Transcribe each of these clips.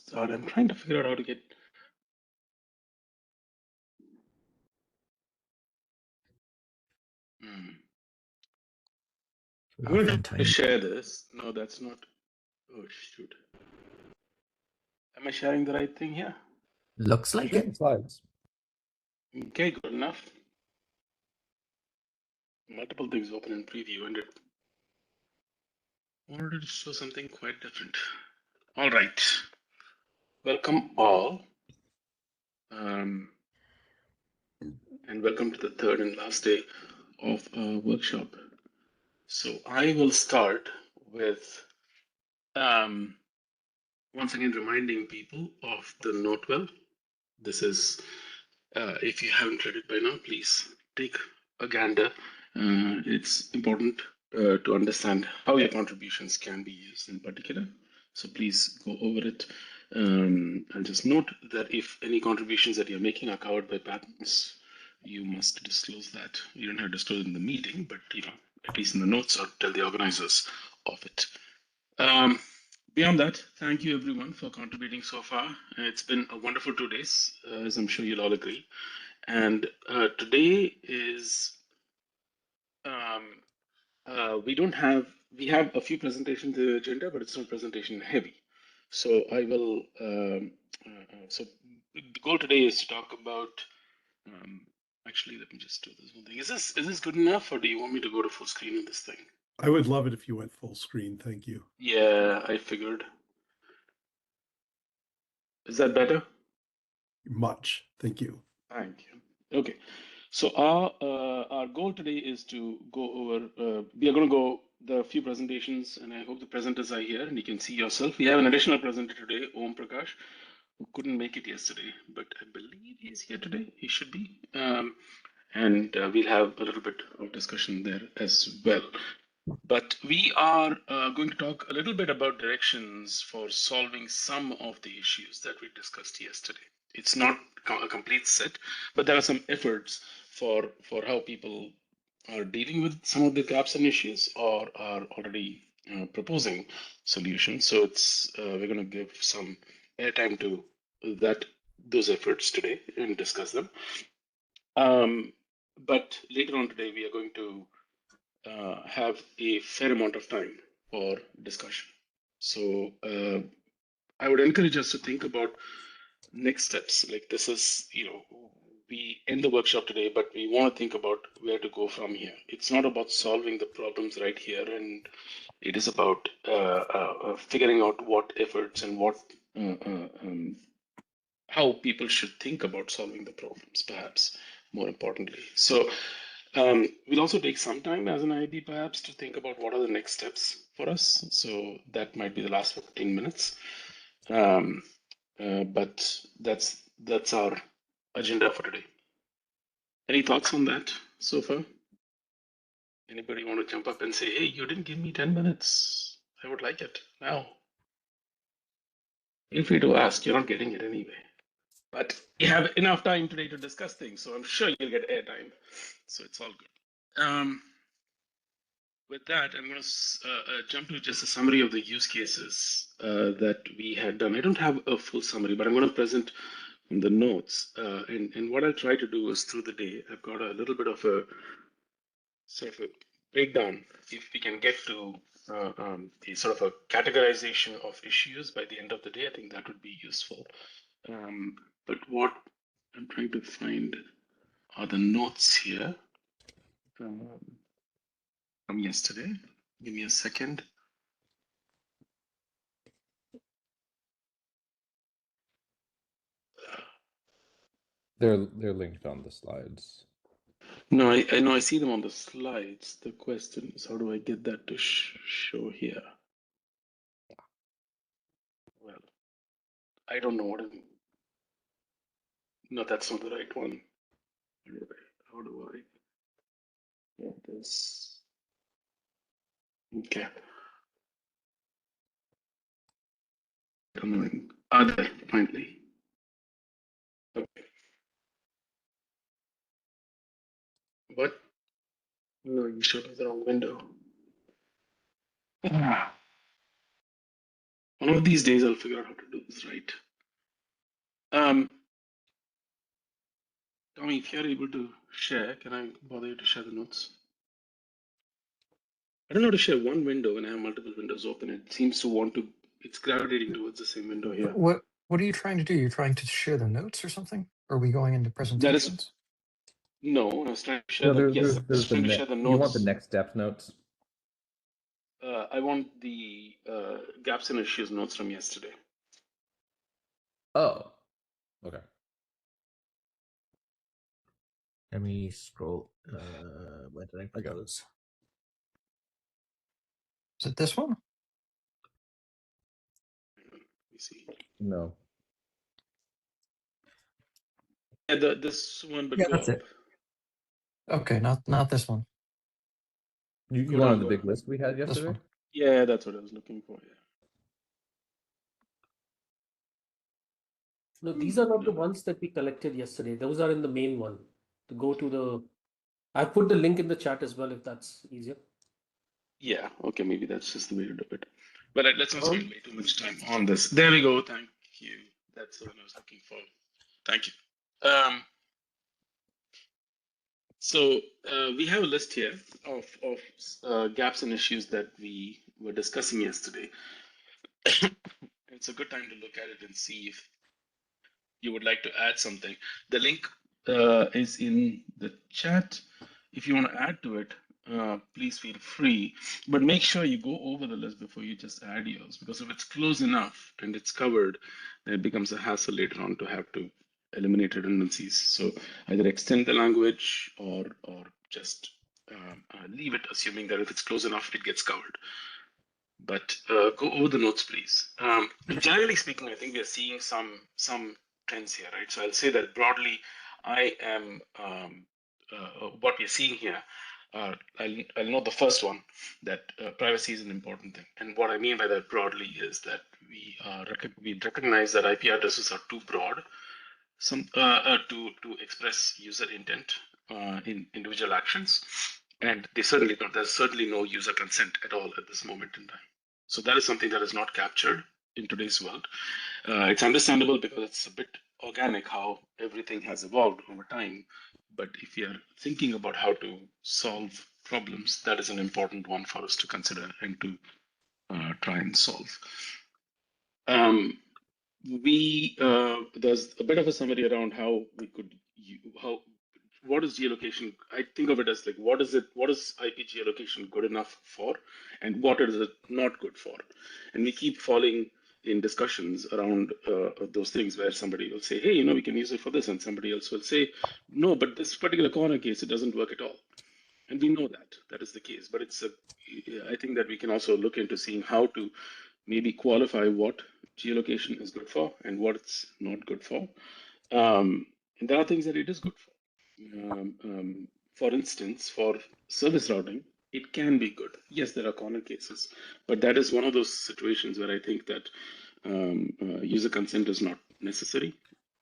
start. I'm trying to figure out how to get. Hmm. I'm going to share this. No, that's not. Oh, shoot. Am I sharing the right thing here? Looks like it. Slides. Okay, good enough. Multiple things open in preview, and it wanted to show something quite different. All right. Welcome all. And welcome to the third and last day of our workshop. So I will start with once again reminding people of the note well. This is, if you haven't read it by now, please take a gander. It's important to understand how your contributions can be used in particular. So please go over it. I'll just note that if any contributions that you're making are covered by patents, you must disclose that. You don't have to disclose it in the meeting, but at least in the notes, or tell the organizers of it. Beyond that, thank you everyone for contributing so far. It's been a wonderful 2 days, as I'm sure you'll all agree. And today is we have a few presentations in the agenda, but it's not presentation heavy. So I will. So the goal today is to talk about. Actually, let me just do this one thing. Is this good enough, or do you want me to go to full screen in this thing? I would love it if you went full screen. Thank you. Yeah, I figured. Is that better? Much. Thank you. Thank you. Okay. So our goal today is to go over. We are going to go the few presentations, and I hope the presenters are here and you can see yourself. We have an additional presenter today, Om Prakash, who couldn't make it yesterday, but I believe he's here today. He should be. And we'll have a little bit of discussion there as well. But we are going to talk a little bit about directions for solving some of the issues that we discussed yesterday. It's not a complete set, but there are some efforts for how people are dealing with some of the gaps and issues, or are already proposing solutions. So it's we're going to give some airtime to those efforts today and discuss them. But later on today, we are going to have a fair amount of time for discussion. So I would encourage us to think about next steps. Like this is, we end the workshop today, but we want to think about where to go from here. It's not about solving the problems right here, and it is about figuring out what efforts and what how people should think about solving the problems, perhaps more importantly. So we'll also take some time as an IAB perhaps to think about what are the next steps for us. So that might be the last 15 minutes. But that's our agenda for today. Any thoughts on that so far? Anybody want to jump up and say, hey, you didn't give me 10 minutes. I would like it now. Feel free to ask. You're not getting it anyway. But you have enough time today to discuss things, so I'm sure you'll get airtime. So it's all good. With that, I'm going to jump to just a summary of the use cases that we had done. I don't have a full summary, but I'm going to present the notes. And what I'll try to do is through the day, I've got a little bit of a sort of a breakdown. If we can get to the sort of a categorization of issues by the end of the day, I think that would be useful. But what I'm trying to find are the notes here from yesterday. Give me a second. They're linked on the slides. No, I know I see them on the slides. The question is, how do I get that to show here? Well, I don't know what I'm. No, that's not the right one. How do I get this? Okay. Annoying. There, finally. Okay. What? No, you showed me the wrong window. One of these days I'll figure out how to do this right. Tommy, if you're able to share, can I bother you to share the notes? I don't know how to share one window when I have multiple windows open. It seems to want to, it's gravitating towards the same window here. What are you trying to do? You're trying to share the notes or something? Are we going into That is, presentations? no, I was trying to share No, the, yes, I was trying to share the you want the notes. next step notes? I want the gaps and issues notes from yesterday. Oh, okay. Let me scroll. Where did I put got it. those? Is it this one? Let me see. No. Yeah, this one, but Yeah, go that's up. it. Okay, not this one. You Go wanted down, the go big down. list we had This yesterday? one. Yeah, that's what I was looking for. Yeah. No, these are not the No. ones that we collected yesterday. Those are in the main one. To go to the, I put the link in the chat as well if that's easier. Yeah, okay, maybe that's just the way to do it. But let's not spend Um, way too much time on this. There we go. Thank you. That's the one I was looking for. Thank you. So we have a list here of gaps and issues that we were discussing yesterday. It's a good time to look at it and see if you would like to add something. The link is in the chat. If you want to add to it, please feel free. But make sure you go over the list before you just add yours, because if it's close enough and it's covered, then it becomes a hassle later on to have to eliminate redundancies. So either extend the language or just leave it, assuming that if it's close enough, it gets covered. But go over the notes, please. Generally speaking, I think we are seeing some trends here, right? So I'll say that broadly, I am what we're seeing here. I'll note the first one, that privacy is an important thing, and what I mean by that broadly is that we recognize that IP addresses are too broad, to express user intent in individual actions, and there's certainly no user consent at all at this moment in time. So that is something that is not captured in today's world. It's understandable because it's a bit organic how everything has evolved over time. But if you're thinking about how to solve problems, that is an important one for us to consider and to try and solve. There's a bit of a summary around how we could what is geolocation. I think of it as like what is IP geolocation good enough for, and what is it not good for, and we keep falling in discussions around those things where somebody will say, hey, we can use it for this, and somebody else will say, no, but this particular corner case, it doesn't work at all. And we know that is the case, but I think that we can also look into seeing how to maybe qualify what geolocation is good for and what it's not good for. And there are things that it is good for. For instance, for service routing, it can be good. Yes, there are corner cases, but that is one of those situations where I think that user consent is not necessary.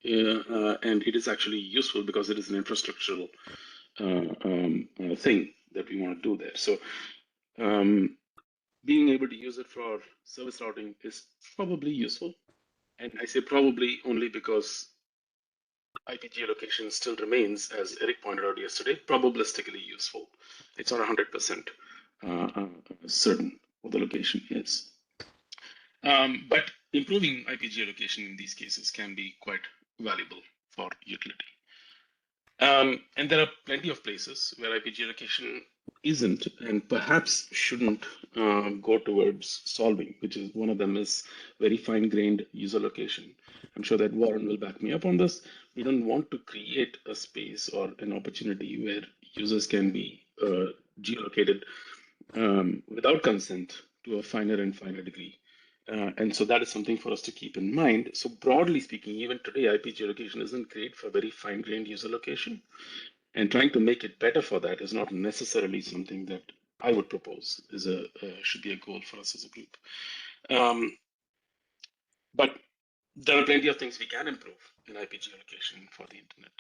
And it is actually useful because it is an infrastructural thing that we want to do there. So being able to use it for service routing is probably useful. And I say probably only because IP geolocation still remains, as Eric pointed out yesterday, probabilistically useful. It's not 100% certain what the location is. But improving IP geolocation in these cases can be quite valuable for utility. And there are plenty of places where IP geolocation isn't and perhaps shouldn't go towards solving, which is one of them is very fine-grained user location. I'm sure that Warren will back me up on this. We don't want to create a space or an opportunity where users can be geolocated without consent to a finer and finer degree. And so that is something for us to keep in mind. So broadly speaking, even today, IP geolocation isn't great for very fine-grained user location. And trying to make it better for that is not necessarily something that I would propose should be a goal for us as a group. But there are plenty of things we can improve in IP geolocation for the internet.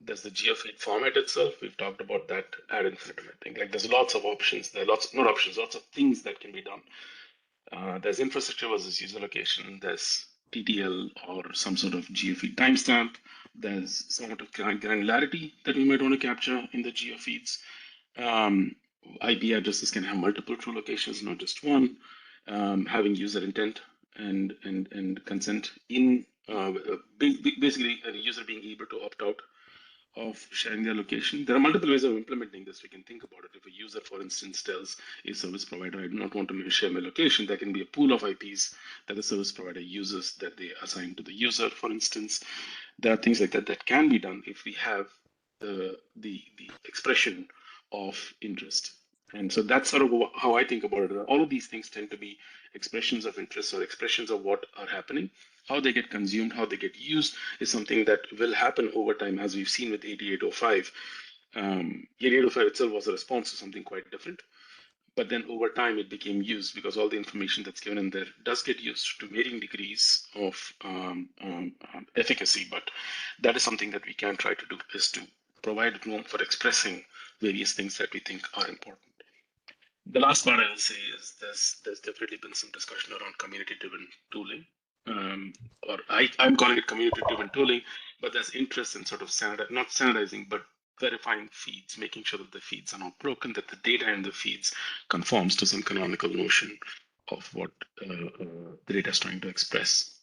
There's the geofeed format itself. We've talked about that ad infinitum. I think there's lots of options. There are lots of things that can be done. There's infrastructure versus user location. There's TTL or some sort of geofeed timestamp. There's somewhat of granularity that we might want to capture in the geofeeds. IP addresses can have multiple true locations, not just one. Having user intent and consent in basically a user being able to opt out of sharing their location. There are multiple ways of implementing this. We can think about it. If a user, for instance, tells a service provider, I do not want to share my location, there can be a pool of IPs that the service provider uses that they assign to the user, for instance. There are things like that that can be done if we have the expression of interest. And so that's sort of how I think about it. All of these things tend to be expressions of interest or expressions of what are happening. How they get consumed, how they get used is something that will happen over time, as we've seen with 8805. 8805 itself was a response to something quite different. But then over time, it became used because all the information that's given in there does get used to varying degrees of efficacy. But that is something that we can try to do, is to provide room for expressing various things that we think are important. The last part I will say is there's definitely been some discussion around community-driven tooling. Or I'm calling it community-driven tooling, but there's interest in sort of not standardizing, but verifying feeds, making sure that the feeds are not broken, that the data in the feeds conforms to some canonical notion of what the data is trying to express.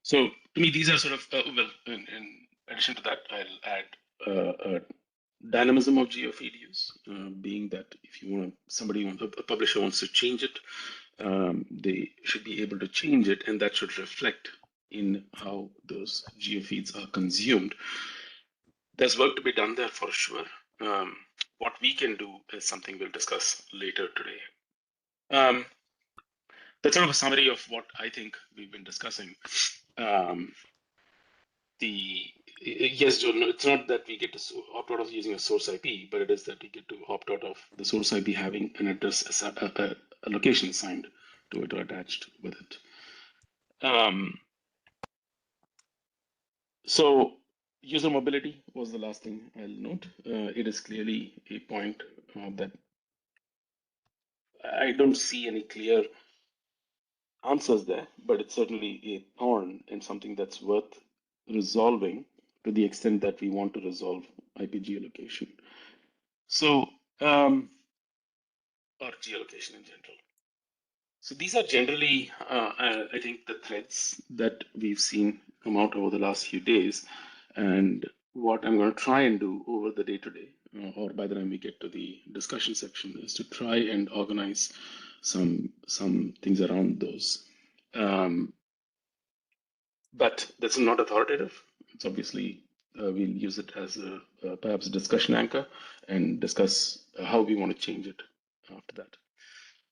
So to me, these are sort of, well, in addition to that, I'll add dynamism of geofeed use, being that if you want a publisher wants to change it, they should be able to change it, and that should reflect in how those geofeeds are consumed. There's work to be done there for sure. What we can do is something we'll discuss later today. That's sort of a summary of what I think we've been discussing. Yes, Joe, no, it's not that we get to opt out of using a source IP, but it is that we get to opt out of the source IP having an address, a location assigned to it or attached with it. So user mobility was the last thing I'll note. It is clearly a point that I don't see any clear answers there, but it's certainly a thorn and something that's worth resolving to the extent that we want to resolve IP geolocation. So, or geolocation in general. So these are generally, I think, the threads that we've seen come out over the last few days. And what I'm going to try and do over the day today, or by the time we get to the discussion section, is to try and organize some things around those. But that's not authoritative. It's obviously, we'll use it as perhaps a discussion anchor and discuss how we want to change it after that.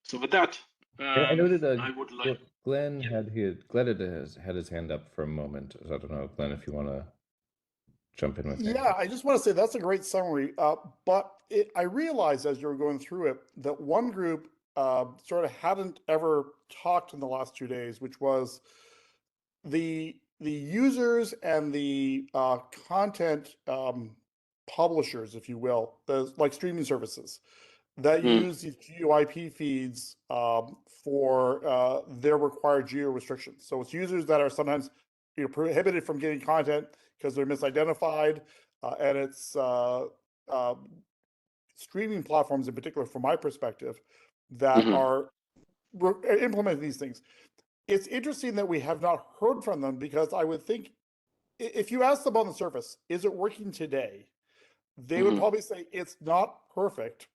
So with that, I noted I would like. Glenn had his hand up for a moment. So I don't know, Glenn, if you want to jump in with anything. Yeah, I just want to say that's a great summary. But I realized as you were going through it that one group sort of hadn't ever talked in the last 2 days, which was the users and the content publishers, if you will, like streaming services that use these GeoIP feeds for their required geo restrictions. So it's users that are sometimes prohibited from getting content because they're misidentified, and it's streaming platforms in particular, from my perspective, that are implementing these things. It's interesting that we have not heard from them, because I would think if you ask them on the surface, is it working today? They would probably say it's not perfect,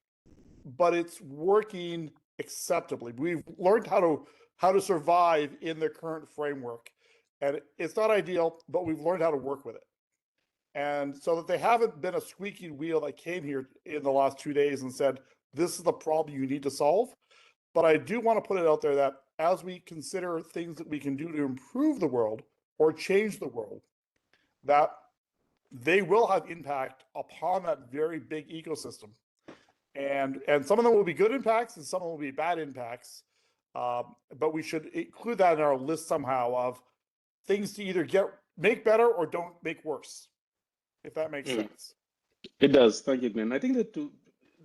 but it's working acceptably. We've learned how to survive in the current framework, and it's not ideal, but we've learned how to work with it. And so that they haven't been a squeaky wheel that came here in the last 2 days and said, this is the problem you need to solve. But I do want to put it out there that as we consider things that we can do to improve the world or change the world, that they will have impact upon that very big ecosystem. And some of them will be good impacts and some of them will be bad impacts. But we should include that in our list somehow of things to either make better or don't make worse, if that makes sense. It does. Thank you, Glenn. I think that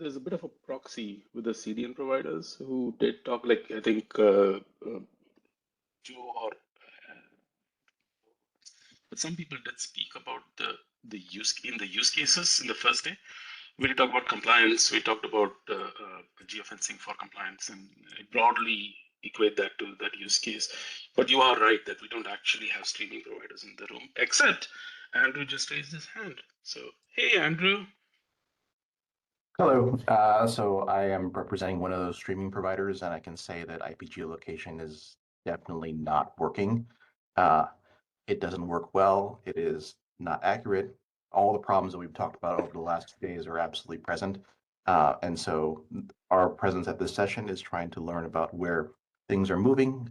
there's a bit of a proxy with the CDN providers who did talk, like I think Joe or but some people did speak about the use cases in the first day. We did talk about compliance. We talked about geofencing for compliance, and I broadly equate that to that use case. But you are right that we don't actually have streaming providers in the room, except Andrew just raised his hand. So, hey, Andrew. Hello. So I am representing one of those streaming providers, and I can say that IP geolocation is definitely not working. It doesn't work well. It is not accurate. All the problems that we've talked about over the last few days are absolutely present. And so our presence at this session is trying to learn about where things are moving,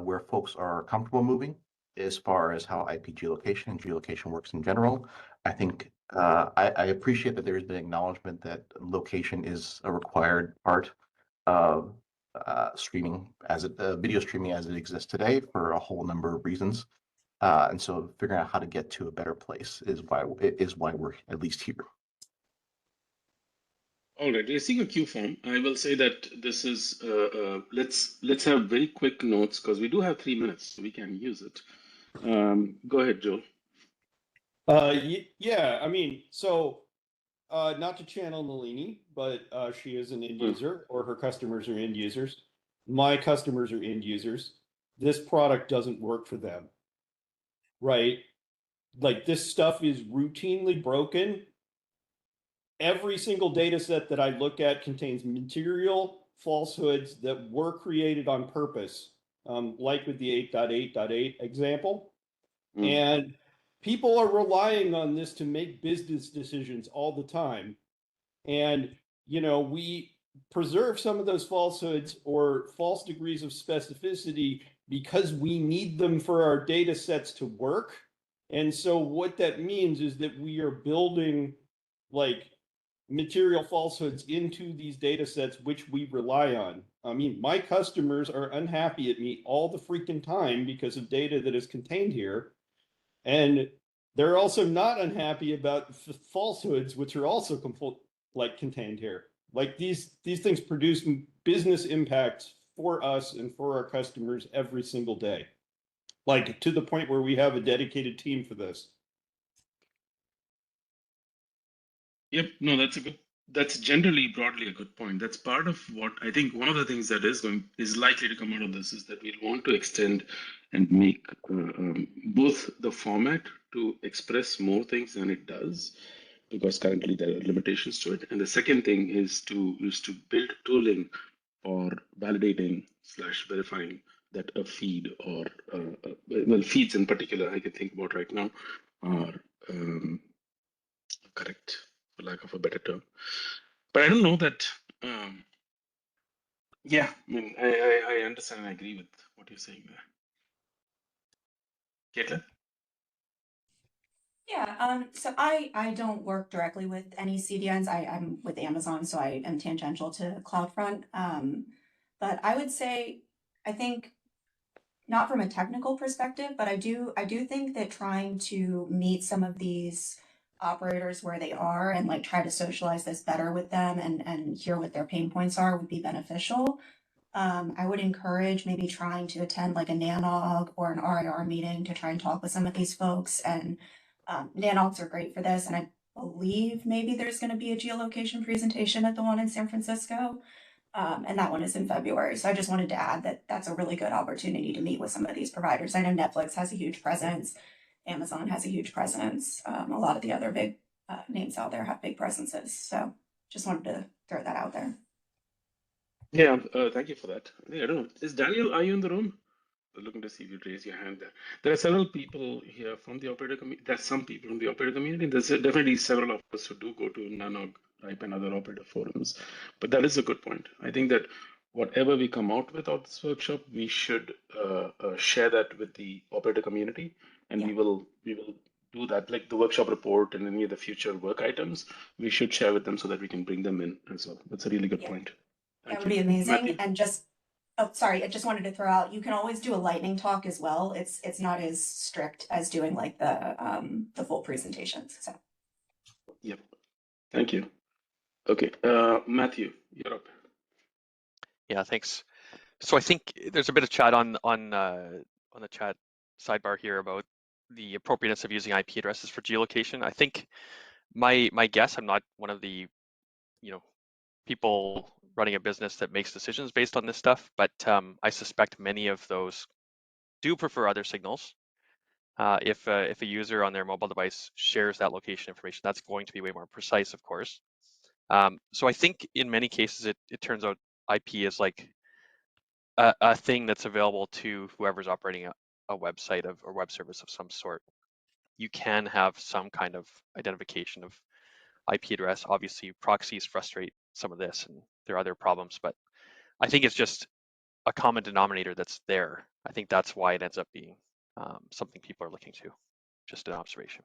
where folks are comfortable moving as far as how IP geolocation and geolocation works in general. I think I appreciate that there's been acknowledgement that location is a required part of streaming video streaming as it exists today for a whole number of reasons. And so figuring out how to get to a better place is why we're at least here. All right, we're seeing a queue form. I will say that this is let's have very quick notes because we do have 3 minutes, so we can use it. Go ahead, Joel. Yeah, I mean, so not to channel Nalini, but she is an end user, or her customers are end users. My customers are end users. This product doesn't work for them, right? Like, this stuff is routinely broken. Every single data set that I look at contains material falsehoods that were created on purpose, like with the 8.8.8 example. And people are relying on this to make business decisions all the time. And, you know, we preserve some of those falsehoods or false degrees of specificity because we need them for our data sets to work. And so what that means is that we are building like material falsehoods into these data sets, which we rely on. I mean, my customers are unhappy at me all the freaking time because of data that is contained here. And they're also not unhappy about falsehoods, which are also contained here. Like these things produce business impacts for us and for our customers every single day. Like to the point where we have a dedicated team for this. Yep, no, that's generally broadly a good point. That's part of what I think one of the things that is likely to come out of this is that we'll want to extend and make both the format to express more things than it does, because currently there are limitations to it. And the second thing is to build tooling for validating / verifying that a feed or well, feeds in particular I can think about right now are correct, for lack of a better term. But I don't know that. Yeah, I mean, I understand and I agree with what you're saying there. Caitlin? Yeah, so I don't work directly with any CDNs. I'm with Amazon, so I am tangential to CloudFront. But I would say, I think, not from a technical perspective, but I do think that trying to meet some of these operators where they are and like try to socialize this better with them and hear what their pain points are would be beneficial. I would encourage maybe trying to attend like a NANOG or an RIR meeting to try and talk with some of these folks. And NANOGs are great for this. And I believe maybe there's going to be a geolocation presentation at the one in San Francisco. And that one is in February. So I just wanted to add that that's a really good opportunity to meet with some of these providers. I know Netflix has a huge presence. Amazon has a huge presence. A lot of the other big names out there have big presences. So just wanted to throw that out there. Yeah, thank you for that. I don't know. Is Daniel, are you in the room? Looking to see if you raise your hand there. There are several people here from the operator community. There's some people from the operator community. There's definitely several of us who do go to NANOG, RIPE, and other operator forums. But that is a good point. I think that whatever we come out with out this workshop, we should share that with the operator community, and we will do that, like the workshop report and any of the future work items. We should share with them so that we can bring them in as well. That's a really good point. That would be amazing. And just, oh, sorry, I just wanted to throw out, you can always do a lightning talk as well. It's not as strict as doing like the full presentations. So. Yep. Thank you. Okay, Matthew, you're up. Yeah, thanks. So I think there's a bit of chat on the chat sidebar here about the appropriateness of using IP addresses for geolocation. I think my guess, I'm not one of the people running a business that makes decisions based on this stuff, but I suspect many of those do prefer other signals. If a user on their mobile device shares that location information, that's going to be way more precise, of course. So I think in many cases it turns out IP is like a thing that's available to whoever's operating a website or web service of some sort. You can have some kind of identification of IP address. Obviously, proxies frustrate some of this, and there are other problems, but I think it's just a common denominator that's there. I think that's why it ends up being something people are looking to. Just an observation.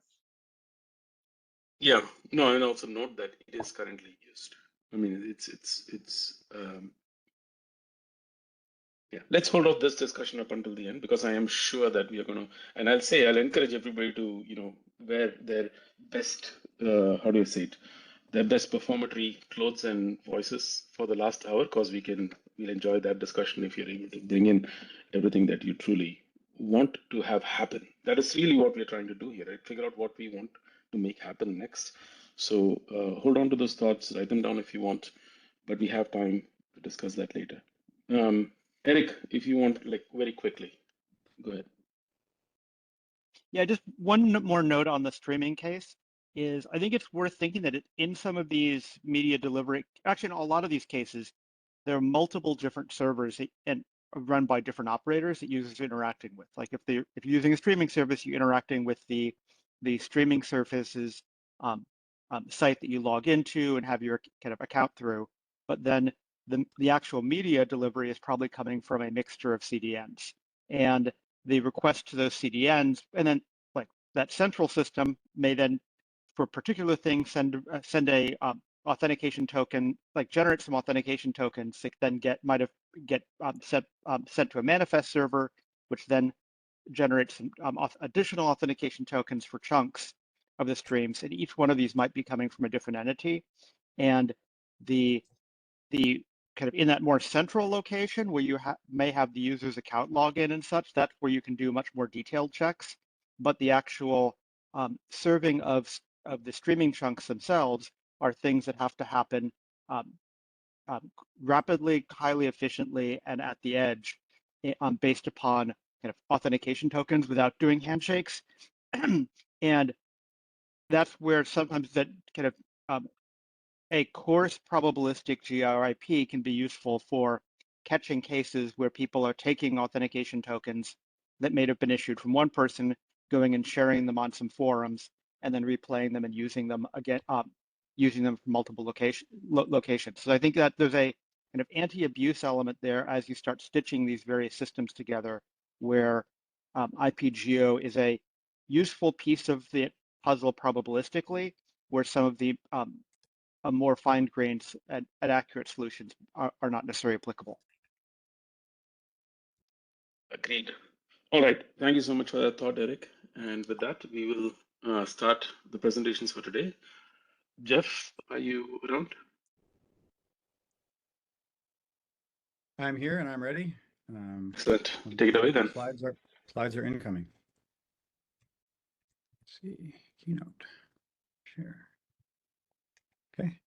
Yeah, no, and also note that it is currently used. I mean, yeah, let's hold off this discussion up until the end, because I am sure that we are going to, and I'll encourage everybody to, wear their best, how do you say it, their best performatory clothes and voices for the last hour, because we'll enjoy that discussion if you're able to bring in everything that you truly want to have happen. That is really what we're trying to do here, right? Figure out what we want to make happen next. So hold on to those thoughts, write them down if you want, but we have time to discuss that later. Eric, if you want, like, very quickly, go ahead. Yeah, just one more note on the streaming case is I think it's worth thinking that in some of these media delivery, actually in a lot of these cases, there are multiple different servers and run by different operators that users are interacting with. Like if you're using a streaming service, you're interacting with the streaming services site that you log into and have your kind of account through. But then the actual media delivery is probably coming from a mixture of CDNs. And the request to those CDNs, and then like that central system may then, for particular things, send a authentication token, like generate some authentication tokens that then might get sent to a manifest server, which then generates some additional authentication tokens for chunks of the streams, and each one of these might be coming from a different entity. And the kind of in that more central location where you may have the user's account login and such, that's where you can do much more detailed checks. But the actual serving of the streaming chunks themselves are things that have to happen rapidly, highly efficiently, and at the edge based upon kind of authentication tokens without doing handshakes. And that's where sometimes that kind of a coarse probabilistic GRIP can be useful for catching cases where people are taking authentication tokens that may have been issued from one person, going and sharing them on some forums, and then replaying them and using them again, using them from multiple locations. So I think that there's a kind of anti-abuse element there as you start stitching these various systems together, where IPGeo is a useful piece of the puzzle probabilistically, where some of the more fine-grained and accurate solutions are not necessarily applicable. Agreed. All right. Thank you so much for that thought, Eric. And with that, we will start the presentations for today. Jeff, are you around? I'm here and I'm ready. Excellent. Take it away then. Slides are incoming. Let's see, Keynote, share. Okay,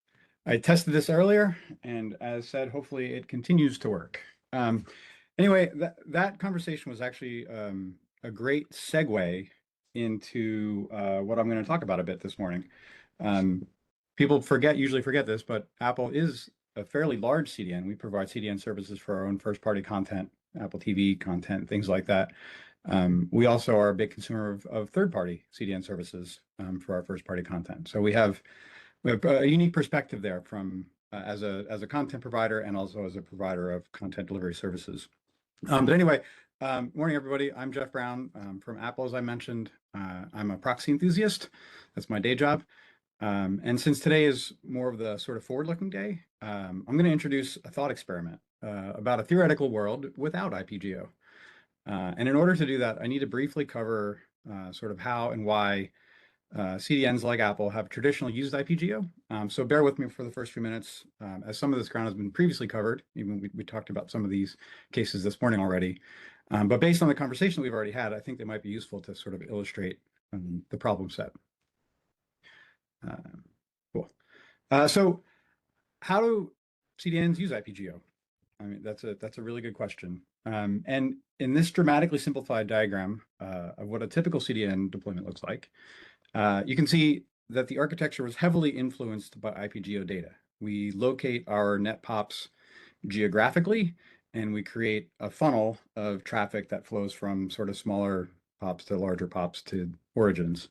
I tested this earlier, and as said, hopefully it continues to work. Anyway, that conversation was actually a great segue into what I'm going to talk about a bit this morning. People usually forget this, but Apple is a fairly large CDN. We provide CDN services for our own first-party content, Apple TV content, things like that. We also are a big consumer of third-party CDN services for our first-party content. So we have a unique perspective there from as a content provider and also as a provider of content delivery services. But anyway, morning everybody. I'm Jeff Brown from Apple, as I mentioned. I'm a proxy enthusiast. That's my day job. And since today is more of the sort of forward-looking day, I'm going to introduce a thought experiment about a theoretical world without IPGeo. And in order to do that, I need to briefly cover sort of how and why CDNs like Apple have traditionally used IPGeo. So bear with me for the first few minutes, as some of this ground has been previously covered. Even we talked about some of these cases this morning already. But based on the conversation we've already had, I think they might be useful to sort of illustrate the problem set. Cool. So how do CDNs use IPGeo? I mean, that's a really good question. And in this dramatically simplified diagram of what a typical CDN deployment looks like, you can see that the architecture was heavily influenced by IPGeo data. We locate our net pops geographically, and we create a funnel of traffic that flows from sort of smaller pops to larger pops to origins.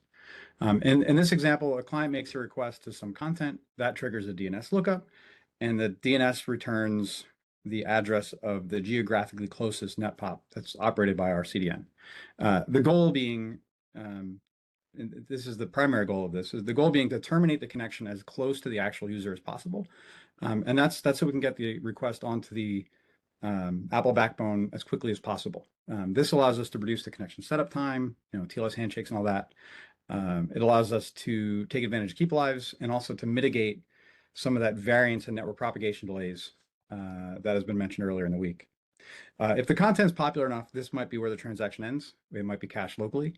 In this example, a client makes a request to some content that triggers a DNS lookup, and the DNS returns the address of the geographically closest net pop that's operated by our CDN. The goal being, and this is the primary goal of this, is the goal being to terminate the connection as close to the actual user as possible. And that's so we can get the request onto the Apple backbone as quickly as possible. This allows us to reduce the connection setup time, TLS handshakes and all that. It allows us to take advantage of keep lives and also to mitigate some of that variance and network propagation delays that has been mentioned earlier in the week. If the content is popular enough, this might be where the transaction ends. It might be cached locally.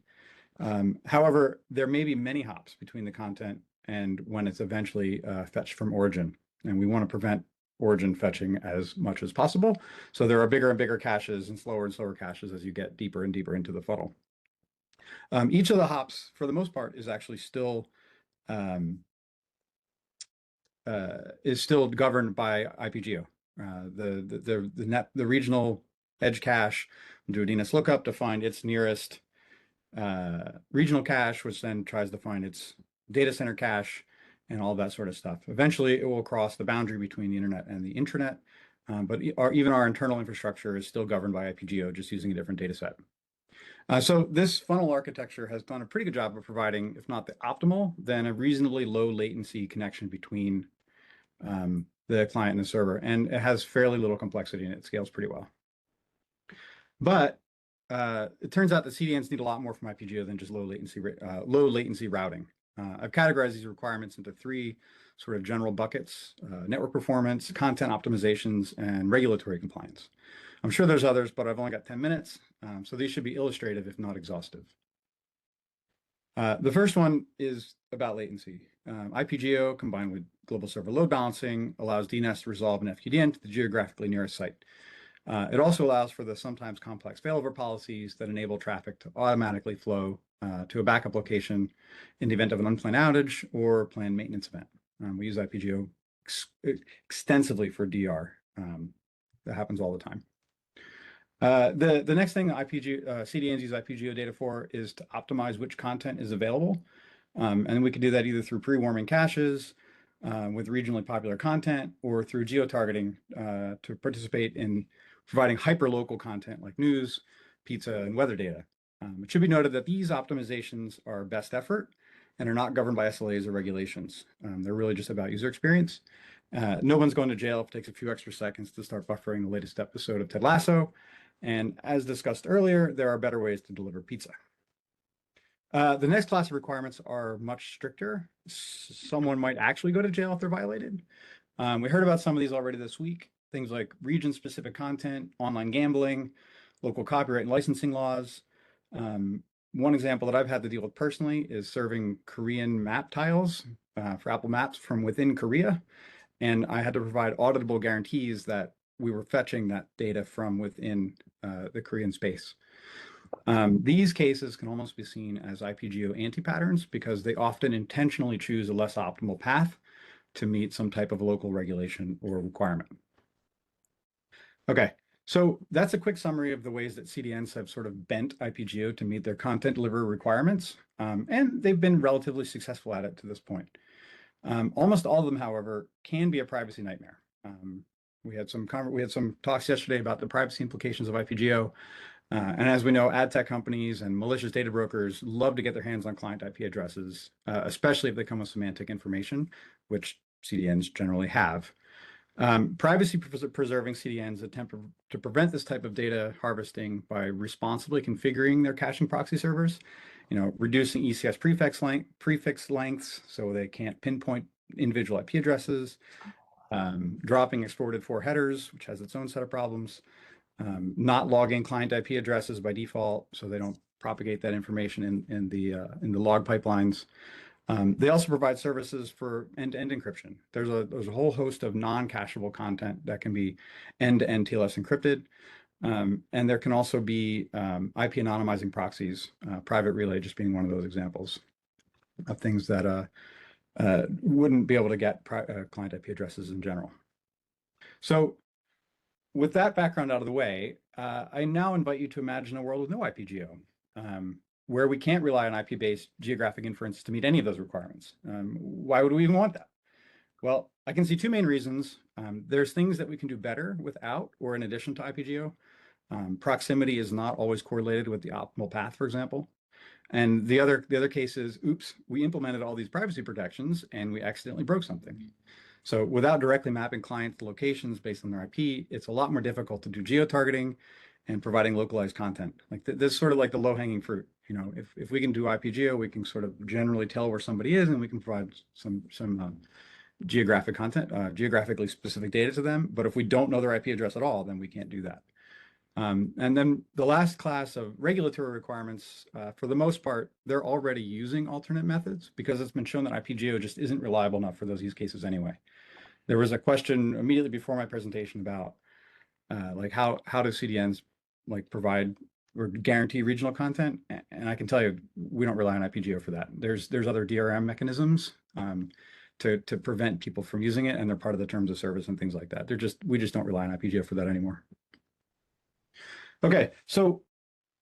However, there may be many hops between the content and when it's eventually fetched from origin. And we want to prevent origin fetching as much as possible. So there are bigger and bigger caches and slower caches as you get deeper and deeper into the funnel. Each of the hops, for the most part, is actually still governed by IPGeo. The regional edge cache will do a DNS lookup to find its nearest regional cache, which then tries to find its data center cache and all that sort of stuff. Eventually, it will cross the boundary between the internet and the intranet, but even our internal infrastructure is still governed by IPGeo, just using a different data set. So this funnel architecture has done a pretty good job of providing, if not the optimal, then a reasonably low latency connection between the client and the server, and it has fairly little complexity and it scales pretty well. But it turns out that CDNs need a lot more from IPGeo than just low latency routing. I've categorized these requirements into three sort of general buckets: network performance, content optimizations, and regulatory compliance. I'm sure there's others, but I've only got 10 minutes, so these should be illustrative, if not exhaustive. The first one is about latency. IPGeo, combined with global server load balancing, allows DNS to resolve an FQDN to the geographically nearest site. It also allows for the sometimes complex failover policies that enable traffic to automatically flow to a backup location in the event of an unplanned outage or planned maintenance event. We use IPGeo extensively for DR. That happens all the time. The next thing CDNs use IPGeo data for is to optimize which content is available. And we can do that either through pre-warming caches with regionally popular content or through geo-targeting to participate in providing hyper-local content like news, pizza, and weather data. It should be noted that these optimizations are best effort and are not governed by SLAs or regulations. They're really just about user experience. No one's going to jail if it takes a few extra seconds to start buffering the latest episode of Ted Lasso. And as discussed earlier, there are better ways to deliver pizza. The next class of requirements are much stricter. Someone might actually go to jail if they're violated. We heard about some of these already this week. Things like region-specific content, online gambling, local copyright and licensing laws. One example that I've had to deal with personally is serving Korean map tiles for Apple Maps from within Korea. And I had to provide auditable guarantees that we were fetching that data from within the Korean space. These cases can almost be seen as IPGeo anti-patterns because they often intentionally choose a less optimal path to meet some type of local regulation or requirement. Okay, so that's a quick summary of the ways that CDNs have sort of bent IPGeo to meet their content delivery requirements, and they've been relatively successful at it to this point. Almost all of them, however, can be a privacy nightmare. We had some talks yesterday about the privacy implications of IPGeo. And as we know, ad tech companies and malicious data brokers love to get their hands on client IP addresses, especially if they come with semantic information, which CDNs generally have. Privacy-preserving CDNs attempt to prevent this type of data harvesting by responsibly configuring their caching proxy servers reducing ECS prefix lengths so they can't pinpoint individual IP addresses, dropping exported for headers, which has its own set of problems, not logging client IP addresses by default so they don't propagate that information in the log pipelines. They also provide services for end-to-end encryption. There's a whole host of non-cacheable content that can be end-to-end TLS encrypted. And there can also be IP anonymizing proxies, private relay just being one of those examples of things that wouldn't be able to get client IP addresses in general. So with that background out of the way, I now invite you to imagine a world with no IPGeo, where we can't rely on IP-based geographic inference to meet any of those requirements. Why would we even want that? Well, I can see two main reasons. There's things that we can do better without or in addition to IPGeo. Proximity is not always correlated with the optimal path, for example. And the other case is, oops, we implemented all these privacy protections and we accidentally broke something. So without directly mapping clients to locations based on their IP, it's a lot more difficult to do geo-targeting and providing localized content. Like this is sort of like the low-hanging fruit. If we can do IPGeo, we can sort of generally tell where somebody is and we can provide some geographic content, geographically specific data to them. But if we don't know their IP address at all, then we can't do that. And then the last class of regulatory requirements, for the most part, they're already using alternate methods because it's been shown that IPGeo just isn't reliable enough for those use cases anyway. There was a question immediately before my presentation about like how do CDNs like provide or guarantee regional content? And I can tell you, we don't rely on IPGeo for that. There's other DRM mechanisms to prevent people from using it, and they're part of the terms of service and things like that. We just don't rely on IPGeo for that anymore. Okay, so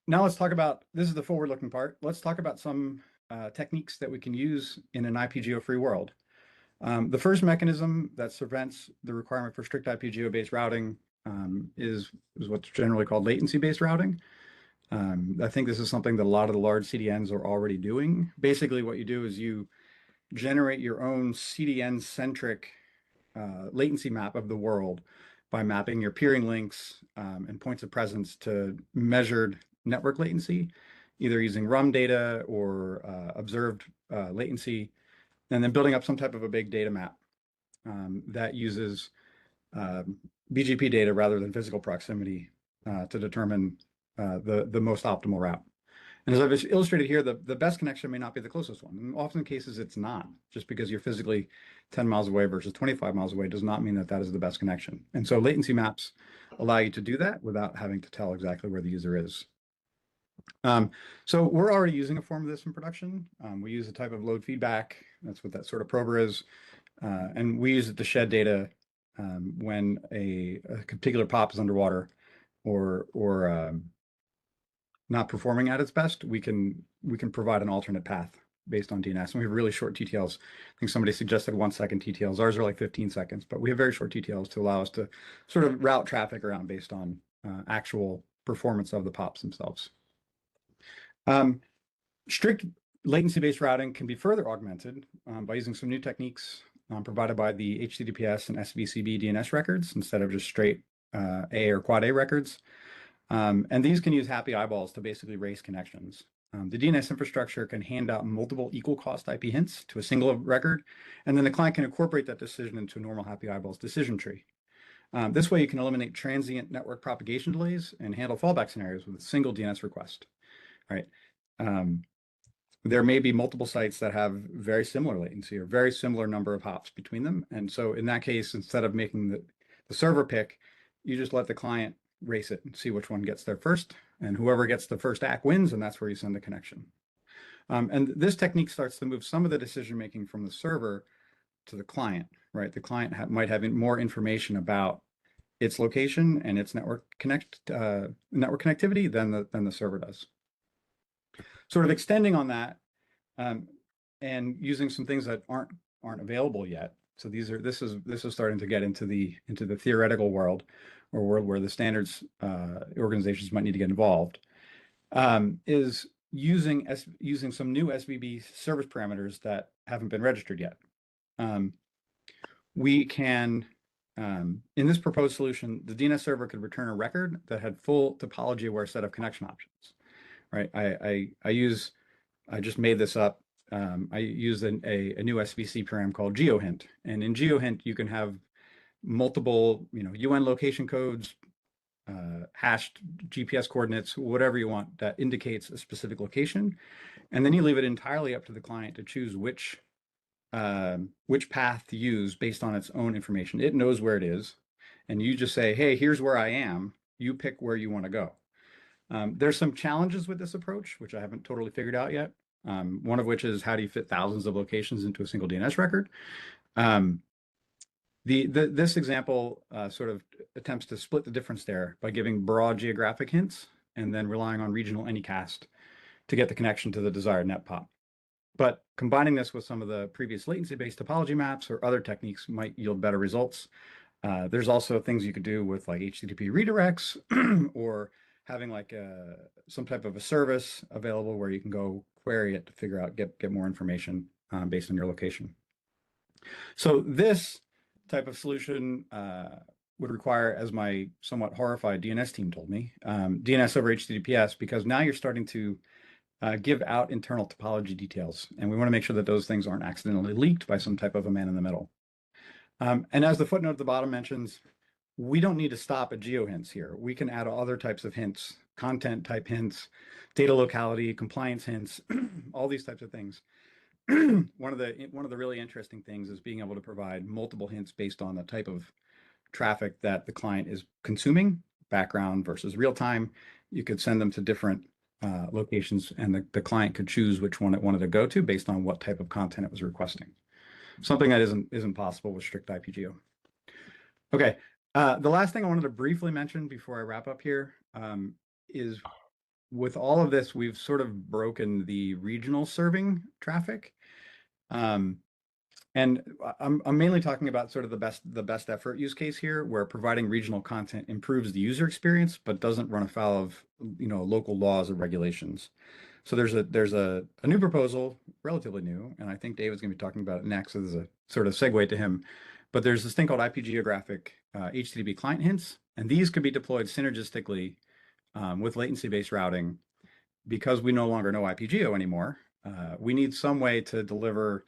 now let's talk about, this is the forward-looking part. Let's talk about some techniques that we can use in an IPGeo-free world. The first mechanism that prevents the requirement for strict IPGeo-based routing is what's generally called latency-based routing. I think this is something that a lot of the large CDNs are already doing. Basically, what you do is you generate your own CDN-centric latency map of the world by mapping your peering links and points of presence to measured network latency, either using RUM data or observed latency, and then building up some type of a big data map that uses BGP data rather than physical proximity to determine the most optimal route. And as I've illustrated here, the best connection may not be the closest one. In often cases, it's not. Just because you're physically 10 miles away versus 25 miles away does not mean that that is the best connection. And so latency maps allow you to do that without having to tell exactly where the user is. So we're already using a form of this in production. We use a type of load feedback. That's what that sort of prober is. And we use it to shed data when a particular POP is underwater or not performing at its best. We can provide an alternate path based on DNS. And we have really short TTLs. I think somebody suggested 1 second TTLs. Ours are like 15 seconds, but we have very short TTLs to allow us to sort of route traffic around based on actual performance of the POPs themselves. Strict latency-based routing can be further augmented by using some new techniques provided by the HTTPS and SVCB DNS records instead of just straight A or quad A records. And these can use happy eyeballs to basically race connections. The DNS infrastructure can hand out multiple equal cost IP hints to a single record, and then the client can incorporate that decision into a normal happy eyeballs decision tree. This way you can eliminate transient network propagation delays and handle fallback scenarios with a single DNS request. All right. There may be multiple sites that have very similar latency or very similar number of hops between them. And so in that case, instead of making the server pick, you just let the client race it and see which one gets there first. And whoever gets the first ACK wins, and that's where you send the connection. And this technique starts to move some of the decision-making from the server to the client, right? The client might have more information about its location and its network connectivity than the server does. Sort of extending on that and using some things that aren't available yet. So this is starting to get into the theoretical world, or world where the standards organizations might need to get involved. Is using some new SVB service parameters that haven't been registered yet. We can, in this proposed solution, the DNS server could return a record that had full topology-aware set of connection options. Right, I use I just made this up. I use a new SVC program called GeoHint. And in GeoHint, you can have multiple, UN location codes, hashed GPS coordinates, whatever you want that indicates a specific location. And then you leave it entirely up to the client to choose which path to use based on its own information. It knows where it is. And you just say, hey, here's where I am. You pick where you want to go. There's some challenges with this approach, which I haven't totally figured out yet. One of which is how do you fit thousands of locations into a single DNS record? This example sort of attempts to split the difference there by giving broad geographic hints and then relying on regional anycast to get the connection to the desired net pop. But combining this with some of the previous latency-based topology maps or other techniques might yield better results. There's also things you could do with like HTTP redirects or having like some type of a service available where you can go query it to figure out, get more information based on your location. So this type of solution would require, as my somewhat horrified DNS team told me, DNS over HTTPS, because now you're starting to give out internal topology details. And we want to make sure that those things aren't accidentally leaked by some type of a man in the middle. And as the footnote at the bottom mentions, we don't need to stop at GeoHints here. We can add other types of hints, content type hints, data locality, compliance hints, all these types of things. One of the really interesting things is being able to provide multiple hints based on the type of traffic that the client is consuming, background versus real time. You could send them to different locations, and the client could choose which one it wanted to go to based on what type of content it was requesting. Something that isn't possible with strict IPGeo. Okay, the last thing I wanted to briefly mention before I wrap up here is with all of this, we've sort of broken the regional serving traffic. And I'm mainly talking about sort of the best effort use case here, where providing regional content improves the user experience, but doesn't run afoul of local laws or regulations. So there's a new proposal, relatively new, and I think David's going to be talking about it next as a sort of segue to him. But there's this thing called IP geographic HTTP client hints, and these could be deployed synergistically with latency-based routing. Because we no longer know IPGeo anymore, we need some way to deliver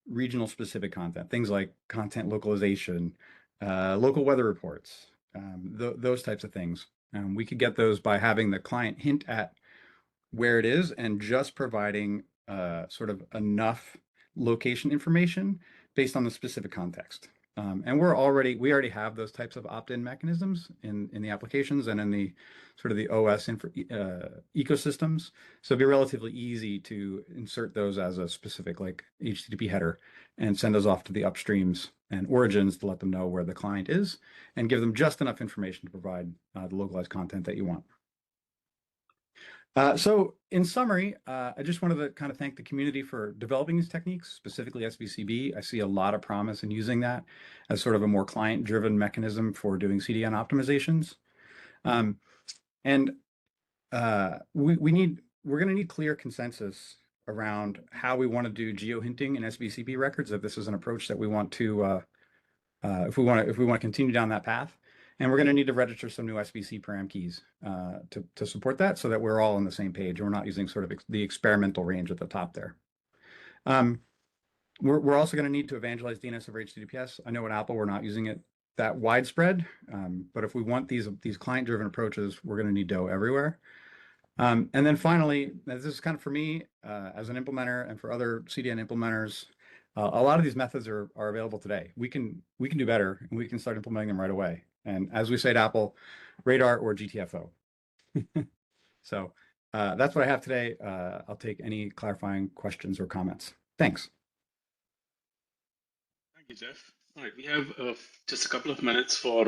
regional specific content, things like content localization, local weather reports, those types of things. We could get those by having the client hint at where it is and just providing sort of enough location information based on the specific context. And we already have those types of opt-in mechanisms in the applications and in the sort of the OS ecosystems. So it'd be relatively easy to insert those as a specific like HTTP header and send those off to the upstreams and origins to let them know where the client is and give them just enough information to provide the localized content that you want. So in summary, I just wanted to kind of thank the community for developing these techniques, specifically SVCB. I see a lot of promise in using that as sort of a more client-driven mechanism for doing CDN optimizations. We're going to need clear consensus around how we want to do geohinting in SVCB records, if this is an approach that we want to, if we want to continue down that path. And we're going to need to register some new SVC param keys to support that so that we're all on the same page and we're not using sort of the experimental range at the top there. We're also going to need to evangelize DNS over HTTPS. I know at Apple we're not using it that widespread, but if we want these client-driven approaches, we're going to need DOE everywhere. And then finally, this is kind of for me as an implementer and for other CDN implementers, a lot of these methods are available today. We can do better and we can start implementing them right away. And as we say at Apple, radar or GTFO. So that's what I have today. I'll take any clarifying questions or comments. Thanks. Thank you, Jeff. All right, we have just a couple of minutes for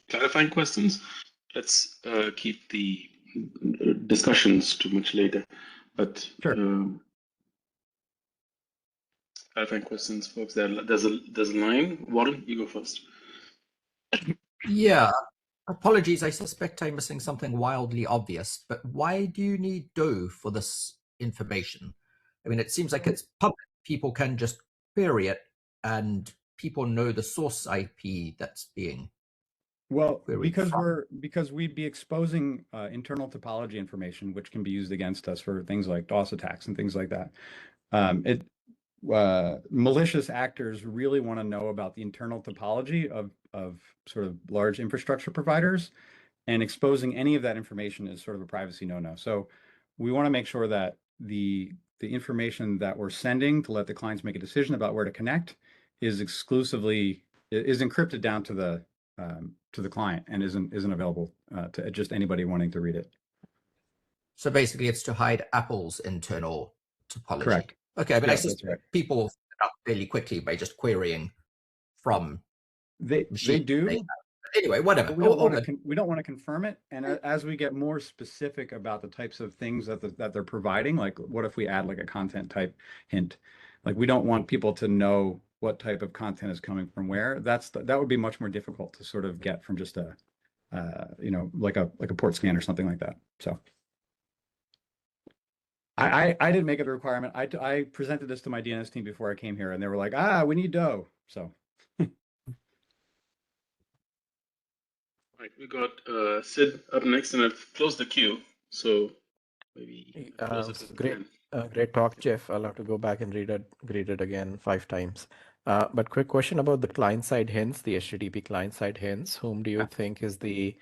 clarifying questions. Let's keep the discussions to much later. But sure. Clarifying questions, folks. There's a line. Warren, you go first. Yeah, apologies. I suspect I'm missing something wildly obvious, but why do you need DOE for this information? I mean, it seems like it's public. People can just query it and people know the source IP that's being Well, query because we'd be exposing internal topology information, which can be used against us for things like DOS attacks and things like that. Malicious actors really want to know about the internal topology of sort of large infrastructure providers, and exposing any of that information is sort of a privacy no-no. So we want to make sure that the information that we're sending to let the clients make a decision about where to connect is encrypted down to the client and isn't available to just anybody wanting to read it. So basically, it's to hide Apple's internal topology. Correct. Okay, but I Yes, that's suspect right. people set it up fairly quickly by just querying from They do. Anyway, whatever. But we don't want to confirm it. And as we get more specific about the types of things that they're providing, like what if we add like a content type hint? Like we don't want people to know what type of content is coming from where. That would be much more difficult to sort of get from just a like a port scan or something like that. So I didn't make it a requirement. I presented this to my DNS team before I came here, and they were like, we need DOE. So. Right, we got Sid up next, and I've closed the queue, so maybe close it if Great, great talk, Jeff. I'll have to go back and read it again 5 times. But quick question about the client-side hints, the HTTP client-side hints. Whom do you think is the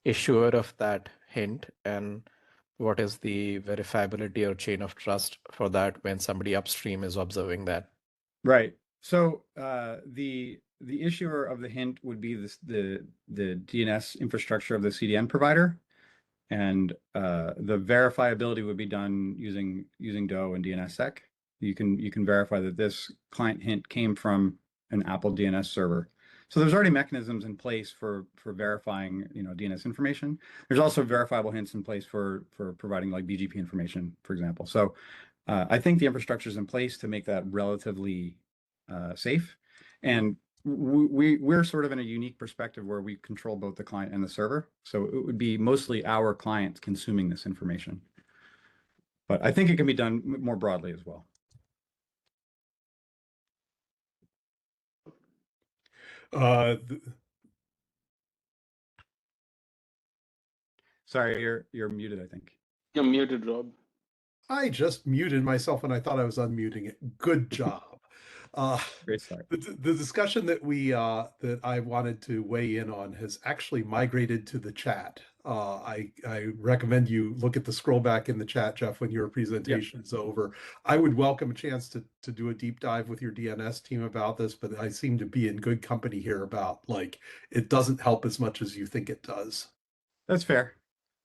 issuer of that hint, and what is the verifiability or chain of trust for that when somebody upstream is observing that? Right. So the issuer of the hint would be the DNS infrastructure of the CDN provider, and the verifiability would be done using DOE and DNSSEC. You can verify that this client hint came from an Apple DNS server. So there's already mechanisms in place for verifying DNS information. There's also verifiable hints in place for providing like BGP information, for example. So I think the infrastructure is in place to make that relatively safe, and we're sort of in a unique perspective where we control both the client and the server. So it would be mostly our clients consuming this information. But I think it can be done more broadly as well. Sorry, you're muted, I think. You're muted, Rob. I just muted myself and I thought I was unmuting it. Good job. Great start. The discussion that that I wanted to weigh in on has actually migrated to the chat. I recommend you look at the scroll back in the chat, Jeff, when your presentation is over. I would welcome a chance to do a deep dive with your DNS team about this, but I seem to be in good company here about like it doesn't help as much as you think it does. That's fair.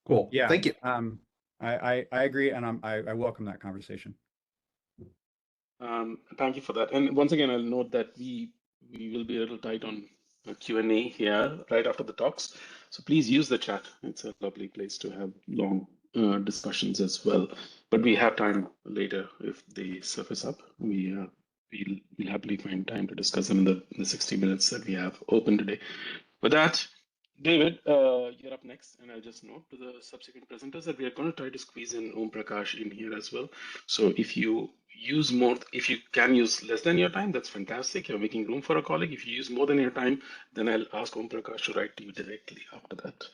Cool. Yeah. Thank you. I agree, and I welcome that conversation. Thank you for that. And once again, I'll note that we will be a little tight on Q&A here right after the talks. So please use the chat. It's a lovely place to have long discussions as well. But we have time later if they surface up. We'll happily find time to discuss them in the 60 minutes that we have open today. With that, David, you're up next, and I'll just note to the subsequent presenters that we are going to try to squeeze in Om Prakash in here as well. So if you can use less than your time, that's fantastic. You're making room for a colleague. If you use more than your time, then I'll ask Om Prakash to write to you directly after that.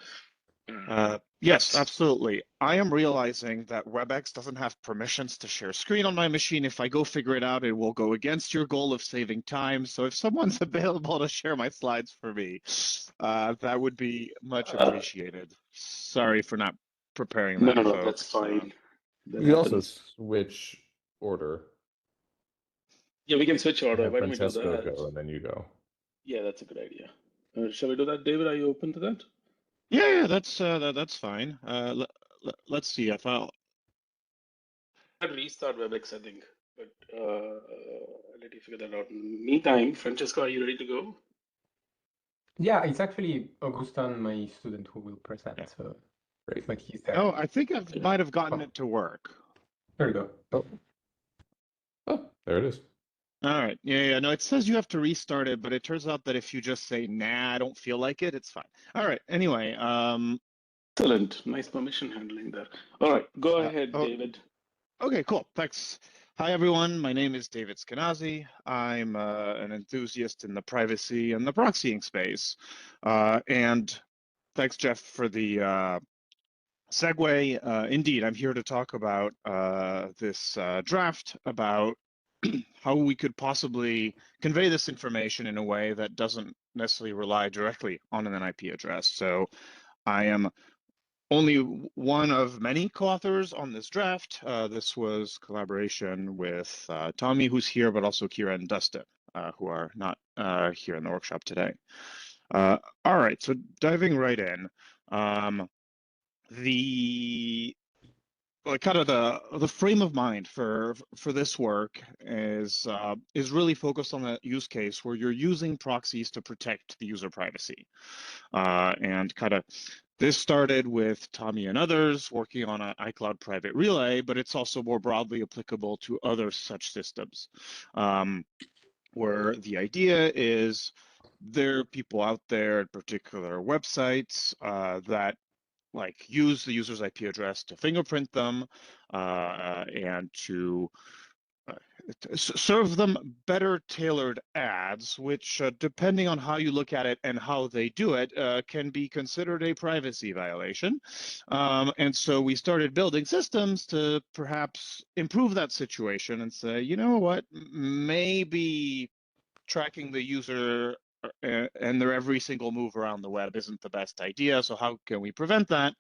Yes, absolutely. I am realizing that WebEx doesn't have permissions to share screen on my machine. If I go figure it out, it will go against your goal of saving time. So if someone's available to share my slides for me, that would be much appreciated. Sorry for not preparing that, No, folks. that's fine. You can also switch order. Yeah, we can switch order. Have Why don't we do Francesco that? go and then you go. Yeah, that's a good idea. Shall we do that, David? Are you open to that? Yeah, that's fine. Let's see if I'll restart WebEx, I think, but I'll let you figure that out. In the meantime, Francesco, are you ready to go? Yeah, it's actually Augustin, my student, who will present. Yeah. So great. But he's there. Oh, I think I might have gotten it to work. There you go. Oh, there it is. All right. Yeah. No, it says you have to restart it, but it turns out that if you just say, nah, I don't feel like it, it's fine. All right. Anyway. Excellent. Nice permission handling there. All right. Go ahead, David. Okay, cool. Thanks. Hi, everyone. My name is David Skenazy. I'm an enthusiast in the privacy and the proxying space. And thanks, Jeff, for the segue. Indeed, I'm here to talk about this draft about how we could possibly convey this information in a way that doesn't necessarily rely directly on an IP address. So I am only one of many co-authors on this draft. This was collaboration with Tommy, who's here, but also Kira and Dustin, who are not here in the workshop today. All right, so diving right in, the kind of the frame of mind for this work is really focused on the use case where you're using proxies to protect the user privacy, and kind of this started with Tommy and others working on an iCloud private relay, but it's also more broadly applicable to other such systems, where the idea is there are people out there, in particular websites, that like use the user's IP address to fingerprint them and to serve them better tailored ads, which depending on how you look at it and how they do it, can be considered a privacy violation. And so we started building systems to perhaps improve that situation and say, you know what, maybe tracking the user and their every single move around the web isn't the best idea. So how can we prevent that?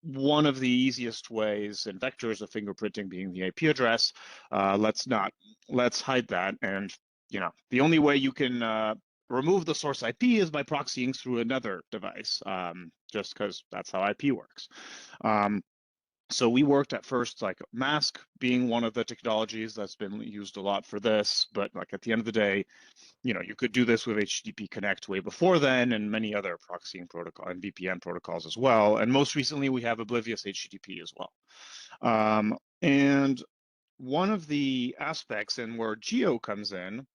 One of the easiest ways and vectors of fingerprinting being the IP address. Let's hide that. And the only way you can remove the source IP is by proxying through another device, just because that's how IP works. So we worked at first, like mask being one of the technologies that's been used a lot for this, but like at the end of the day, you could do this with HTTP Connect way before then, and many other proxying protocol and VPN protocols as well. And most recently, we have oblivious HTTP as well. And one of the aspects and where geo comes in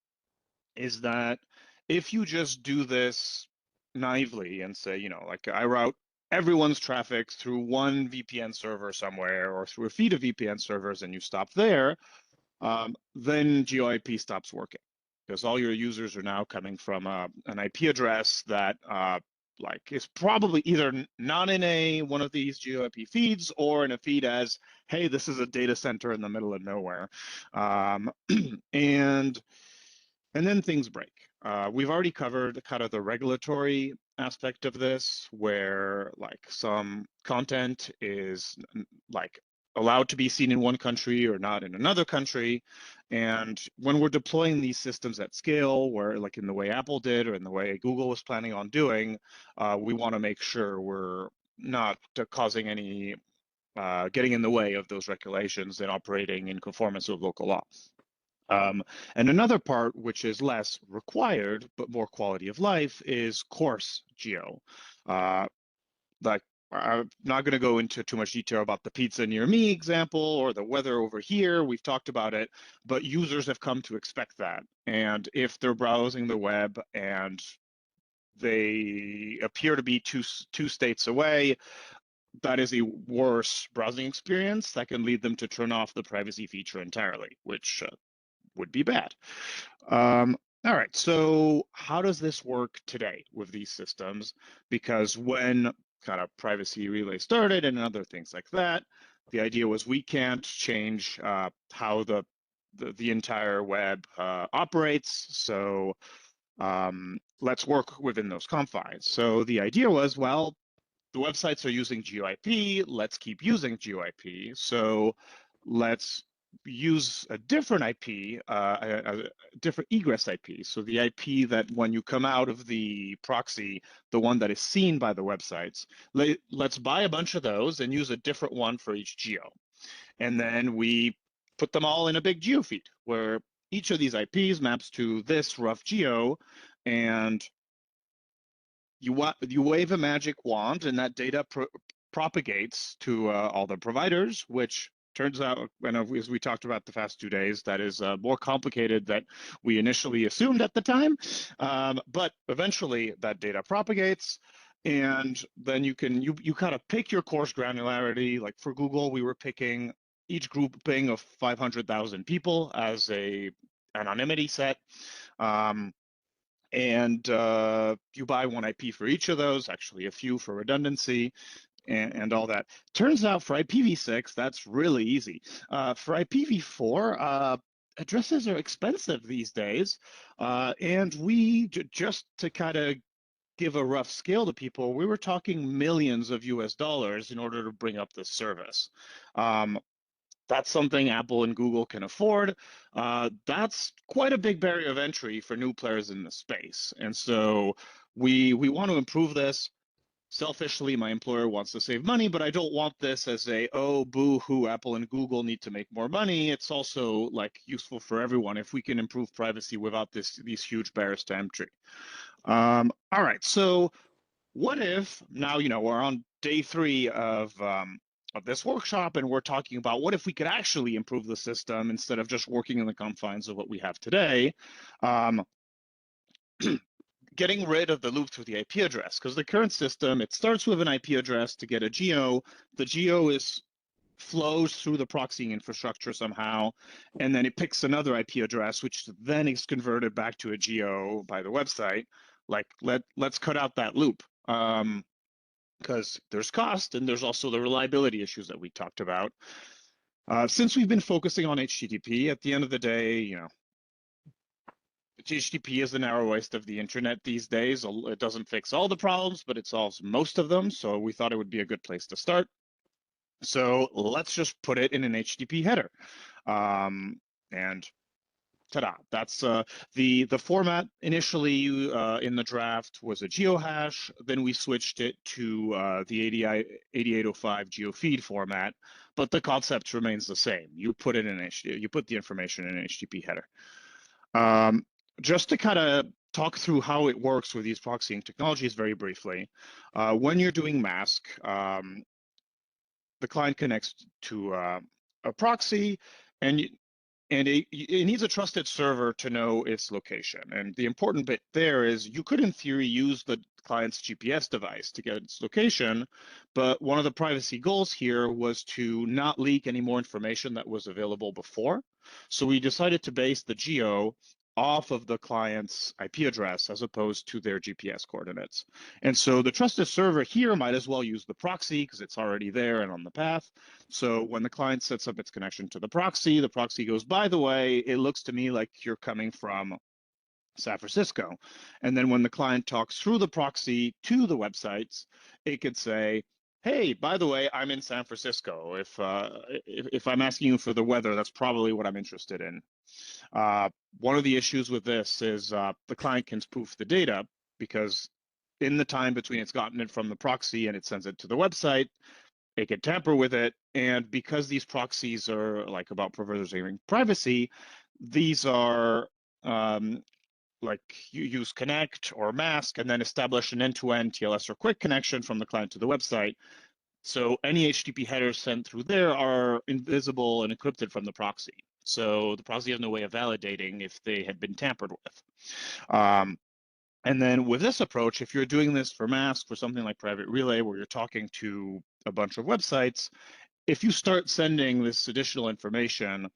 is that if you just do this naively and say, like I route everyone's traffic through one VPN server somewhere or through a feed of VPN servers and you stop there, then GeoIP stops working, because all your users are now coming from an IP address that like is probably either not in one of these GeoIP feeds or in a feed as, hey, this is a data center in the middle of nowhere, and then things break. We've already covered kind of the regulatory aspect of this, where like some content is like allowed to be seen in one country or not in another country. And when we're deploying these systems at scale, where like in the way Apple did or in the way Google was planning on doing, we want to make sure we're not causing any getting in the way of those regulations and operating in conformance with local law. And another part, which is less required but more quality of life, is coarse geo. Like I'm not going to go into too much detail about the pizza near me example or the weather over here. We've talked about it, but users have come to expect that. And if they're browsing the web and they appear to be two states away, that is a worse browsing experience that can lead them to turn off the privacy feature entirely, which would be bad. All right, so how does this work today with these systems? Because when kind of privacy relay started and other things like that, the idea was we can't change how the entire web operates. So let's work within those confines. So the idea was, well, the websites are using GeoIP, let's keep using GeoIP. So let's use a different IP, a different egress IP. So the IP that when you come out of the proxy, the one that is seen by the websites, let's buy a bunch of those and use a different one for each geo. And then we put them all in a big geo feed where each of these IPs maps to this rough geo, and you wave a magic wand and that data propagates to all the providers, which turns out, and as we talked about the past 2 days, that is more complicated than we initially assumed at the time. But eventually that data propagates, and then you kind of pick your coarse granularity. Like for Google, we were picking each grouping of 500,000 people as a anonymity set. And you buy one IP for each of those, actually a few for redundancy, and all that. Turns out for IPv6, that's really easy. For IPv4, addresses are expensive these days, and we just to kind of give a rough scale to people, we were talking millions of US dollars in order to bring up this service. That's something Apple and Google can afford. That's quite a big barrier of entry for new players in the space. And so we want to improve this. Selfishly, my employer wants to save money, but I don't want this as a, oh, boo-hoo, Apple and Google need to make more money. It's also like useful for everyone if we can improve privacy without these huge barriers to entry. All right, so what if now, we're on day 3 of this workshop and we're talking about what if we could actually improve the system instead of just working in the confines of what we have today. Getting rid of the loop through the IP address, because the current system, it starts with an IP address to get a geo. The geo flows through the proxying infrastructure somehow, and then it picks another IP address, which then is converted back to a geo by the website. Like, let's cut out that loop, because there's cost and there's also the reliability issues that we talked about. Since we've been focusing on HTTP, at the end of the day, HTTP is the narrow waist of the internet these days. It doesn't fix all the problems, but it solves most of them. So we thought it would be a good place to start. So let's just put it in an HTTP header. And ta-da, that's the format initially in the draft was a geohash. Then we switched it to the 8805 geofeed format, but the concept remains the same. You put it in you put the information in an HTTP header. Just to kind of talk through how it works with these proxying technologies very briefly. When you're doing mask, the client connects to a proxy, and it needs a trusted server to know its location. And the important bit there is you could, in theory, use the client's GPS device to get its location, but one of the privacy goals here was to not leak any more information that was available before. So we decided to base the geo off of the client's IP address as opposed to their GPS coordinates. And so the trusted server here might as well use the proxy because it's already there and on the path. So when the client sets up its connection to the proxy goes, by the way, it looks to me like you're coming from San Francisco. And then when the client talks through the proxy to the websites, it could say, hey, by the way, I'm in San Francisco. If I'm asking you for the weather, that's probably what I'm interested in. One of the issues with this is the client can spoof the data because in the time between it's gotten it from the proxy and it sends it to the website, it can tamper with it. And because these proxies are like about preserving privacy, these are like you use connect or mask and then establish an end-to-end TLS or quick connection from the client to the website. So any HTTP headers sent through there are invisible and encrypted from the proxy. So the proxy has no way of validating if they had been tampered with. And then with this approach, if you're doing this for mask, for something like Private Relay, where you're talking to a bunch of websites, if you start sending this additional information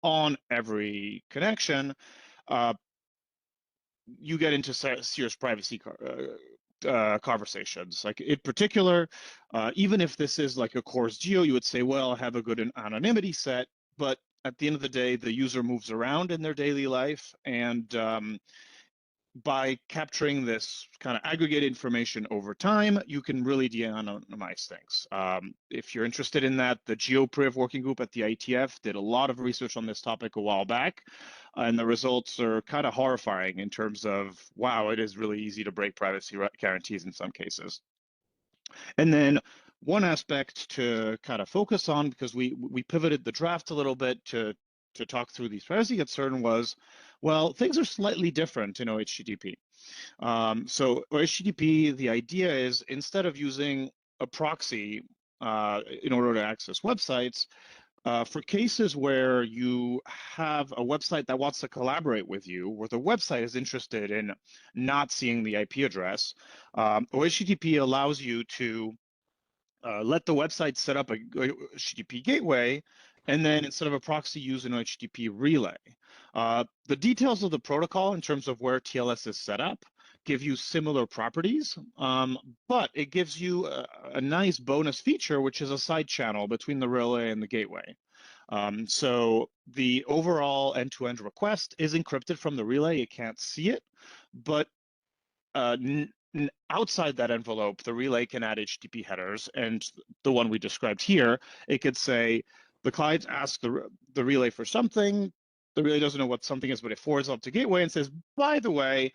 on every connection, you get into serious privacy conversations. Like in particular, even if this is like a coarse geo, you would say, well, I have a good anonymity set, but at the end of the day, the user moves around in their daily life. And by capturing this kind of aggregated information over time, you can really de-anonymize things. If you're interested in that, the GeoPriv working group at the IETF did a lot of research on this topic a while back, and the results are kind of horrifying in terms of, wow, it is really easy to break privacy guarantees in some cases. And then one aspect to kind of focus on, because we pivoted the draft a little bit to talk through these privacy concerns was, well, things are slightly different in OHTTP. So OHTTP, the idea is instead of using a proxy in order to access websites, for cases where you have a website that wants to collaborate with you, where the website is interested in not seeing the IP address, OHTTP allows you to let the website set up a HTTP gateway, and then instead of a proxy, use an HTTP relay. The details of the protocol in terms of where TLS is set up give you similar properties, but it gives you a nice bonus feature, which is a side channel between the relay and the gateway. So the overall end-to-end request is encrypted from the relay. You can't see it, but outside that envelope, the relay can add HTTP headers, and the one we described here, it could say the client asks the relay for something. The relay doesn't know what something is, but it forwards up to gateway and says, by the way,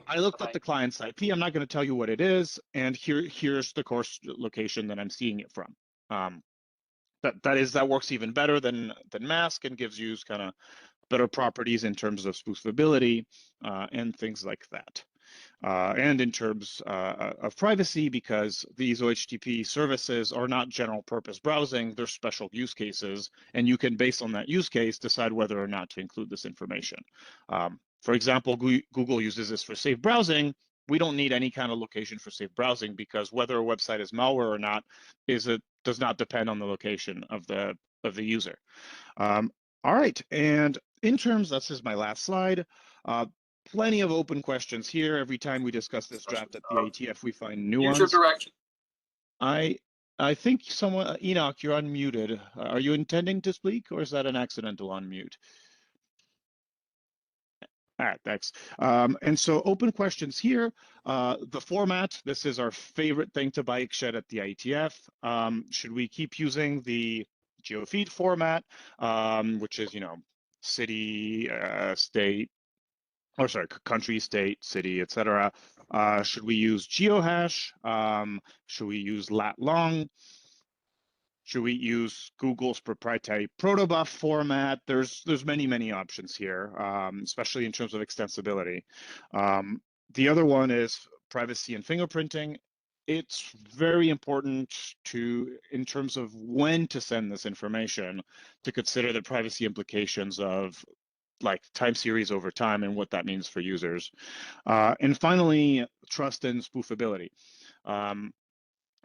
I looked up the client's IP. I'm not going to tell you what it is, and here's the course location that I'm seeing it from. That works even better than mask and gives you kind of better properties in terms of spoofability and things like that. And in terms of privacy, because these OHTTP services are not general purpose browsing, they're special use cases, and you can, based on that use case, decide whether or not to include this information. For example, Google uses this for safe browsing. We don't need any kind of location for safe browsing because whether a website is malware or not does not depend on the location of the user. All right, and in terms, this is my last slide. Plenty of open questions here. Every time we discuss this draft at the ATF, we find new ones. Direction. I think someone, Enoch, you're unmuted. Are you intending to speak, or is that an accidental unmute? All right, thanks. And so open questions here. The format, this is our favorite thing to bike shed at the IETF. Should we keep using the GeoFeed format, which is, city, state, or sorry, country, state, city, etc. Should we use GeoHash? Should we use lat-long? Should we use Google's proprietary protobuf format? There's many options here, especially in terms of extensibility. The other one is privacy and fingerprinting. It's very important in terms of when to send this information, to consider the privacy implications of like time series over time and what that means for users. And finally, trust and spoofability.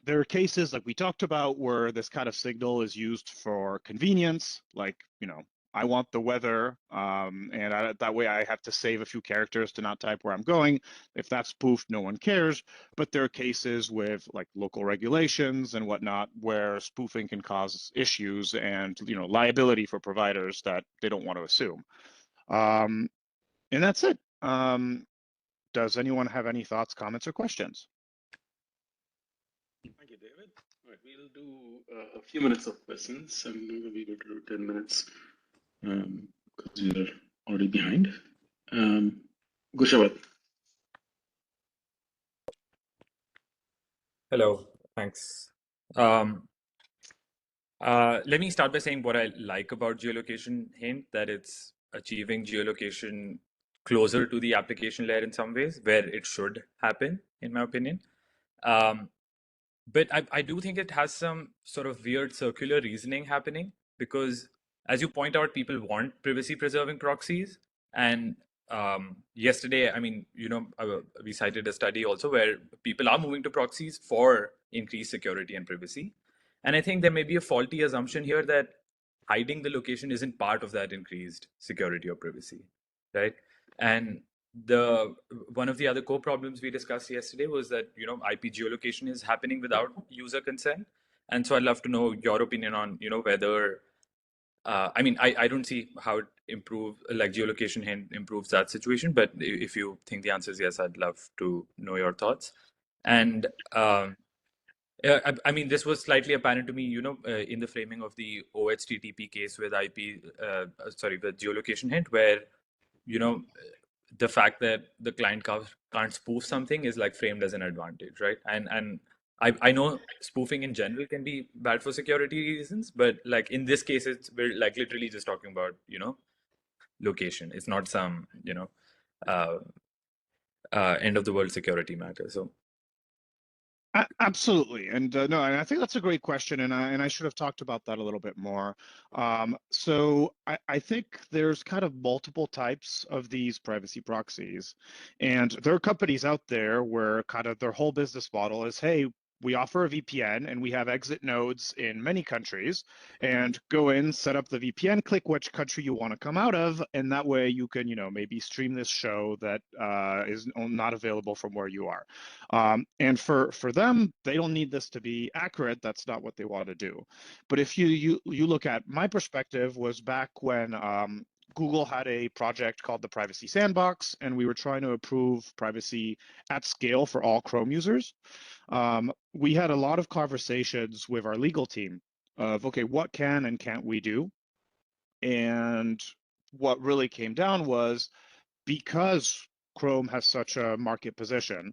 There are cases like we talked about where this kind of signal is used for convenience, like, I want the weather, and that way I have to save a few characters to not type where I'm going. If that's spoofed, no one cares. But there are cases with like local regulations and whatnot where spoofing can cause issues and liability for providers that they don't want to assume. And that's it. Does anyone have any thoughts, comments, or questions? Thank you, David. All right, we'll do a few minutes of questions. I'm not going to be able to do 10 minutes because we are already behind. Gushavat. Hello, thanks. Let me start by saying what I like about geolocation hint, that it's achieving geolocation closer to the application layer in some ways, where it should happen, in my opinion. But I do think it has some sort of weird circular reasoning happening, because as you point out, people want privacy preserving proxies. And yesterday, we cited a study also where people are moving to proxies for increased security and privacy. And I think there may be a faulty assumption here that hiding the location isn't part of that increased security or privacy, right? And one of the other core problems we discussed yesterday was that IP geolocation is happening without user consent. And so I'd love to know your opinion on whether I don't see how it geolocation hint improves that situation, but if you think the answer is yes, I'd love to know your thoughts. And this was slightly apparent to me, in the framing of the OHTTP case with with geolocation hint, where the fact that the client can't spoof something is like framed as an advantage, right? And I know spoofing in general can be bad for security reasons, but like in this case, we're like literally just talking about location. It's not some end of the world security matter. So. Absolutely, and no, and I think that's a great question, and I should have talked about that a little bit more. So I think there's kind of multiple types of these privacy proxies, and there are companies out there where kind of their whole business model is, hey, we offer a VPN and we have exit nodes in many countries, and go in, set up the VPN, click which country you want to come out of, and that way you can, maybe stream this show that is not available from where you are. And for them, they don't need this to be accurate. That's not what they want to do. But if you look at my perspective was back when Google had a project called the Privacy Sandbox, and we were trying to improve privacy at scale for all Chrome users. We had a lot of conversations with our legal team of, okay, what can and can't we do? And what really came down was, because Chrome has such a market position,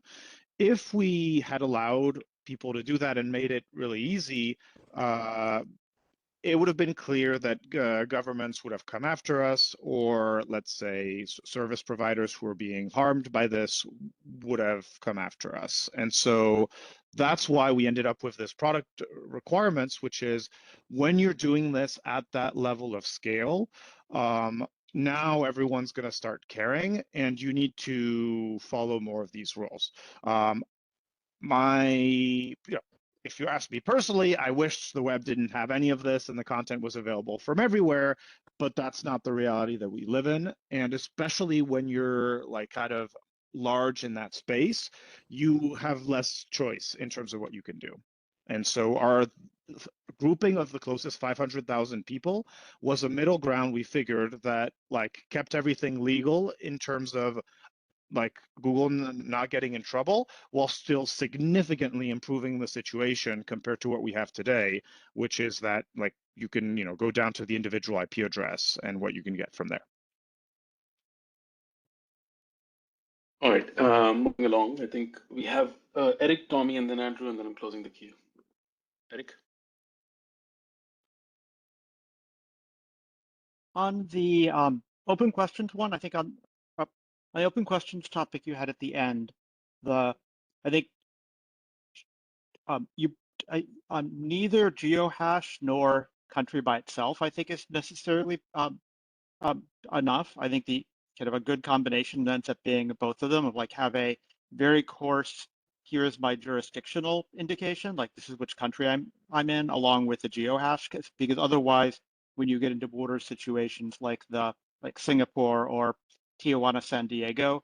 if we had allowed people to do that and made it really easy, it would have been clear that governments would have come after us, or let's say service providers who are being harmed by this would have come after us. And so that's why we ended up with this product requirements, which is when you're doing this at that level of scale, now everyone's going to start caring, and you need to follow more of these rules. If you ask me personally, I wish the web didn't have any of this and the content was available from everywhere, but that's not the reality that we live in. And especially when you're like kind of large in that space, you have less choice in terms of what you can do. And so our grouping of the closest 500,000 people was a middle ground we figured that like kept everything legal in terms of like Google not getting in trouble, while still significantly improving the situation compared to what we have today, which is that like you can go down to the individual IP address and what you can get from there. All right, moving along. I think we have Eric, Tommy, and then Andrew, and then I'm closing the queue. Eric. On the open questions one, I think on my open questions topic you had at the end, I think neither geohash nor country by itself, I think, is necessarily enough. I think the kind of a good combination ends up being both of them, of like have a very coarse, here's my jurisdictional indication, like this is which country I'm in, along with the geohash, because otherwise, when you get into border situations like Singapore or Tijuana, San Diego,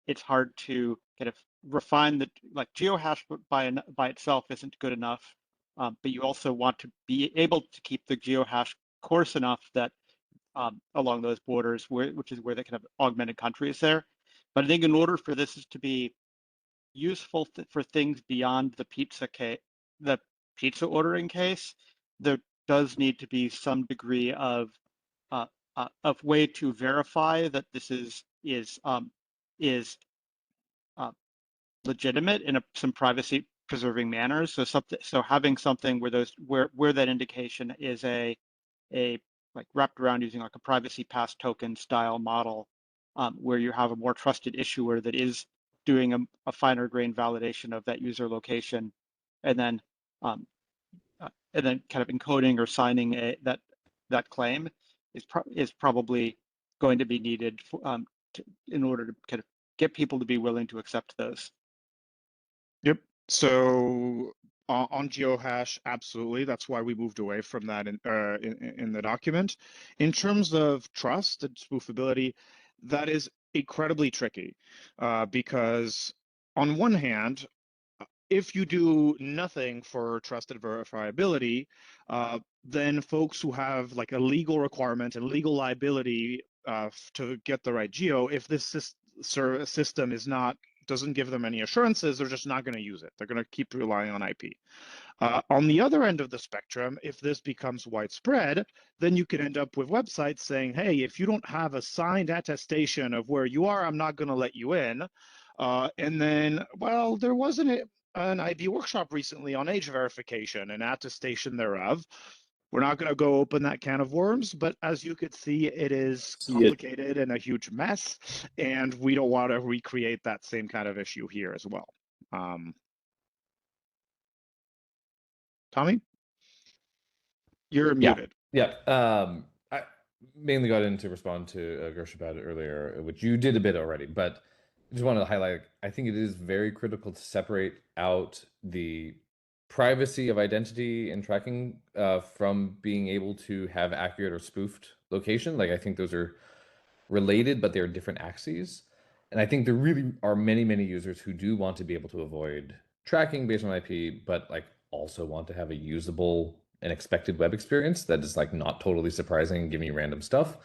it's hard to kind of refine the like geohash by itself isn't good enough, but you also want to be able to keep the geohash coarse enough that along those borders, which is where the kind of augmented country is there. But I think in order for this to be useful for things beyond the pizza ordering case, there does need to be some degree of way to verify that this is legitimate in some privacy preserving manners. So having something where that indication is a like wrapped around using like a privacy pass token style model, where you have a more trusted issuer that is doing a finer grain validation of that user location, and then kind of encoding or signing that claim is probably going to be needed in order to kind of get people to be willing to accept those. Yep. So on geohash, absolutely. That's why we moved away from that in the document. In terms of trust and spoofability, that is incredibly tricky because on one hand, if you do nothing for trusted verifiability, then folks who have like a legal requirement and legal liability to get the right geo, if this system doesn't give them any assurances, they're just not going to use it. They're going to keep relying on IP. On the other end of the spectrum, if this becomes widespread, then you can end up with websites saying, hey, if you don't have a signed attestation of where you are, I'm not going to let you in. And then, well, there wasn't an IB workshop recently on age verification and attestation thereof. We're not going to go open that can of worms, but as you could see, it is complicated and a huge mess, and we don't want to recreate that same kind of issue here as well. Tommy? You're muted. Yeah. I mainly got in to respond to Gersh about it earlier, which you did a bit already, but I just wanted to highlight, I think it is very critical to separate out the privacy of identity and tracking from being able to have accurate or spoofed location. Like I think those are related, but they're different axes. And I think there really are many, many users who do want to be able to avoid tracking based on IP, but like also want to have a usable and expected web experience that is like not totally surprising and giving you random stuff.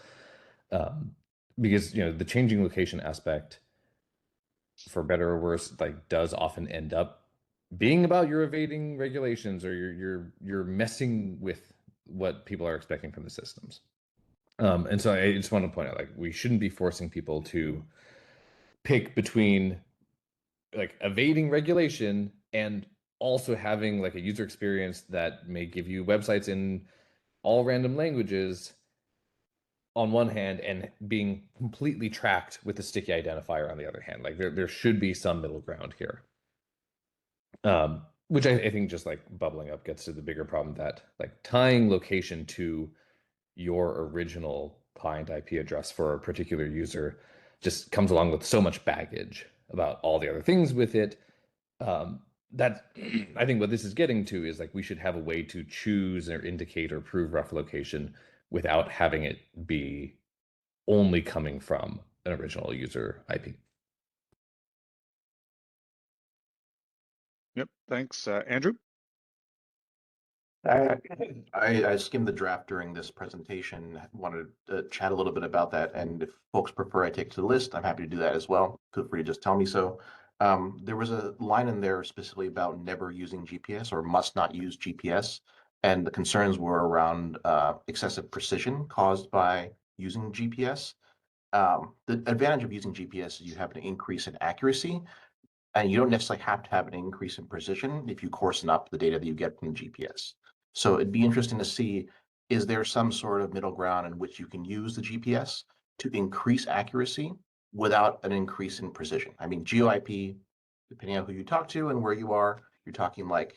Because the changing location aspect, for better or worse, like does often end up being about you're evading regulations or you're messing with what people are expecting from the systems. And so I just want to point out, like, we shouldn't be forcing people to pick between like evading regulation and also having like a user experience that may give you websites in all random languages on one hand and being completely tracked with the sticky identifier on the other hand. Like there should be some middle ground here. Which I think just like bubbling up gets to the bigger problem that like tying location to your original client IP address for a particular user just comes along with so much baggage about all the other things with it. That I think what this is getting to is like we should have a way to choose or indicate or prove rough location without having it be only coming from an original user IP. Yep. Thanks, Andrew. I skimmed the draft during this presentation, wanted to chat a little bit about that, and if folks prefer I take it to the list, I'm happy to do that as well. Feel free to just tell me so. There was a line in there specifically about never using GPS or must not use GPS, and the concerns were around excessive precision caused by using GPS. The advantage of using GPS is you have an increase in accuracy, and you don't necessarily have to have an increase in precision if you coarsen up the data that you get from the GPS. So it'd be interesting to see, is there some sort of middle ground in which you can use the GPS to increase accuracy without an increase in precision? I mean, GeoIP, depending on who you talk to and where you are, you're talking like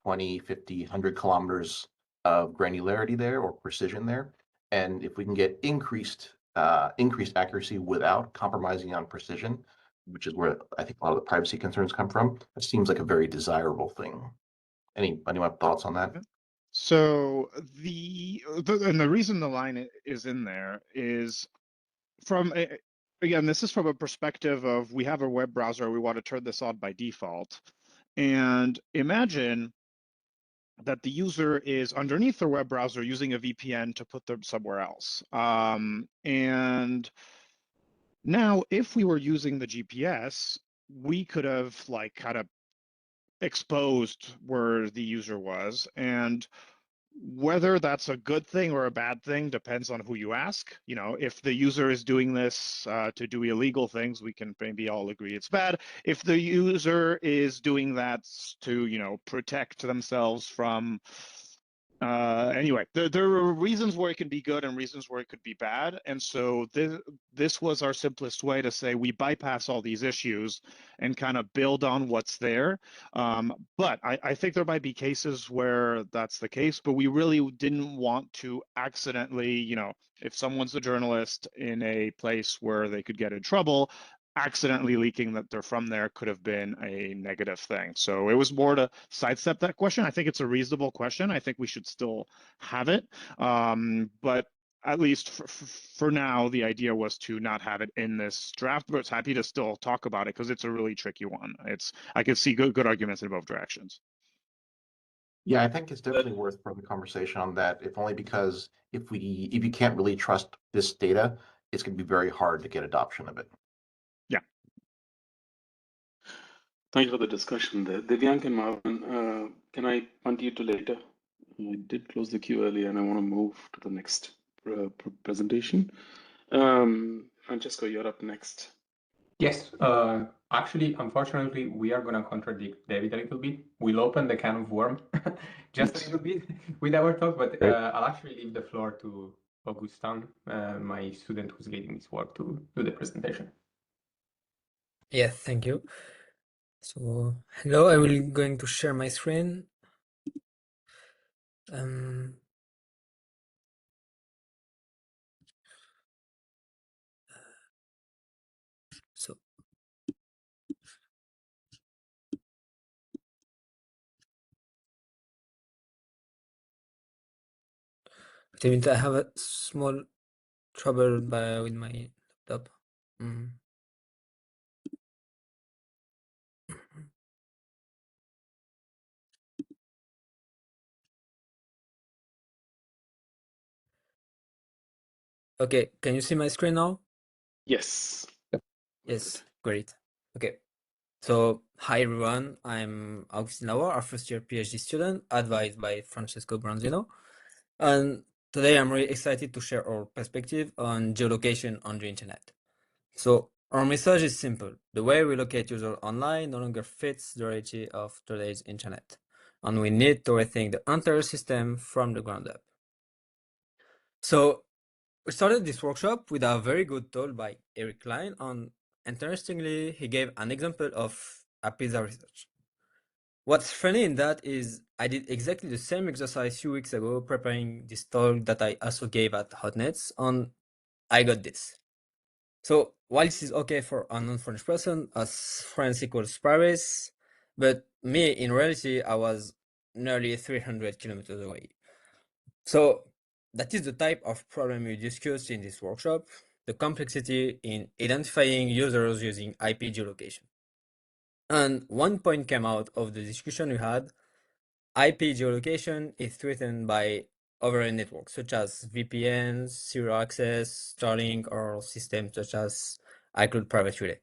20, 50, 100 kilometers of granularity there or precision there. And if we can get increased accuracy without compromising on precision, which is where I think a lot of the privacy concerns come from, that seems like a very desirable thing. Anyone have thoughts on that? So the reason the line is in there is from again, this is from a perspective of we have a web browser, we want to turn this on by default, and imagine that the user is underneath their web browser using a VPN to put them somewhere else. And now, if we were using the GPS, we could have like kind of exposed where the user was, and whether that's a good thing or a bad thing depends on who you ask. If the user is doing this to do illegal things, we can maybe all agree it's bad. If the user is doing that to, protect themselves from anyway, there are reasons where it can be good and reasons where it could be bad. And so this was our simplest way to say we bypass all these issues and kind of build on what's there. But I think there might be cases where that's the case, but we really didn't want to accidentally, if someone's a journalist in a place where they could get in trouble, accidentally leaking that they're from there could have been a negative thing. So it was more to sidestep that question. I think it's a reasonable question. I think we should still have it. But at least for now, the idea was to not have it in this draft, but it's happy to still talk about it because it's a really tricky one. I can see good arguments in both directions. Yeah, I think it's definitely worth further conversation on that, if only because if you can't really trust this data, it's going to be very hard to get adoption of it. Yeah. Thank you for the discussion there. Divyank and Marvin, can I punt you to later? I did close the queue earlier and I want to move to the next presentation. Francesco, you're up next. Yes, actually, unfortunately, we are going to contradict David a little bit. We'll open the can of worm just a little bit with our talk, but I'll actually leave the floor to Augustin, my student who's leading this work, to do the presentation. Yes, thank you. So, hello, I will going to share my screen. So, I have a small trouble with my laptop. Okay, can you see my screen now? Yes. Yes, great. Okay. So, hi everyone, I'm Augustin Lauer, a first-year PhD student advised by Francesco Branzino. And today I'm really excited to share our perspective on geolocation on the internet. So, our message is simple. The way we locate users online no longer fits the reality of today's internet. And we need to rethink the entire system from the ground up. So, we started this workshop with a very good talk by Eric Klein, and interestingly, he gave an example of a pizza research. What's funny in that is I did exactly the same exercise a few weeks ago preparing this talk that I also gave at Hotnets, and I got this. So while this is okay for a non-French person, as France equals Paris, but me, in reality, I was nearly 300 kilometers away. So that is the type of problem we discussed in this workshop, the complexity in identifying users using IP geolocation. And one point came out of the discussion we had. IP geolocation is threatened by overhead networks such as VPNs, zero access, Starlink, or systems such as iCloud Private Relay.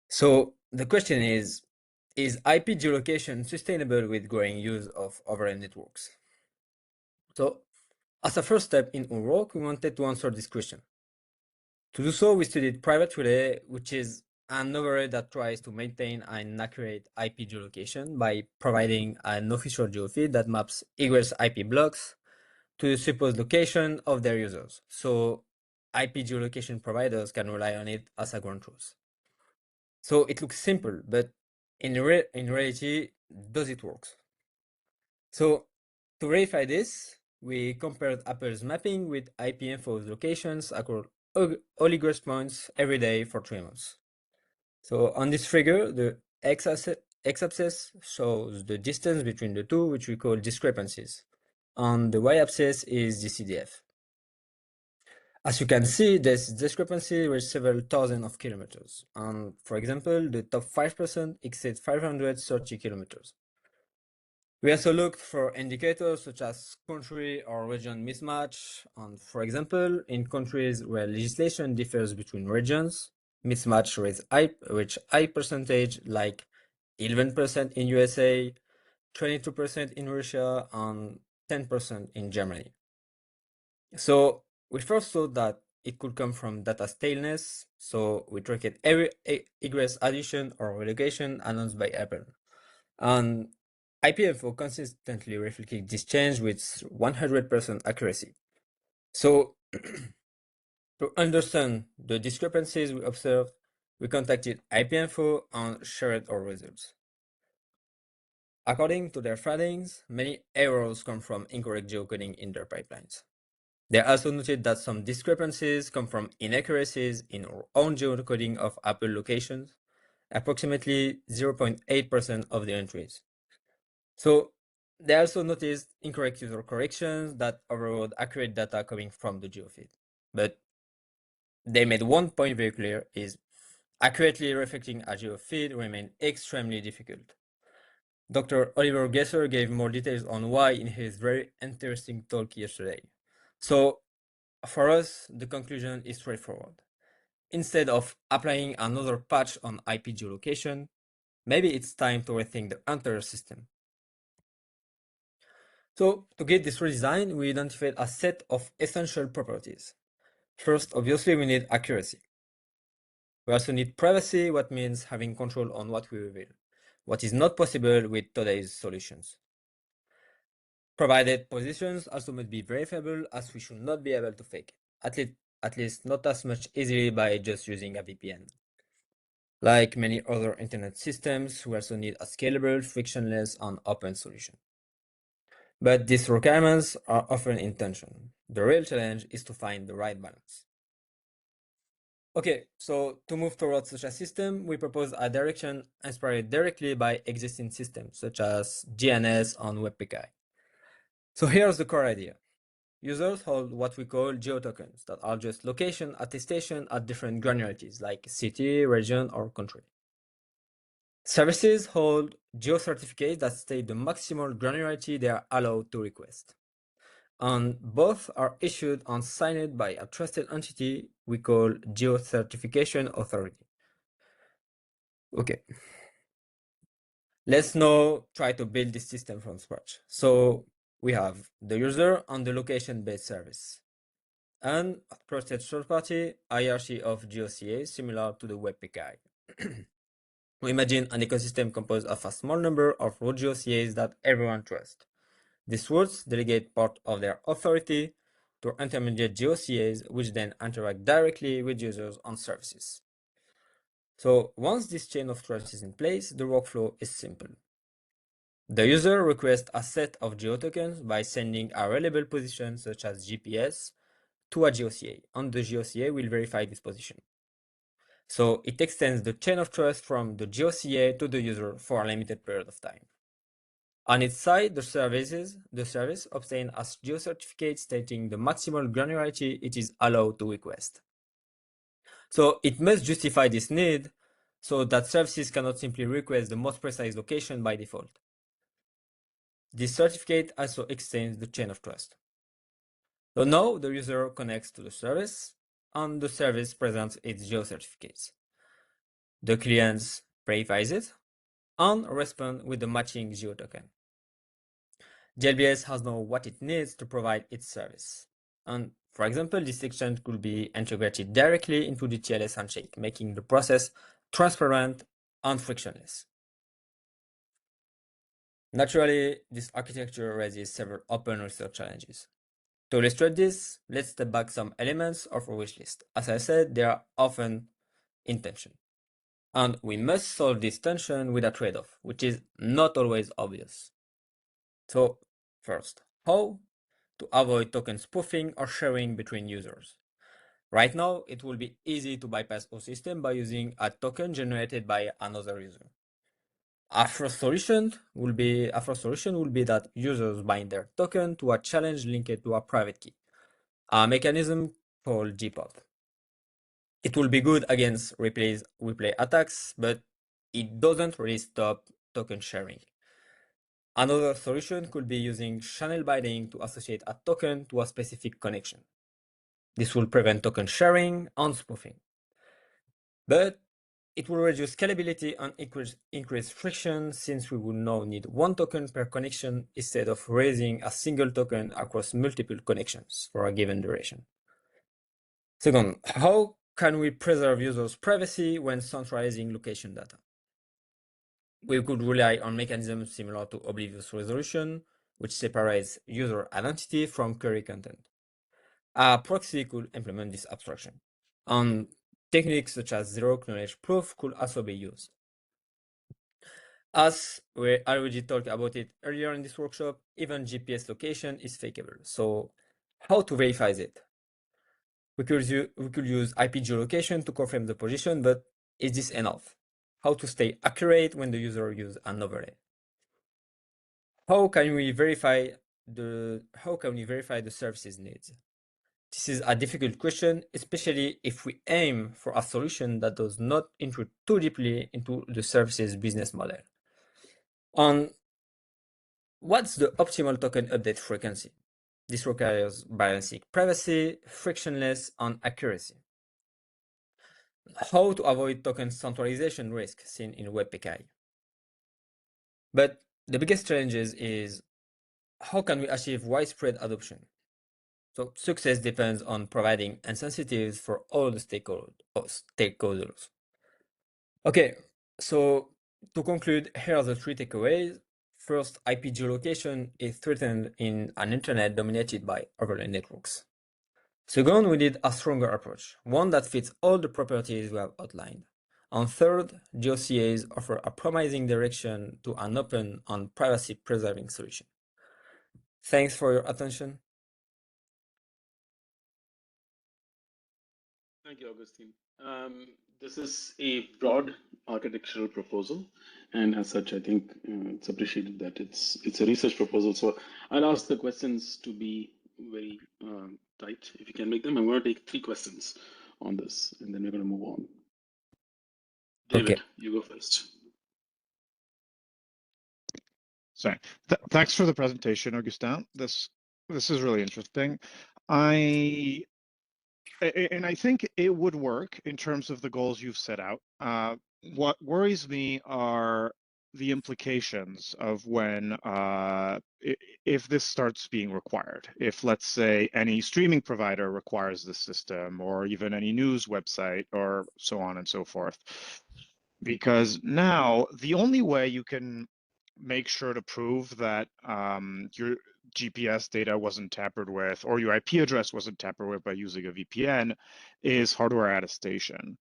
So the question is IP geolocation sustainable with growing use of overhead networks? So as a first step in our work, we wanted to answer this question. To do so, we studied Private Relay, which is an overhead that tries to maintain an accurate IP geolocation by providing an official geofeed that maps egress IP blocks to the supposed location of their users. So IP geolocation providers can rely on it as a ground truth. So it looks simple, but in reality, does it work? So to verify this, we compared Apple's mapping with IPinfo's locations across all egress points every day for 3 months. So on this figure, the x-axis shows the distance between the two, which we call discrepancies. And the y-axis is the CDF. As you can see, this discrepancy was several thousand of kilometers. And for example, the top 5% exceeds 530 kilometers. We also looked for indicators such as country or region mismatch. And for example, in countries where legislation differs between regions, mismatch reach high percentage like 11% in USA, 22% in Russia, and 10% in Germany. So we first thought that it could come from data staleness, so we tracked every egress addition or relocation announced by Apple. And IPinfo consistently reflected this change with 100% accuracy. So to understand the discrepancies we observed, we contacted IPinfo and shared our results. According to their findings, many errors come from incorrect geocoding in their pipelines. They also noted that some discrepancies come from inaccuracies in our own geocoding of Apple locations, approximately 0.8% of the entries. So they also noticed incorrect user corrections that overrode accurate data coming from the geofeed. But they made one point very clear is accurately reflecting a geofeed remained extremely difficult. Dr. Oliver Gesser gave more details on why in his very interesting talk yesterday. So for us, the conclusion is straightforward. Instead of applying another patch on IP geolocation, maybe it's time to rethink the entire system. So to get this redesign, we identified a set of essential properties. First, obviously, we need accuracy. We also need privacy, what means having control on what we reveal, what is not possible with today's solutions. Provided positions also must be verifiable, as we should not be able to fake, at least not as much easily by just using a VPN. Like many other internet systems, we also need a scalable, frictionless, and open solution. But these requirements are often in tension. The real challenge is to find the right balance. Okay, so to move towards such a system, we propose a direction inspired directly by existing systems such as GNS and WebPKI. So here's the core idea. users hold what we call geotokens that are just location attestation at different granularities like city, region, or country. Services hold geocertificates that state the maximal granularity they are allowed to request. And both are issued and signed by a trusted entity we call Geocertification Authority. Okay. Let's now try to build this system from scratch. So we have the user and the location-based service, and a trusted third-party hierarchy of GeoCA similar to the web API. We imagine an ecosystem composed of a small number of root GeoCAs that everyone trusts. These roots delegate part of their authority to intermediate GeoCAs, which then interact directly with users and services. So once this chain of trust is in place, the workflow is simple. The user requests a set of geotokens by sending a reliable position such as GPS to a GeoCA, and the GeoCA will verify this position. So it extends the chain of trust from the GeoCA to the user for a limited period of time. On its side, the service obtains a geocertificate stating the maximal granularity it is allowed to request. So it must justify this need so that services cannot simply request the most precise location by default. This certificate also extends the chain of trust. So now the user connects to the service and the service presents its geocertificates. The client verifies it and responds with the matching geotoken. GLBS has now what it needs to provide its service. And for example, this exchange could be integrated directly into the TLS handshake, making the process transparent and frictionless. Naturally, this architecture raises several open research challenges. To illustrate this, let's step back some elements of our wish list. As I said, they are often in tension. And we must solve this tension with a trade-off, which is not always obvious. So, first, how to avoid token spoofing or sharing between users. Right now, it will be easy to bypass our system by using a token generated by another user. A first solution will be that users bind their token to a challenge linked to a private key, a mechanism called GPOP. It will be good against replay attacks, but it doesn't really stop token sharing. Another solution could be using channel binding to associate a token to a specific connection. This will prevent token sharing and spoofing. But it will reduce scalability and increase friction, since we will now need one token per connection instead of raising a single token across multiple connections for a given duration. Second, how can we preserve users' privacy when centralizing location data? We could rely on mechanisms similar to oblivious resolution, which separates user identity from query content. A proxy could implement this abstraction, and techniques such as zero knowledge proof could also be used. As we already talked about it earlier in this workshop, even GPS location is fakeable. So how to verify it? We could use IP geolocation to confirm the position, but is this enough? How to stay accurate when the user uses an overlay? How can we verify the services needs? This is a difficult question, especially if we aim for a solution that does not intrude too deeply into the service's business model. And what's the optimal token update frequency? This requires balancing privacy, frictionless, and accuracy. How to avoid token centralization risk seen in WebPKI. But the biggest challenge is how can we achieve widespread adoption? So success depends on providing incentives for all the stakeholders. Okay, so to conclude, here are the three takeaways. First, IP geolocation is threatened in an internet dominated by overlay networks. Second, we need a stronger approach, one that fits all the properties we have outlined. And third, GeoCAs offer a promising direction to an open and privacy-preserving solution. Thanks for your attention. Thank you, Augustine. This is a broad architectural proposal, and as such, I think it's appreciated that it's a research proposal. So I'll ask the questions to be very tight. If you can make them, I'm going to take 3 questions on this, and then we're going to move on. David, you go first. Sorry. Thanks for the presentation, Augustin. This is really interesting. I think it would work in terms of the goals you've set out. What worries me are the implications of when if this starts being required. If, let's say, any streaming provider requires this system, or even any news website, or so on and so forth. Because now the only way you can make sure to prove that your GPS data wasn't tampered with, or your IP address wasn't tampered with by using a VPN, is hardware attestation.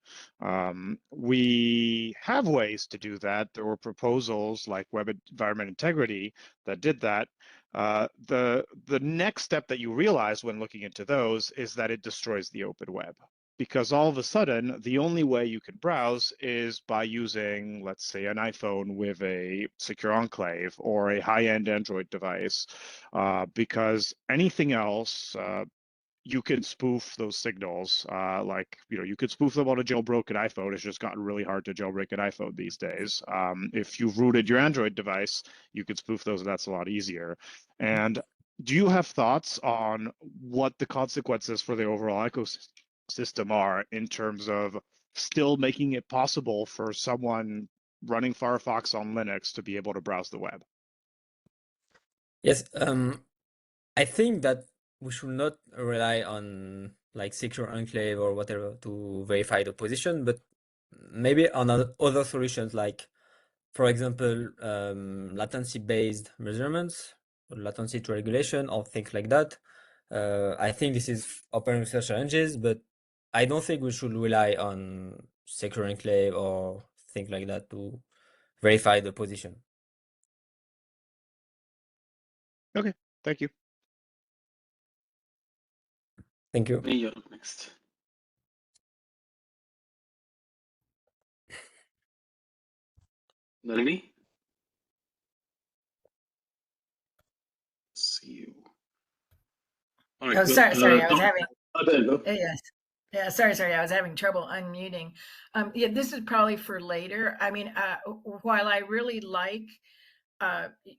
We have ways to do that. There were proposals like Web Environment Integrity that did that. The next step that you realize when looking into those is that it destroys the open web. Because all of a sudden, the only way you can browse is by using, let's say, an iPhone with a secure enclave or a high-end Android device, because anything else, you can spoof those signals. You could spoof them on a jailbroken iPhone. It's just gotten really hard to jailbreak an iPhone these days. If you've rooted your Android device, you could spoof those, and that's a lot easier. And do you have thoughts on what the consequences for the overall ecosystem are in terms of still making it possible for someone running Firefox on Linux to be able to browse the web? Yes, I think that we should not rely on like secure enclave or whatever to verify the position, but maybe on other solutions like, for example, latency-based measurements, or latency to regulation, or things like that. I think this is open research challenges, but I don't think we should rely on secure enclave or things like that to verify the position. Okay, thank you. Thank you. Hey, you're up next. Nalini? See you. All right, Oh, sorry, I was Tom. having. There you go. Yes. Yeah, sorry, I was having trouble unmuting. Yeah, this is probably for later. I mean, while I really like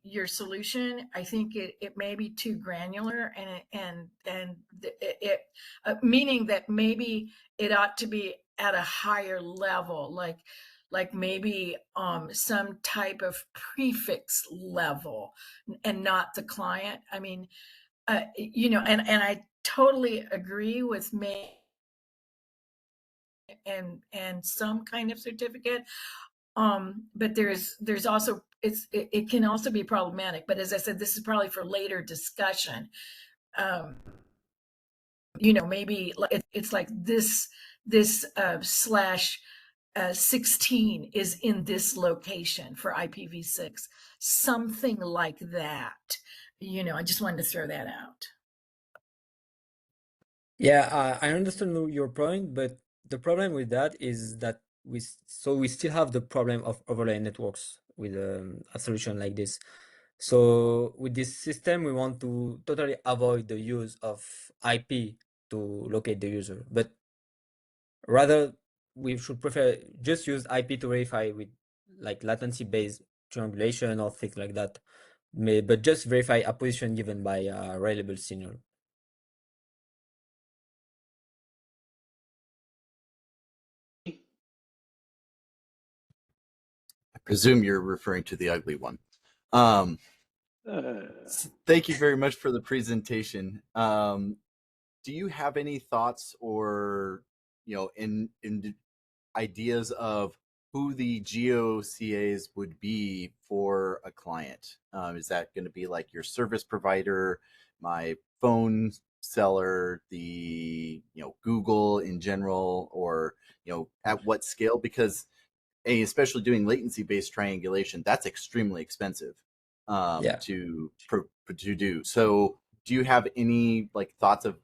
your solution, I think it may be too granular, and it meaning that maybe it ought to be at a higher level, like maybe some type of prefix level, and not the client. I mean, and I totally agree with me and some kind of certificate. But there's also it can also be problematic. But as I said, this is probably for later discussion. Maybe it's like this slash 16 is in this location for IPv6, something like that. I just wanted to throw that out. Yeah, I understand your point, but the problem with that is that we still have the problem of overlay networks with a solution like this. So with this system, we want to totally avoid the use of IP to locate the user, but rather we should prefer just use IP to verify with like latency-based triangulation or things like that. But just verify a position given by a reliable signal. I presume you're referring to the ugly one. Thank you very much for the presentation. Do you have any thoughts or in ideas of who the GeoCAs would be for a client? Is that going to be like your service provider, my phone seller, the Google in general, or at what scale? Because especially doing latency-based triangulation, that's extremely expensive to do. So do you have any thoughts of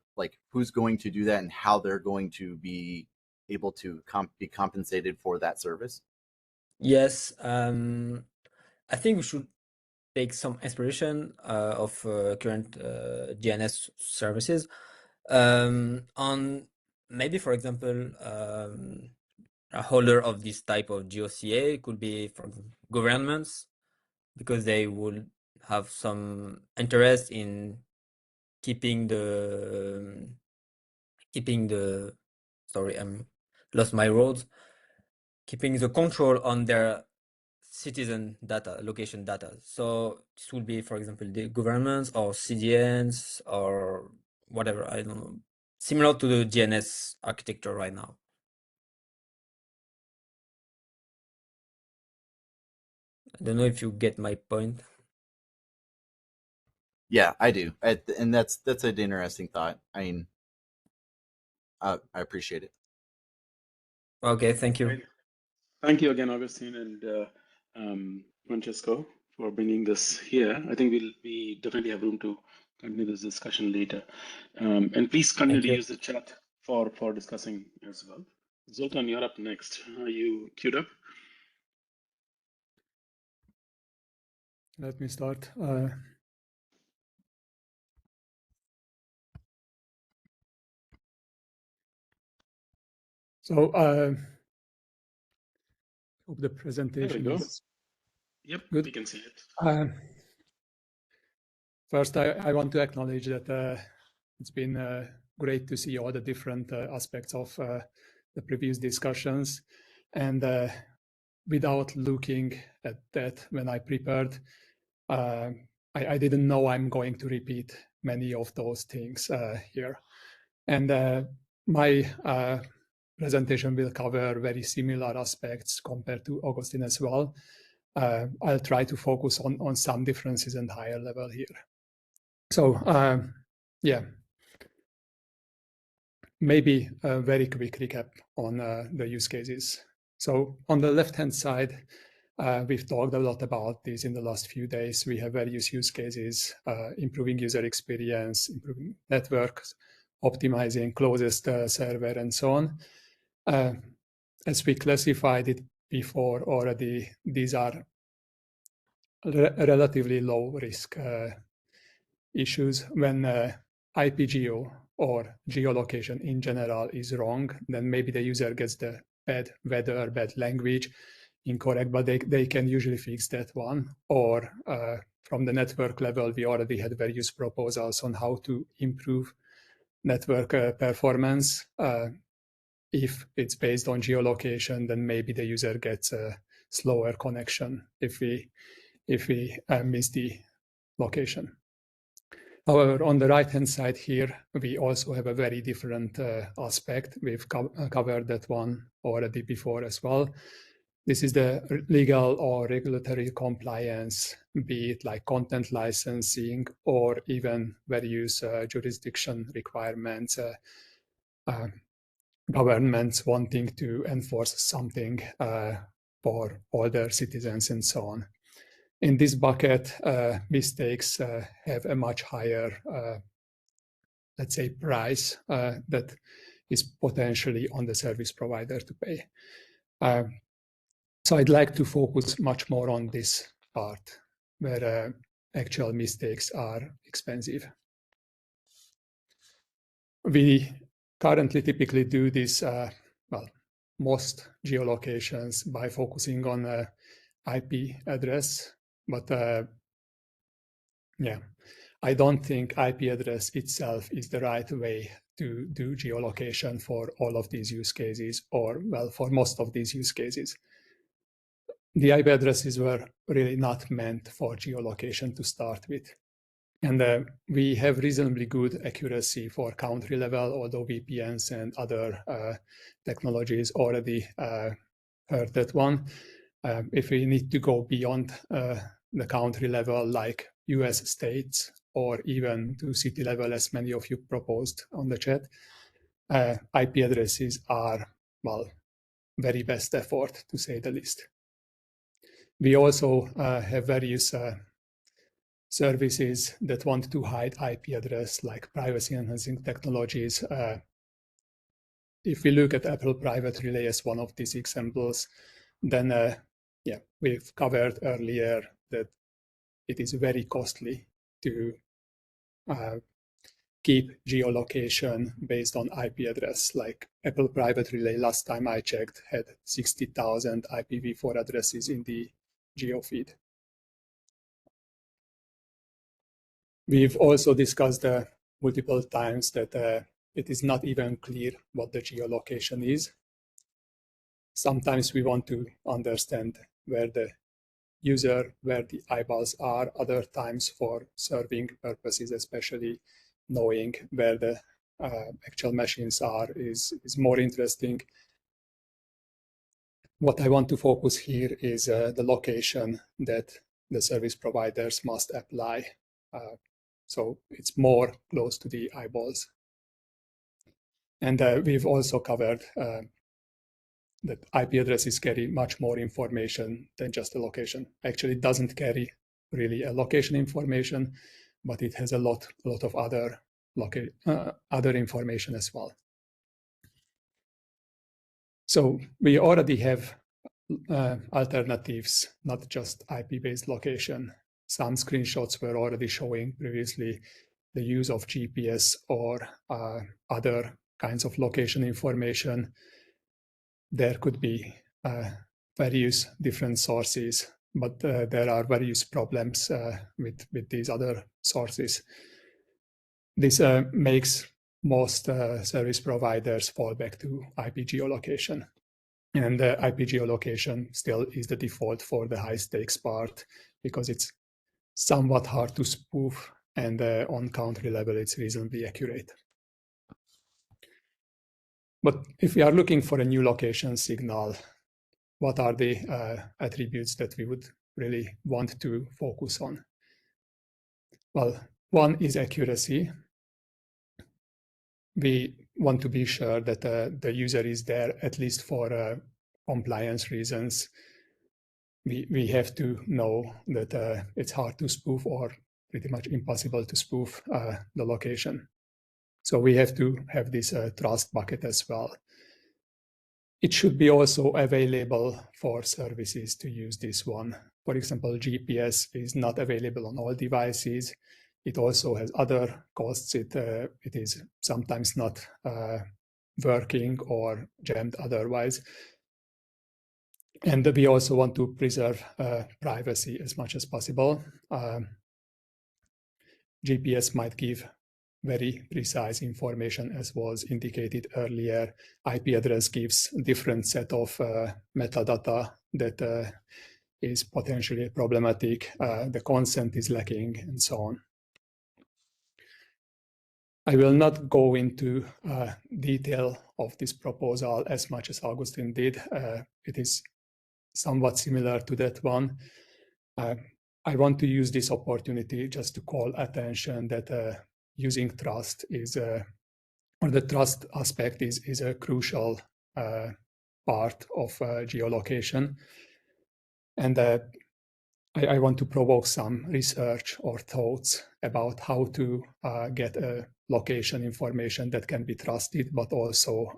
who's going to do that and how they're going to be able to be compensated for that service? Yes, I think we should take some inspiration of current DNS services on maybe, for example, a holder of this type of GOCA could be from governments, because they will have some interest in keeping the sorry, I'm lost my words, keeping the control on their citizen data, location data. So this will be, for example, the governments or CDNs or whatever, I don't know, similar to the DNS architecture right now. I don't know if you get my point. Yeah, I do, and that's an interesting thought. I mean, I appreciate it. Okay, thank you. Right. Thank you again, Augustine and Francesco, for bringing this here. I think we definitely have room to continue this discussion later. And please continue to use the chat for discussing as well. Zoltan, you're up next. Are you queued up? Let me start. So hope the presentation is Yep, good. we can see it. First, I want to acknowledge that it's been great to see all the different aspects of the previous discussions. And without looking at that when I prepared, I didn't know I'm going to repeat many of those things here. And my presentation will cover very similar aspects compared to Augustine as well. I'll try to focus on some differences and higher level here. So yeah, maybe a very quick recap on the use cases. So on the left-hand side, we've talked a lot about this in the last few days. We have various use cases, improving user experience, improving networks, optimizing closest server, and so on. As we classified it before already, these are relatively low risk issues. When IPGeo or geolocation in general is wrong, then maybe the user gets the bad weather, bad language incorrect, but they can usually fix that one. Or from the network level, we already had various proposals on how to improve network performance. If it's based on geolocation, then maybe the user gets a slower connection if we miss the location. However, on the right-hand side here, we also have a very different aspect. We've covered that one already before as well. This is the legal or regulatory compliance, be it like content licensing or even various jurisdiction requirements, governments wanting to enforce something for all their citizens and so on. In this bucket, mistakes have a much higher, let's say, price that is potentially on the service provider to pay. So I'd like to focus much more on this part where actual mistakes are expensive. We currently typically do this, well, most geolocations by focusing on IP address, but yeah, I don't think IP address itself is the right way to do geolocation for all of these use cases, or well, for most of these use cases. The IP addresses were really not meant for geolocation to start with. And we have reasonably good accuracy for country level, although VPNs and other technologies already heard that one. If we need to go beyond the country level, like US states, or even to city level, as many of you proposed on the chat, IP addresses are, well, very best effort, to say the least. We also have various services that want to hide IP address, like privacy enhancing technologies. If we look at Apple Private Relay as one of these examples, then yeah, we've covered earlier that it is very costly to keep geolocation based on IP address. Like Apple Private Relay, last time I checked, had 60,000 IPv4 addresses in the geo feed. We've also discussed multiple times that it is not even clear what the geolocation is. Sometimes we want to understand where the eyeballs are, other times for serving purposes, especially knowing where the actual machines are is more interesting. What I want to focus here is the location that the service providers must apply. So it's more close to the eyeballs. And we've also covered that IP addresses carry much more information than just the location. Actually, it doesn't carry really a location information, but it has a lot of other information as well. So we already have alternatives, not just IP-based location. Some screenshots were already showing previously the use of GPS or other kinds of location information. There could be various different sources, but there are various problems with these other sources. This makes most service providers fall back to IP geolocation. And IP geolocation still is the default for the high stakes part because it's somewhat hard to spoof, and on country level, it's reasonably accurate. But if we are looking for a new location signal, what are the attributes that we would really want to focus on? Well, one is accuracy. We want to be sure that the user is there, at least for compliance reasons. We have to know that it's hard to spoof or pretty much impossible to spoof the location. So we have to have this trust bucket as well. It should be also available for services to use this one. For example, GPS is not available on all devices. It also has other costs. It is sometimes not working or jammed otherwise. And we also want to preserve privacy as much as possible. GPS might give very precise information, as was indicated earlier. IP address gives a different set of metadata that is potentially problematic. The consent is lacking, and so on. I will not go into detail of this proposal as much as Augustine did. It is somewhat similar to that one. I want to use this opportunity just to call attention that using trust is, or the trust aspect is a crucial part of geolocation. And I want to provoke some research or thoughts about how to get a location information that can be trusted, but also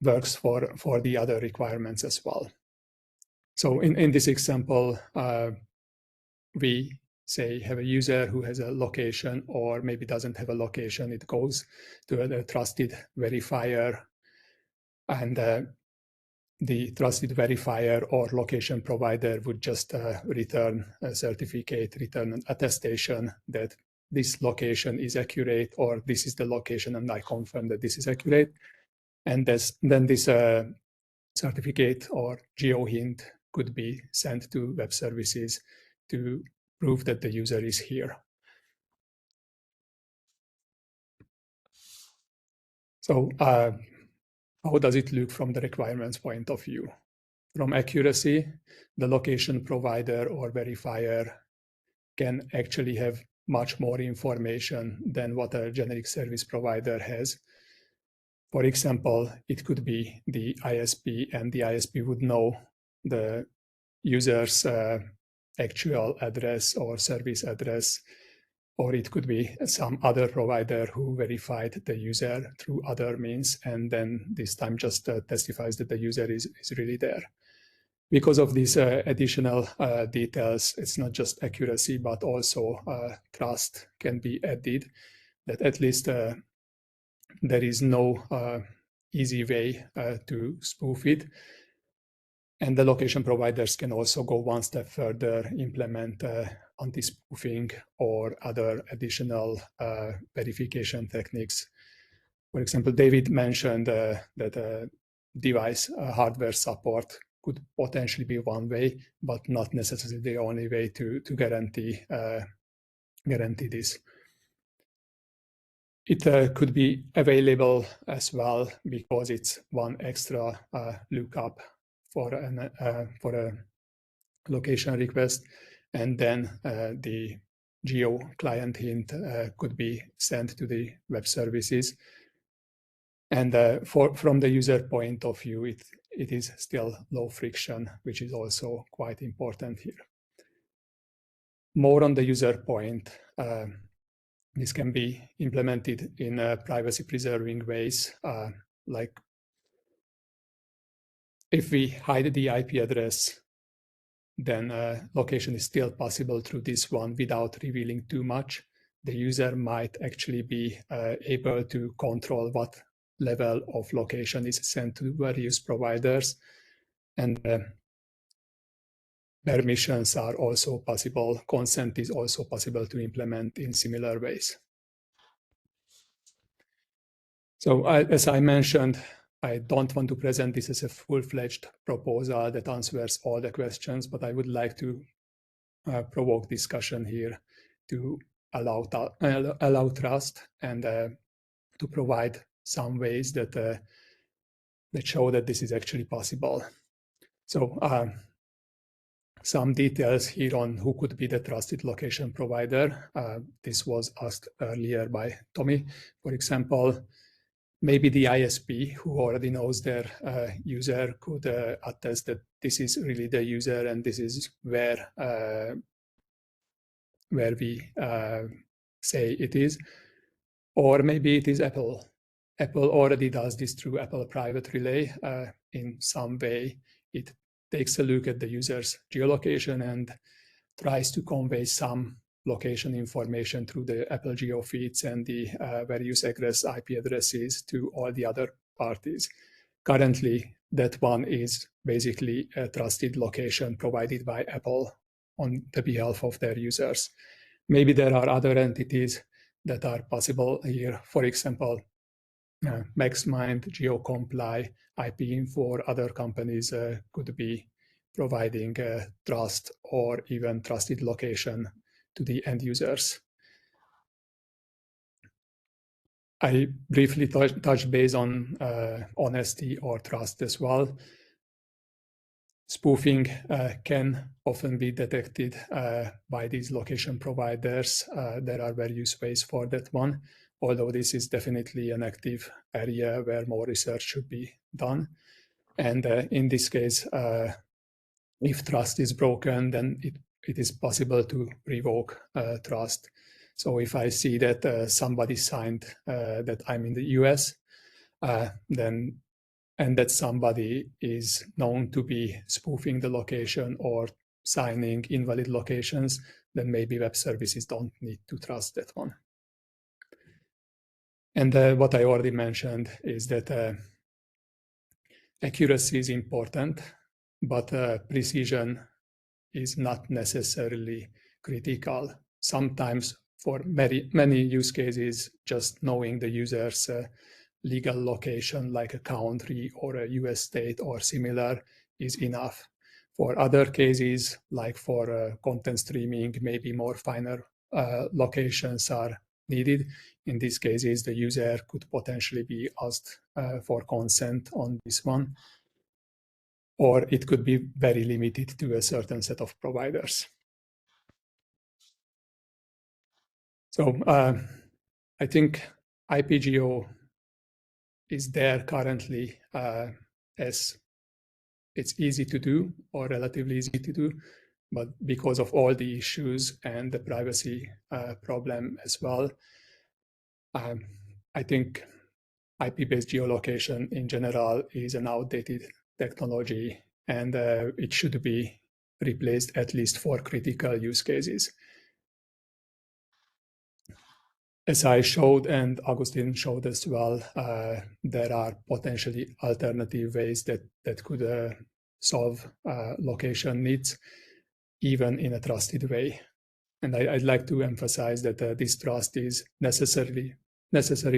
works for the other requirements as well. So in this example, we say have a user who has a location or maybe doesn't have a location. It goes to a trusted verifier, and the trusted verifier or location provider would just return a certificate, return an attestation that this location is accurate, or this is the location and I confirm that this is accurate. And then this certificate or GeoHint could be sent to web services to prove that the user is here. So how does it look from the requirements point of view? From accuracy, the location provider or verifier can actually have much more information than what a generic service provider has. For example, it could be the ISP, and the ISP would know the user's actual address or service address, or it could be some other provider who verified the user through other means, and then this time just testifies that the user is really there. Because of these additional details, it's not just accuracy, but also trust can be added, that at least there is no easy way to spoof it. And the location providers can also go one step further, implement anti-spoofing or other additional verification techniques. For example, David mentioned that device hardware support could potentially be one way, but not necessarily the only way to guarantee this. It could be available as well because it's one extra lookup for a location request, and then the geo client hint could be sent to the web services. And from the user point of view, it is still low friction, which is also quite important here. More on the user point, this can be implemented in privacy-preserving ways, like if we hide the IP address, then location is still possible through this one without revealing too much. The user might actually be able to control what level of location is sent to various providers, and permissions are also possible. Consent is also possible to implement in similar ways. So as I mentioned, I don't want to present this as a full-fledged proposal that answers all the questions, but I would like to provoke discussion here to allow trust and to provide some ways that that show that this is actually possible. So some details here on who could be the trusted location provider. This was asked earlier by Tommy. For example, maybe the ISP who already knows their user could attest that this is really the user and this is where we say it is. Or maybe it is Apple. Apple already does this through Apple Private Relay in some way. It takes a look at the user's geolocation and tries to convey some location information through the Apple Geo feeds and the various egress IP addresses to all the other parties. Currently, that one is basically a trusted location provided by Apple on the behalf of their users. Maybe there are other entities that are possible here. For example, MaxMind, GeoComply, IPinfo, or other companies could be providing trust or even trusted location to the end users. I briefly touched base on honesty or trust as well. Spoofing can often be detected by these location providers. There are various ways for that one, although this is definitely an active area where more research should be done. And in this case, if trust is broken, then it is possible to revoke trust. So if I see that somebody signed that I'm in the US, then and that somebody is known to be spoofing the location or signing invalid locations, then maybe web services don't need to trust that one. And what I already mentioned is that accuracy is important, but precision is not necessarily critical. Sometimes for many use cases, just knowing the user's legal location, like a country or a US state or similar, is enough. For other cases, like for content streaming, maybe more finer locations are needed. In these cases, the user could potentially be asked for consent on this one, or it could be very limited to a certain set of providers. So I think IPGeo is there currently as it's easy to do or relatively easy to do, but because of all the issues and the privacy problem as well, I think IP-based geolocation in general is an outdated technology and it should be replaced at least for critical use cases. As I showed and Agustin showed as well, there are potentially alternative ways that could solve location needs, even in a trusted way. And I'd like to emphasize that this trust is necessary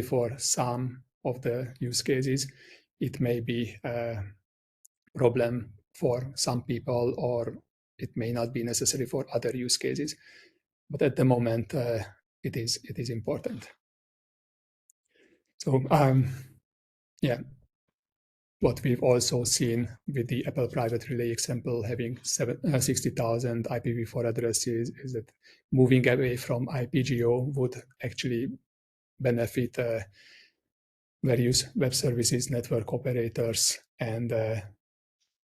for some of the use cases. It may be a problem for some people, or it may not be necessary for other use cases. But at the moment, it is important. So yeah, what we've also seen with the Apple Private Relay example, having 60,000 IPv4 addresses, is that moving away from IPGO would actually benefit various web services, network operators, and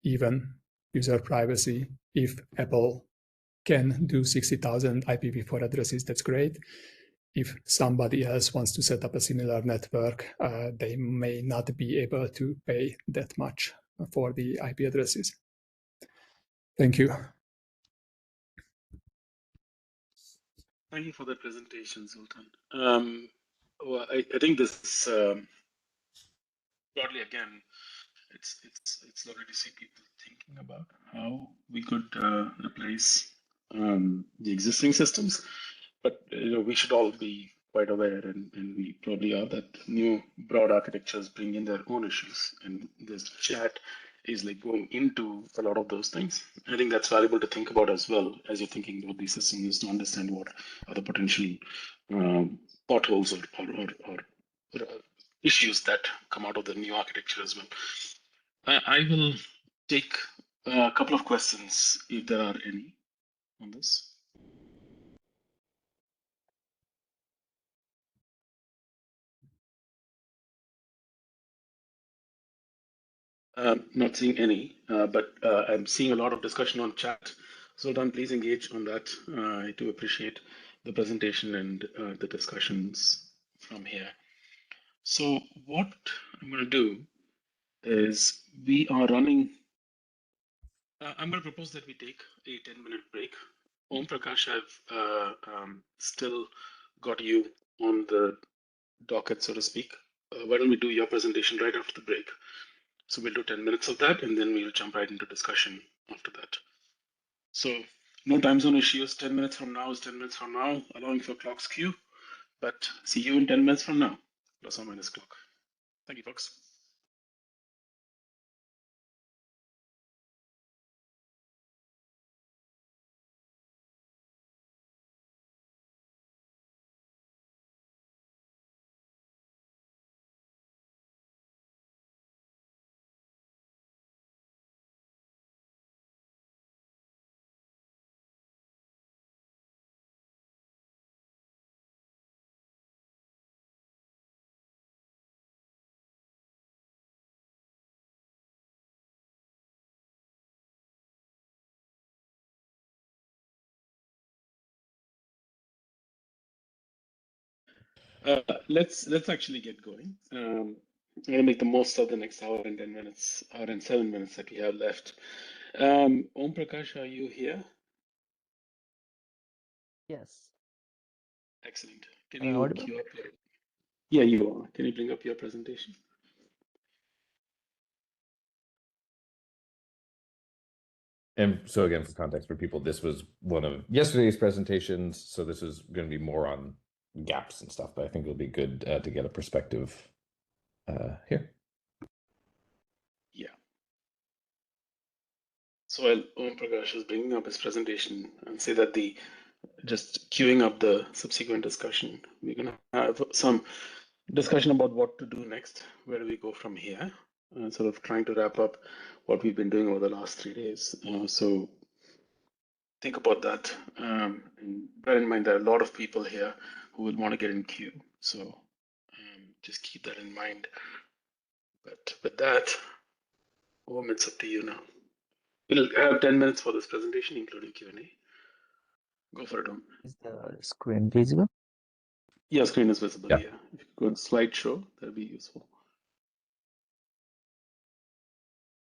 even user privacy. If Apple can do 60,000 IPv4 addresses, that's great. If somebody else wants to set up a similar network, they may not be able to pay that much for the IP addresses. Thank you. Thank you for the presentation, Zoltan. Well, I think this broadly again, it's lovely to see people thinking about how we could replace the existing systems, but we should all be quite aware, and we probably are, that new broad architectures bring in their own issues, and this chat is like going into a lot of those things. I think that's valuable to think about as well as you're thinking about these systems, to understand what are the potential potholes or issues that come out of the new architecture as well. I will take a couple of questions if there are any on this. Not seeing any, but I'm seeing a lot of discussion on chat. Zoltan, please engage on that. I do appreciate the presentation and the discussions from here. So what I'm going to do is we are running. I'm going to propose that we take a 10-minute break. Om Prakash, I've still got you on the docket, so to speak. Why don't we do your presentation right after the break? So we'll do 10 minutes of that, and then we'll jump right into discussion after that. So no time zone issues. 10 minutes from now is 10 minutes from now, allowing for clock skew. But see you in 10 minutes from now, plus or minus clock. Thank you, folks. Let's actually get going. I'm gonna make the most of the next hour and 10 minutes, hour and 7 minutes that we have left. Om Prakash, are you here? Yes. Excellent. Can Am I you audible? queue up your... Yeah, you are. Can you bring up your presentation? And so again, for context for people, this was one of yesterday's presentations. So this is going to be more on gaps and stuff, but I think it'll be good to get a perspective here. Yeah. So while Om Prakash is bringing up his presentation, and say that just queuing up the subsequent discussion, we're going to have some discussion about what to do next, where do we go from here, sort of trying to wrap up what we've been doing over the last 3 days. So think about that, and bear in mind there are a lot of people here who will want to get in queue. So just keep that in mind. But with that, Om, it's up to you now. We'll have 10 minutes for this presentation, including Q&A. Go for it, Om. Is the screen visible? Yeah, screen is visible, Yeah. yeah. If you go to slideshow, that'll be useful.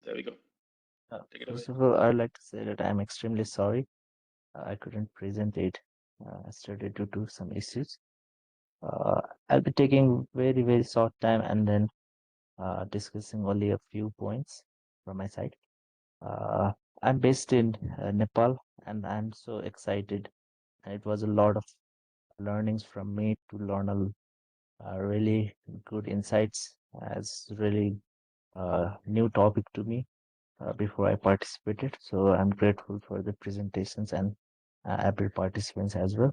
There we go. Take it away. First of all, I'd like to say that I'm extremely sorry. I couldn't present it yesterday due to some issues. I'll be taking very, very short time and then discussing only a few points from my side. I'm based in Nepal and I'm so excited. And it was a lot of learnings from me to learn a really good insights as really new topic to me before I participated. So I'm grateful for the presentations and able participants as well.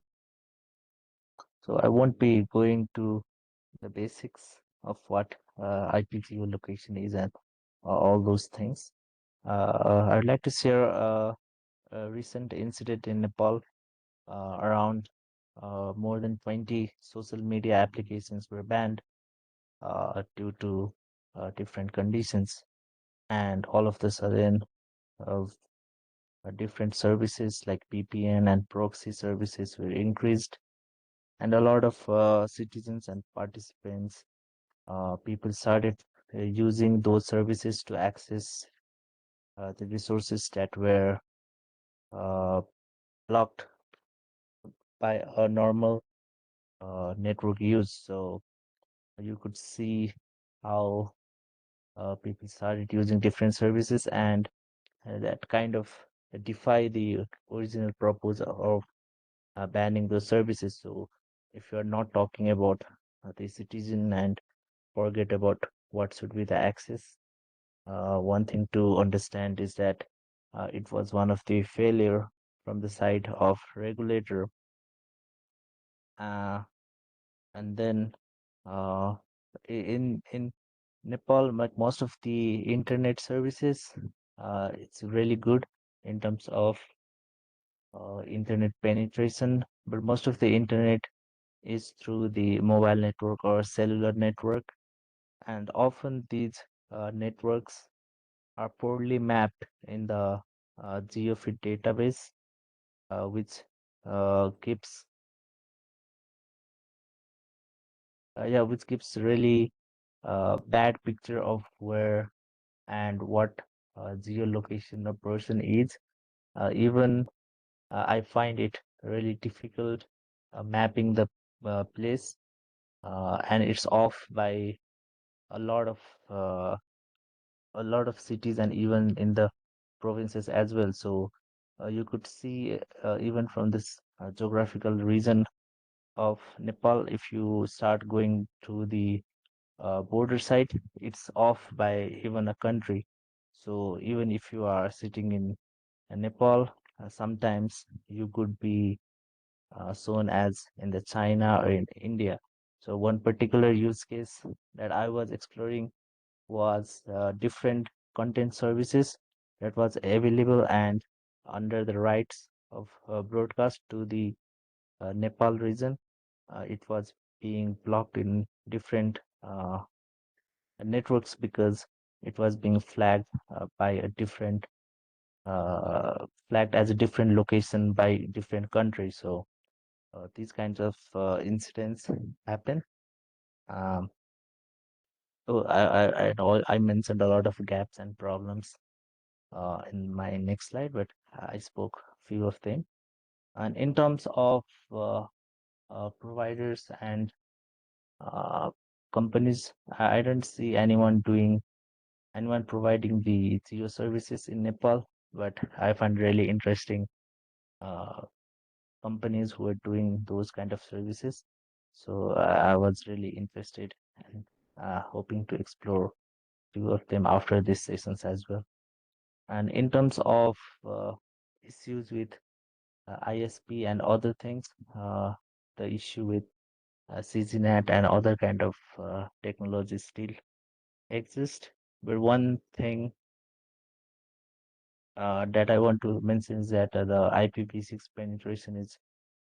So I won't be going to the basics of what IP geolocation is and all those things. I'd like to share a recent incident in Nepal. Around more than 20 social media applications were banned due to different conditions, and all of the sudden, different services like VPN and proxy services were increased, and a lot of citizens and participants, people started using those services to access the resources that were blocked by a normal network use. So you could see how people started using different services, and that kind of defy the original proposal of banning those services. So if you're not talking about the citizen and forget about what should be the access, one thing to understand is that it was one of the failure from the side of regulator. And then in Nepal, like most of the internet services, it's really good in terms of internet penetration, but most of the internet is through the mobile network or cellular network, and often these networks are poorly mapped in the geofit database, which gives which gives really bad picture of where and what geolocation a person is. Even I find it really difficult mapping the place, and it's off by a lot of uh, a lot of cities and even in the provinces as well. So you could see even from this geographical region of Nepal, if you start going to the border side, it's off by even a country. So even if you are sitting in Nepal, sometimes you could be shown as in the China or in India. So one particular use case that I was exploring was different content services that was available and under the rights of broadcast to the Nepal region. It was being blocked in different networks because it was being flagged by a different flagged as a different location by different countries. So these kinds of incidents happen. Um, so I know I mentioned a lot of gaps and problems in my next slide, but I spoke a few of them. And in terms of providers and companies, I don't see anyone providing the geo services in Nepal, but I find really interesting companies who are doing those kind of services. So I was really interested and hoping to explore few of them after these sessions as well. And in terms of issues with ISP and other things, the issue with CGNet and other kind of technologies still exist. But one thing that I want to mention is that the IPv6 penetration is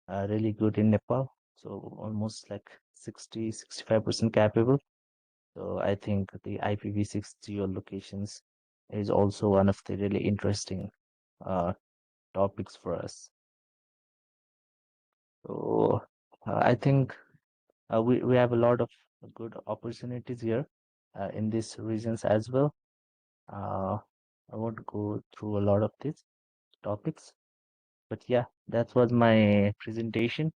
really good in Nepal. So almost like 65% capable. So I think the IPv6 geolocations is also one of the really interesting topics for us. So I think we have a lot of good opportunities here in these regions as well. I won't go through a lot of these topics, but yeah, that was my presentation.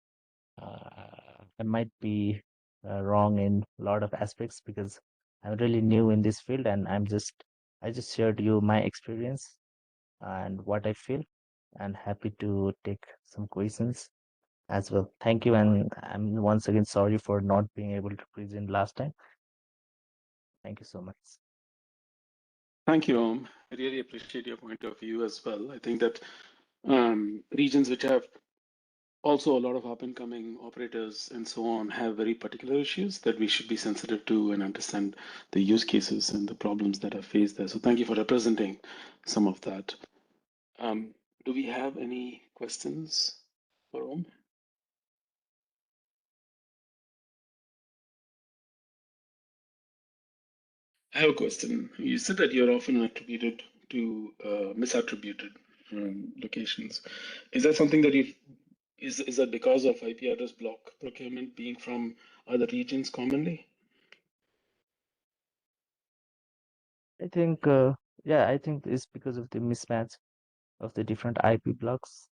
I might be wrong in a lot of aspects because I'm really new in this field, and I just shared you my experience and what I feel, and happy to take some questions as well. Thank you, and I'm once again sorry for not being able to present last time. Thank you so much. Thank you, Om. I really appreciate your point of view as well. I think that regions which have also a lot of up and coming operators and so on have very particular issues that we should be sensitive to and understand the use cases and the problems that are faced there. So thank you for representing some of that. Do we have any questions for Om? I have a question. You said that you're often attributed to misattributed locations. Is that something that is that because of IP address block procurement being from other regions commonly? I think, yeah, I think it's because of the mismatch of the different IP blocks.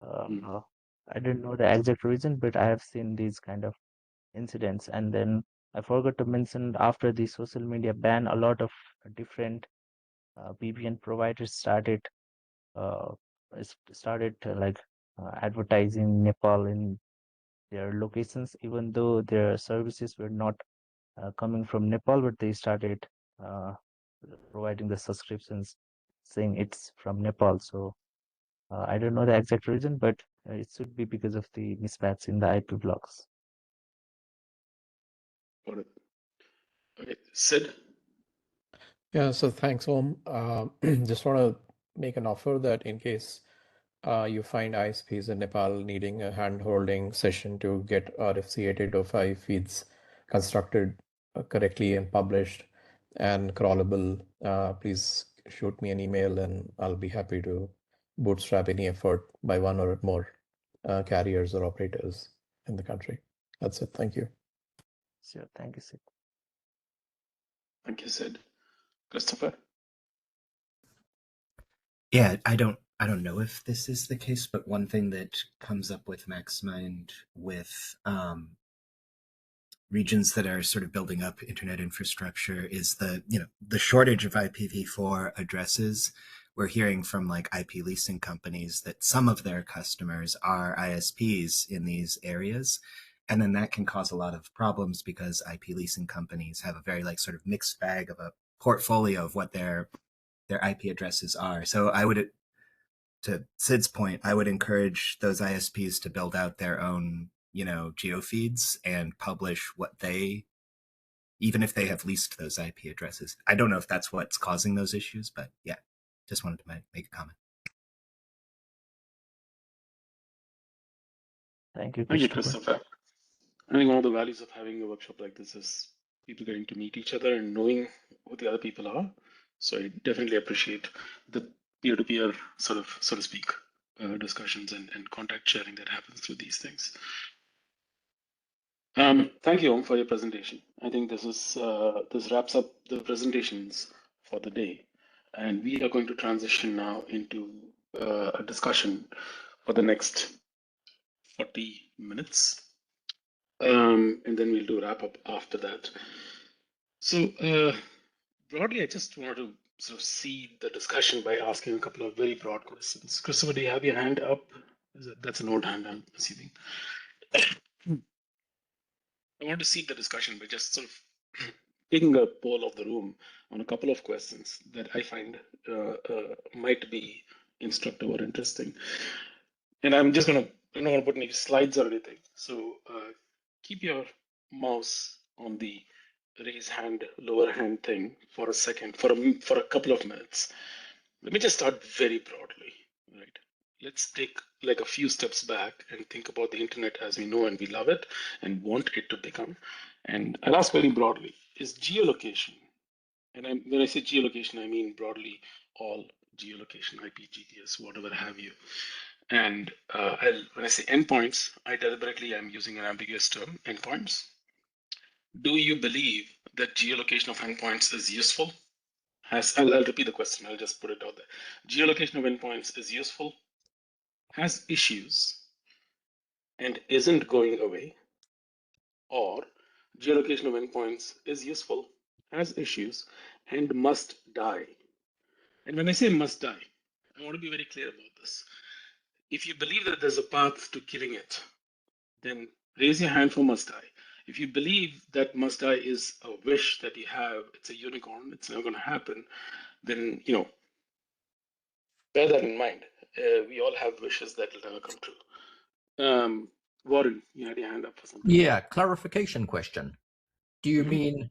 I don't know the exact reason, but I have seen these kind of incidents. And then I forgot to mention, after the social media ban, a lot of different VPN providers started advertising Nepal in their locations, even though their services were not coming from Nepal, but they started providing the subscriptions saying it's from Nepal. So I don't know the exact reason, but it should be because of the mismatch in the IP blocks. Got it. Okay, Sid? Yeah, so thanks, Om. Just want to make an offer that in case you find ISPs in Nepal needing a hand-holding session to get RFC 8805 feeds constructed correctly and published and crawlable, please shoot me an email and I'll be happy to bootstrap any effort by one or more carriers or operators in the country. That's it. Thank you. Sure. Thank you, Sid. Thank you, Sid. Christopher? Yeah, I don't know if this is the case, but one thing that comes up with MaxMind with regions that are sort of building up internet infrastructure is the shortage of IPv4 addresses. We're hearing from like IP leasing companies that some of their customers are ISPs in these areas. And then that can cause a lot of problems because IP leasing companies have a very like sort of mixed bag of a portfolio of what their IP addresses are. So I would, to Sid's point, I would encourage those ISPs to build out their own, geo feeds and publish what they, even if they have leased those IP addresses. I don't know if that's what's causing those issues, but yeah, just wanted to make a comment. Thank you, Thank you, Christopher. Christopher. I think one of the values of having a workshop like this is people getting to meet each other and knowing who the other people are. So I definitely appreciate the peer-to-peer sort of, so to speak, discussions and contact sharing that happens through these things. Thank you, Om, for your presentation. I think this wraps up the presentations for the day. And we are going to transition now into a discussion for the next 40 minutes. And then we'll do a wrap up after that. So broadly, I just wanted to sort of seed the discussion by asking a couple of very broad questions. Christopher, do you have your hand up? That's an old hand, I'm assuming. I want to seed the discussion by just sort of taking a poll of the room on a couple of questions that I find might be instructive or interesting. And I'm not going to put any slides or anything. So keep your mouse on the raise hand, lower hand thing for a second, for a couple of minutes. Let me just start very broadly, right? Let's take like a few steps back and think about the internet as we know and we love it and want it to become. And I'll ask very broadly, is geolocation, and when I say geolocation, I mean broadly all geolocation, IP, GPS, whatever have you. And when I say endpoints, I deliberately am using an ambiguous term, endpoints. Do you believe that geolocation of endpoints is useful? I'll repeat the question. I'll just put it out there. Geolocation of endpoints is useful, has issues, and isn't going away, or geolocation of endpoints is useful, has issues, and must die. And when I say must die, I want to be very clear about this. If you believe that there's a path to killing it, then raise your hand for must die. If you believe that must die is a wish that you have, it's a unicorn, it's never going to happen, then, bear that in mind. We all have wishes that will never come true. Warren, you had your hand up for something. Yeah, clarification question. Do you mean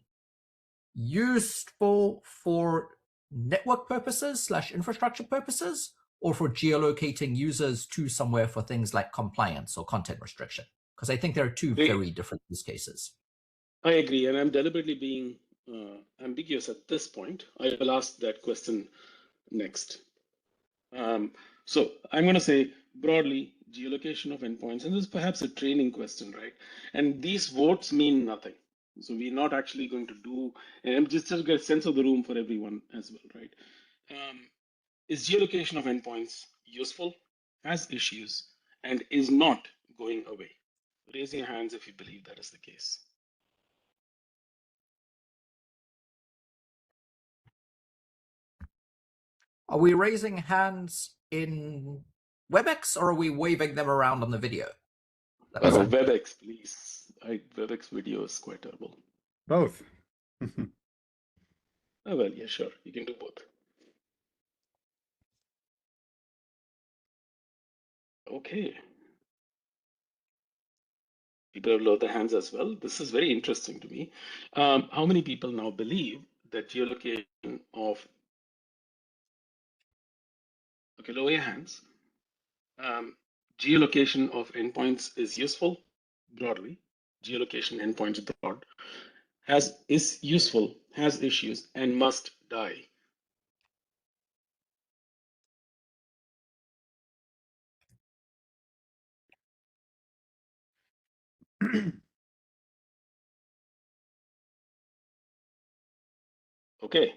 useful for network purposes / infrastructure purposes, or for geolocating users to somewhere for things like compliance or content restriction? Because I think there are two very different use cases. I agree, and I'm deliberately being ambiguous at this point. I will ask that question next. So I'm going to say broadly, geolocation of endpoints, and this is perhaps a training question, right? And these votes mean nothing. So we're not actually going to do, and just to get a sense of the room for everyone as well, right? Is geolocation of endpoints useful, has issues, and is not going away? Raise your hands if you believe that is the case. Are we raising hands in WebEx, or are we waving them around on the video? WebEx, please. WebEx video is quite terrible. Both. Oh, well, yeah, sure. You can do both. Okay. People have lowered their hands as well. This is very interesting to me. How many people now believe that geolocation of... Okay, lower your hands. Geolocation of endpoints is useful, broadly. Geolocation endpoints broad. Is useful, has issues, and must die. Okay,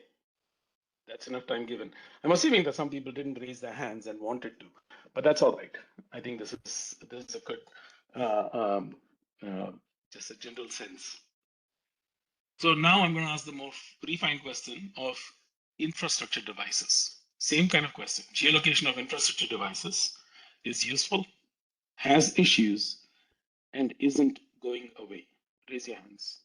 that's enough time given. I'm assuming that some people didn't raise their hands and wanted to, but that's all right. I think this is a good, just a general sense. So now I'm going to ask the more refined question of infrastructure devices. Same kind of question. Geolocation of infrastructure devices is useful, has issues, and isn't going away. Raise your hands.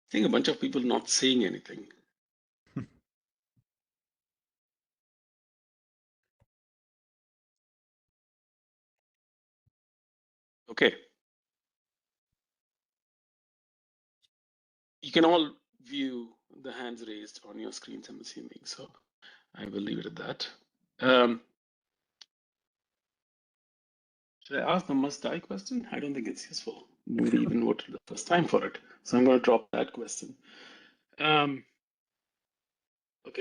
I think a bunch of people not saying anything. Okay. You can all view the hands raised on your screens, I'm assuming. So I will leave it at that. Should I ask the must die question? I don't think it's useful. Nobody even voted the first time for it. So I'm going to drop that question. Okay,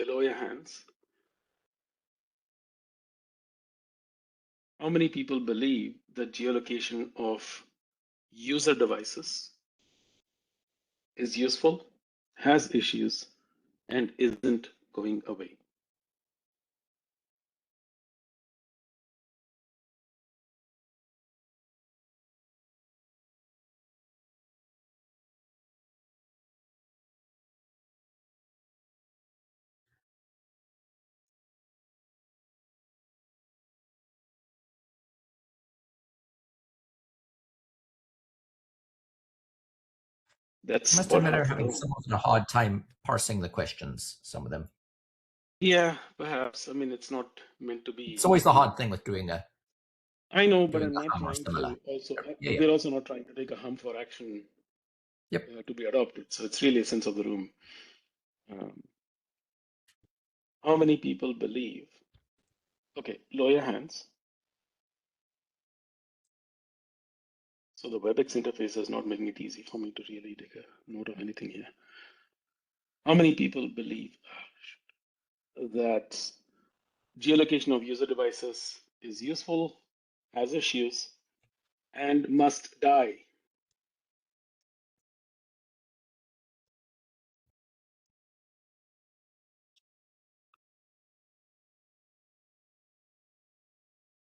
lower your hands. How many people believe that geolocation of user devices is useful, has issues, and isn't going away? That's Must about admit, I'm half the having room. somewhat of a hard time parsing the questions, some of them. Yeah, perhaps. I mean, it's not meant to be. It's always the hard thing with doing a. I know, but doing I'm a not hum or trying similar. to also. Yeah. We're also not trying to take a hum for action. Yep. To be adopted. So it's really a sense of the room. How many people believe? Okay, lower your hands. So the WebEx interface is not making it easy for me to really take a note of anything here. How many people believe that geolocation of user devices is useful, has issues, and must die?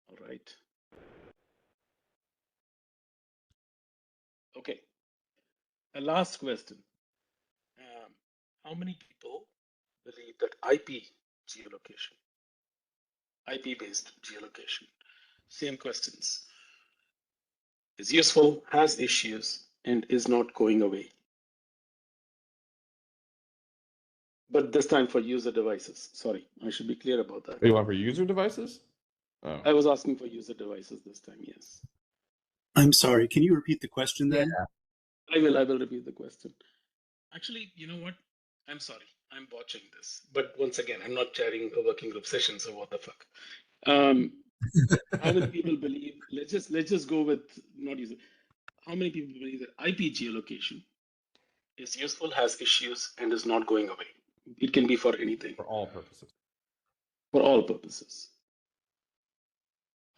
All right. Okay. A last question. How many people believe that IP geolocation, IP-based geolocation, same questions, is useful, has issues, and is not going away? But this time for user devices. Sorry, I should be clear about that. You want for user devices? Oh. I was asking for user devices this time, yes. I'm sorry, can you repeat the question then? I will repeat the question. Actually, you know what? I'm sorry, I'm botching this. But once again, I'm not chairing a working group session, so what the fuck? How many people believe, let's just go with not user. How many people believe that IP geolocation is useful, has issues, and is not going away? It can be for anything. For all purposes. For all purposes.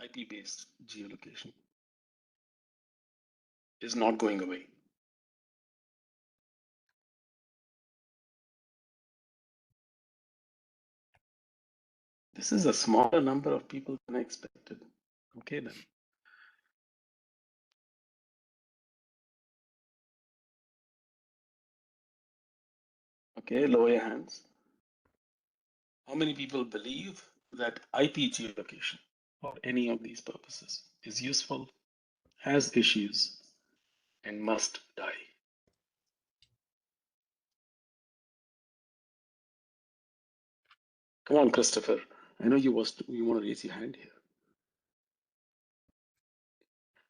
IP-based geolocation is not going away. This is a smaller number of people than I expected. Okay, then. Okay, lower your hands. How many people believe that IP geolocation for any of these purposes is useful, has issues, and must die? Come on, Christopher. I know you want to raise your hand here.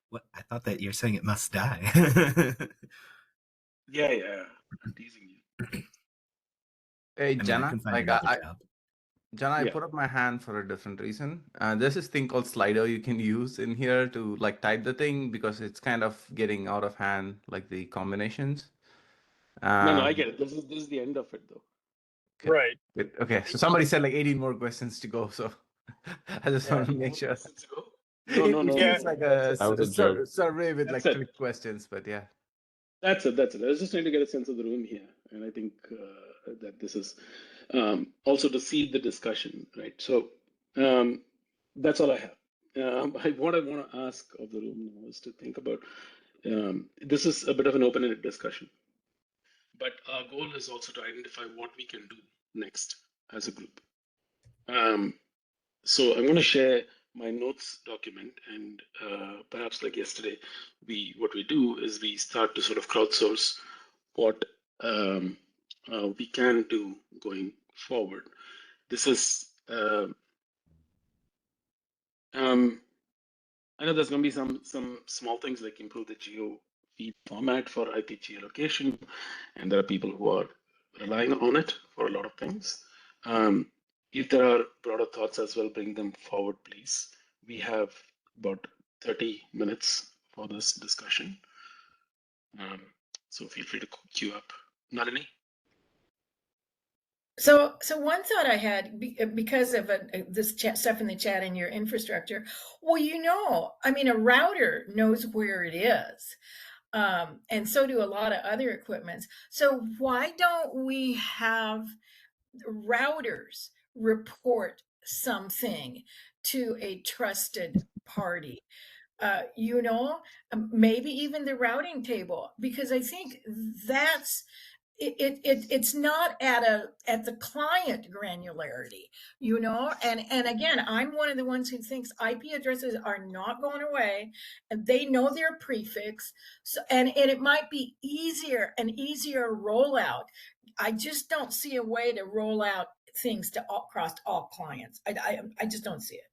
What? I thought that you're saying it must die. Yeah. I'm teasing you. Hey, I mean, I Jana, can find like another job. Jana, I Yeah. put up my hand for a different reason. There's this thing called Slido you can use in here to like type the thing because it's kind of getting out of hand, like the combinations. No, I get it. This is the end of it, though. Okay. Right. Good. Okay, so somebody said like 18 more questions to go, so I just want to 18 make more sure. questions to go? No. It feels like a That was a joke. survey with That's like it. trick questions, but yeah. That's it. I was just trying to get a sense of the room here, and I think that this is also to seed the discussion, right? So that's all I have. What I want to ask of the room now is to think about. This is a bit of an open-ended discussion, but our goal is also to identify what we can do next as a group. So I'm going to share my notes document, and perhaps like yesterday, what we do is we start to sort of crowdsource what we can do going forward. This is I know there's going to be some small things like improve the geo feed format for IP geolocation, and there are people who are relying on it for a lot of things. If there are broader thoughts as well, bring them forward, please. We have about 30 minutes for this discussion. So feel free to queue up. Nalini? So one thought I had because of this stuff in the chat and your infrastructure. Well, I mean, a router knows where it is, and so do a lot of other equipments. So why don't we have routers report something to a trusted party? Maybe even the routing table, because I think that's it's not at the client granularity, and again, I'm one of the ones who thinks IP addresses are not going away, and they know their prefix. So and it might be an easier rollout. I just don't see a way to roll out things across all clients. I just don't see it.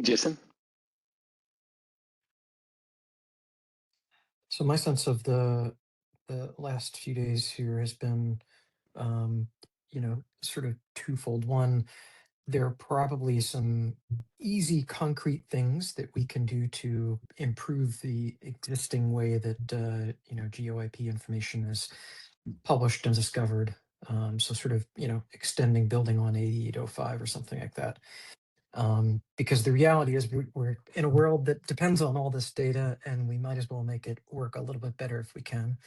Jason? So my sense of the last few days here has been, sort of twofold. One, there are probably some easy, concrete things that we can do to improve the existing way that GeoIP information is published and discovered. So sort of extending, building on 8805 or something like that. Because the reality is we're in a world that depends on all this data, and we might as well make it work a little bit better if we can.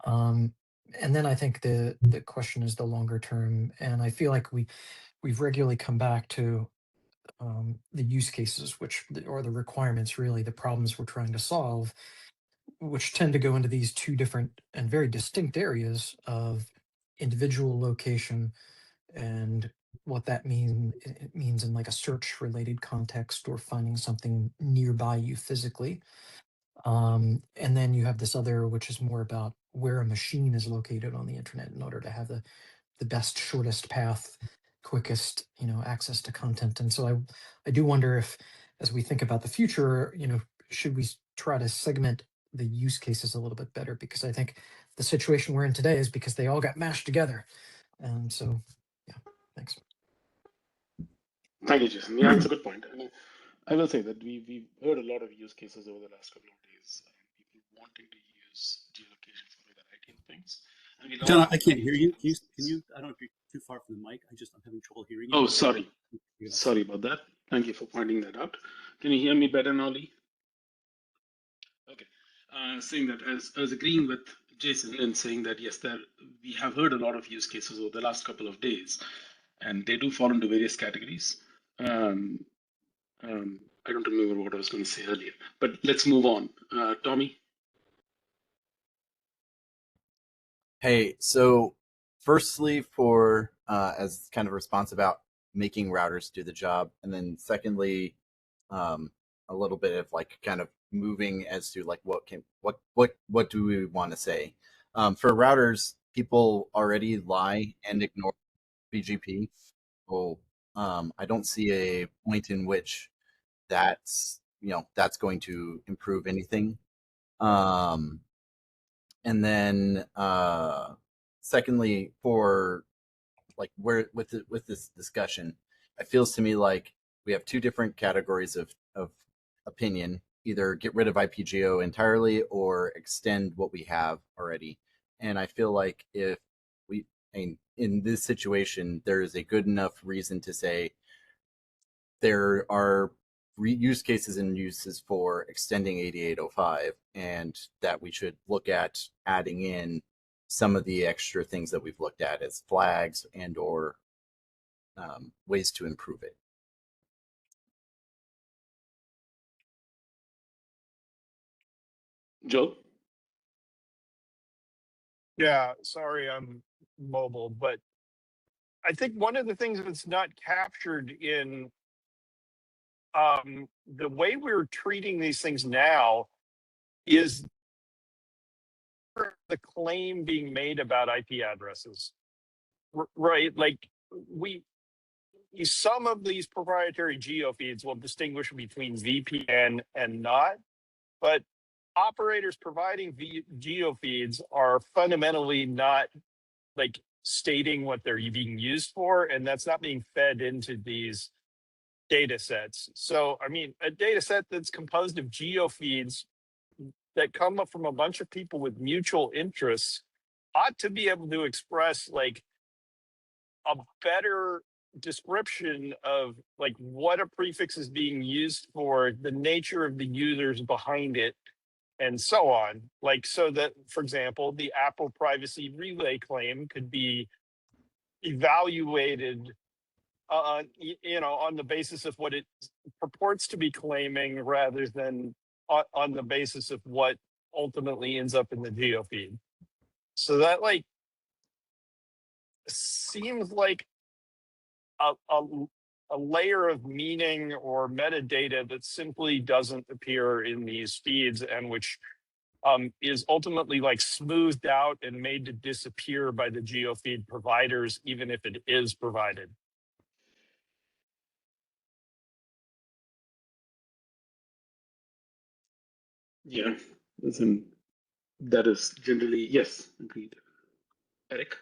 And then I think the question is the longer term, and I feel like we've regularly come back to the use cases, or the requirements, really, the problems we're trying to solve, which tend to go into these two different and very distinct areas of individual location and what that means in like a search related context or finding something nearby you physically. And then you have this other, which is more about where a machine is located on the internet in order to have the best, shortest path, quickest, access to content. And so I do wonder if, as we think about the future, should we try to segment the use cases a little bit better? Because I think the situation we're in today is because they all got mashed together. And so, yeah, thanks. Thank you, Jason. Yeah, that's a good point. And I will say that we've heard a lot of use cases over the last couple of days. People wanting to use geolocation for a variety of things. And we John, all I can't hear you. Can you? I don't know if you're too far from the mic. I'm having trouble hearing you. Oh, sorry. Sorry about that. Thank you for pointing that out. Can you hear me better now, Lee? Okay. Saying that, I was agreeing with Jason in saying that, yes, we have heard a lot of use cases over the last couple of days, and they do fall into various categories. I don't remember what I was going to say earlier, but let's move on. Tommy? Hey, so firstly, for as kind of a response about making routers do the job, and then secondly, a little bit of like kind of moving as to like what do we want to say. For routers, people already lie and ignore BGP. So I don't see a point in which that's going to improve anything. And then secondly, for like where with this discussion, it feels to me like we have two different categories of opinion: either get rid of IPGO entirely or extend what we have already. And I feel like if we, in this situation, there is a good enough reason to say there are use cases and uses for extending 8805, and that we should look at adding in some of the extra things that we've looked at as flags and or ways to improve it. Joe? Yeah, sorry, I'm mobile, but I think one of the things that's not captured in the way we're treating these things now is the claim being made about IP addresses, right? Like some of these proprietary geo feeds will distinguish between VPN and not, but operators providing geo feeds are fundamentally not like stating what they're being used for, and that's not being fed into these data sets. So, I mean, a data set that's composed of geo feeds that come up from a bunch of people with mutual interests ought to be able to express like a better description of like what a prefix is being used for, the nature of the users behind it, and so on. Like, so that, for example, the Apple privacy relay claim could be evaluated on the basis of what it purports to be claiming rather than on the basis of what ultimately ends up in the geo feed. So that like seems like a layer of meaning or metadata that simply doesn't appear in these feeds, and which is ultimately like smoothed out and made to disappear by the geofeed providers, even if it is provided. Yeah, that is generally, yes, agreed. Eric?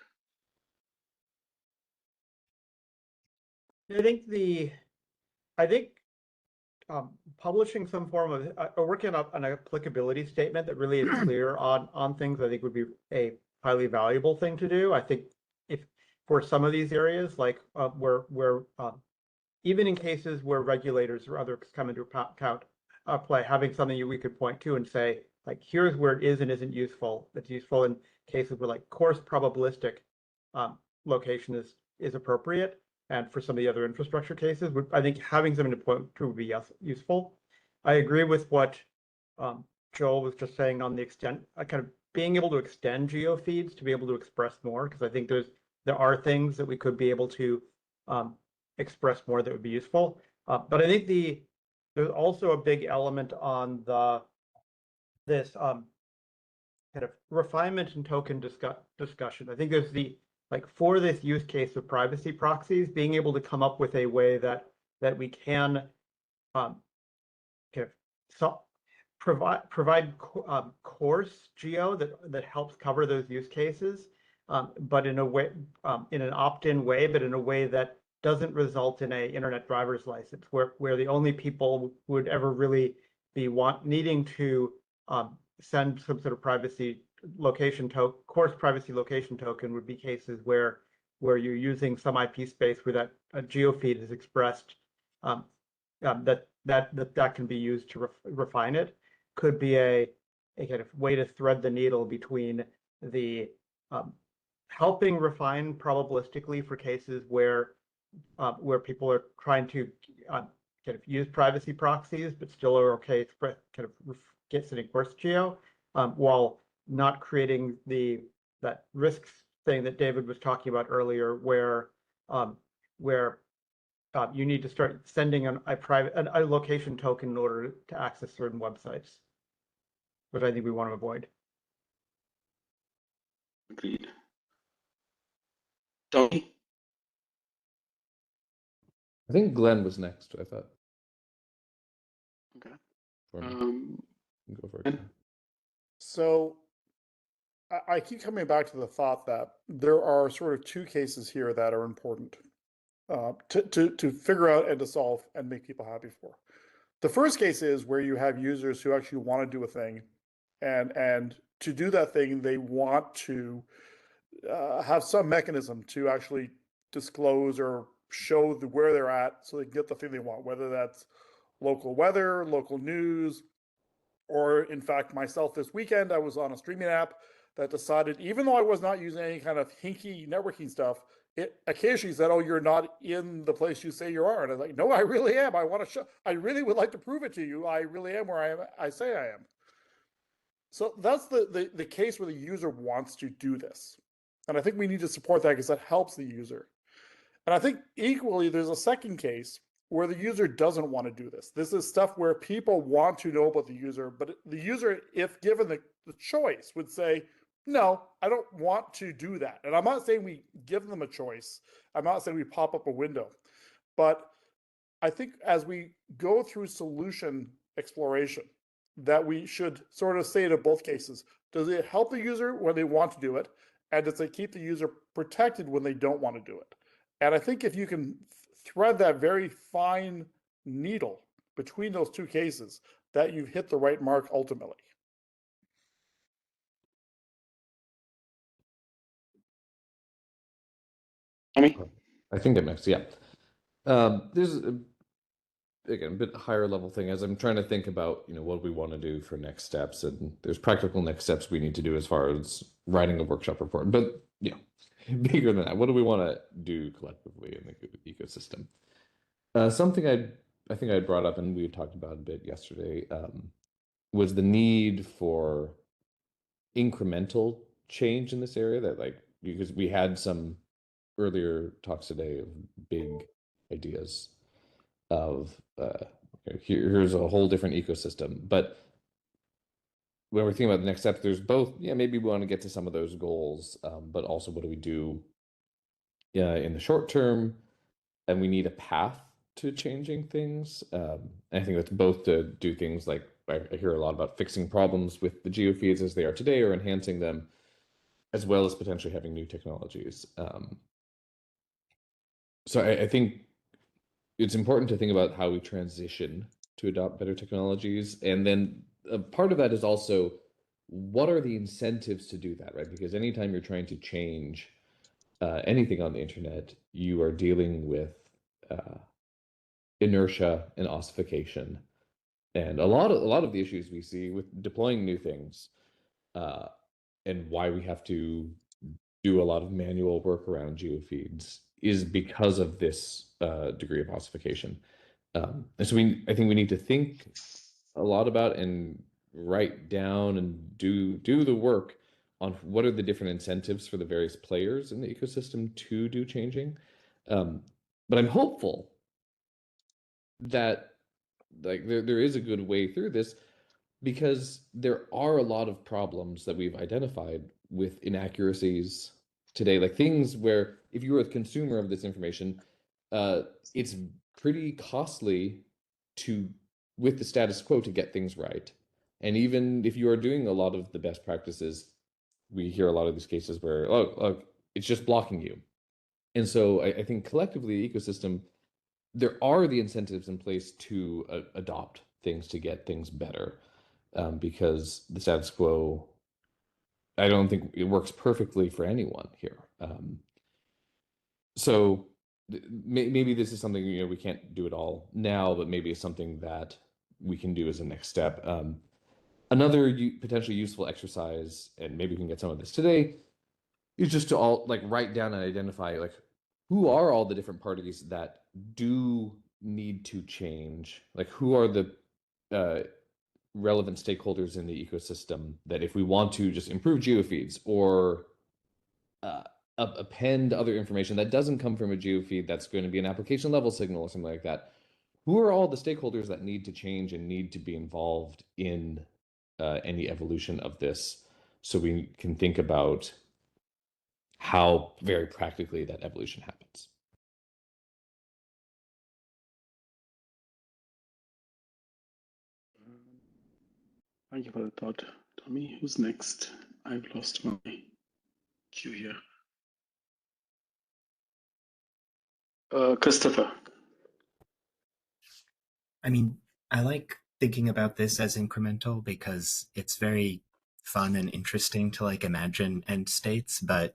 I think publishing some form of working on an applicability statement that really is clear on things, I think would be a highly valuable thing to do. I think if for some of these areas, like where even in cases where regulators or others come into account play, having something we could point to and say, like, here's where it is and isn't useful. That's useful in cases where like coarse probabilistic location is appropriate. And for some of the other infrastructure cases, I think having something to point to would be useful. I agree with what Joel was just saying on the extent, kind of being able to extend geo feeds to be able to express more, because I think there are things that we could be able to express more that would be useful. But I think there's also a big element on this kind of refinement and token discussion. I think there's like for this use case of privacy proxies, being able to come up with a way that we can kind of provide coarse geo that helps cover those use cases, but in a way, in an opt-in way, but in a way that doesn't result in a internet driver's license, where the only people would ever really be needing to send some sort of privacy location token, coarse privacy location token would be cases where you're using some IP space where that a geo feed is expressed, that can be used to refine it. Could be a kind of way to thread the needle between the helping refine probabilistically for cases where people are trying to kind of use privacy proxies, but still are okay kind of getting coarse geo, while not creating that risks thing that David was talking about earlier, where you need to start sending a location token in order to access certain websites, which I think we want to avoid. Agreed. Tony? I think Glenn was next, I thought. Okay. Go for it. So I keep coming back to the thought that there are sort of two cases here that are important to figure out and to solve and make people happy for. The first case is where you have users who actually want to do a thing, and to do that thing, they want to have some mechanism to actually disclose or show where they're at so they can get the thing they want, whether that's local weather, local news, or in fact, myself this weekend, I was on a streaming app that decided, even though I was not using any kind of hinky networking stuff, it occasionally said, "Oh, you're not in the place you say you are." And I was like, "No, I really am. I want to show. I really would like to prove it to you. I really am where I am. I say I am." So that's the case where the user wants to do this, and I think we need to support that because that helps the user. And I think equally, there's a second case where the user doesn't want to do this. This is stuff where people want to know about the user, but the user, if given the choice, would say, "No, I don't want to do that." And I'm not saying we give them a choice. I'm not saying we pop up a window. But I think as we go through solution exploration, that we should sort of say to both cases, does it help the user when they want to do it? And does it keep the user protected when they don't want to do it? And I think if you can thread that very fine needle between those two cases, that you've hit the right mark ultimately. I think it makes, yeah. There's again a bit higher level thing as I'm trying to think about what we want to do for next steps, and there's practical next steps we need to do as far as writing a workshop report. But bigger than that, what do we want to do collectively in the ecosystem? Something I think I brought up and we talked about a bit yesterday was the need for incremental change in this area, that because we had some earlier talks today of big ideas of here's a whole different ecosystem, but when we're thinking about the next step, there's both, maybe we want to get to some of those goals, but also what do we do in the short term, and we need a path to changing things. I think that's both to do things like I hear a lot about fixing problems with the geofeeds as they are today or enhancing them, as well as potentially having new technologies. So I think it's important to think about how we transition to adopt better technologies. And then a part of that is also, what are the incentives to do that, right? Because anytime you're trying to change anything on the internet, you are dealing with inertia and ossification, and a lot of the issues we see with deploying new things, and why we have to do a lot of manual work around geofeeds is because of this degree of ossification. And so I think we need to think a lot about and write down and do the work on what are the different incentives for the various players in the ecosystem to do changing. But I'm hopeful that like there is a good way through this, because there are a lot of problems that we've identified with inaccuracies today, like things where if you are a consumer of this information, it's pretty costly to, with the status quo, to get things right. And even if you are doing a lot of the best practices, we hear a lot of these cases where, oh, it's just blocking you. And so I think collectively, the ecosystem, there are the incentives in place to adopt things to get things better, because the status quo, I don't think it works perfectly for anyone here. So maybe this is something, we can't do it all now, but maybe it's something that we can do as a next step. Another potentially useful exercise, and maybe we can get some of this today, is just to all write down and identify who are all the different parties that do need to change, who are the relevant stakeholders in the ecosystem that if we want to just improve geofeeds or append other information that doesn't come from a geofeed, that's going to be an application level signal or something like that, who are all the stakeholders that need to change and need to be involved in any evolution of this, so we can think about how very practically that evolution happens. Thank you for the thought, Tommy. Who's next? I've lost my queue here. Christopher. I mean, I like thinking about this as incremental because it's very fun and interesting to imagine end states, but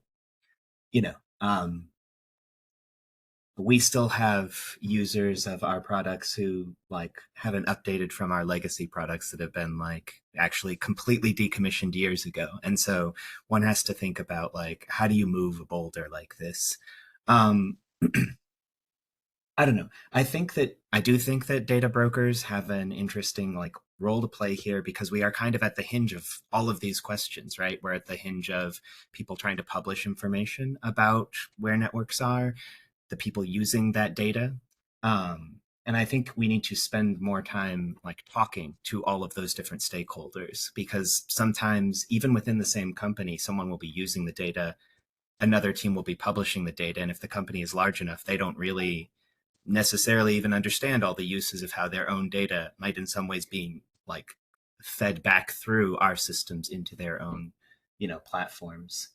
we still have users of our products who haven't updated from our legacy products that have been actually completely decommissioned years ago. And so one has to think about how do you move a boulder like this? I don't know. I do think that data brokers have an interesting role to play here, because we are kind of at the hinge of all of these questions, right? We're at the hinge of people trying to publish information about where networks are, the people using that data. And I think we need to spend more time talking to all of those different stakeholders, because sometimes even within the same company, someone will be using the data, another team will be publishing the data. And if the company is large enough, they don't really necessarily even understand all the uses of how their own data might in some ways being fed back through our systems into their own platforms.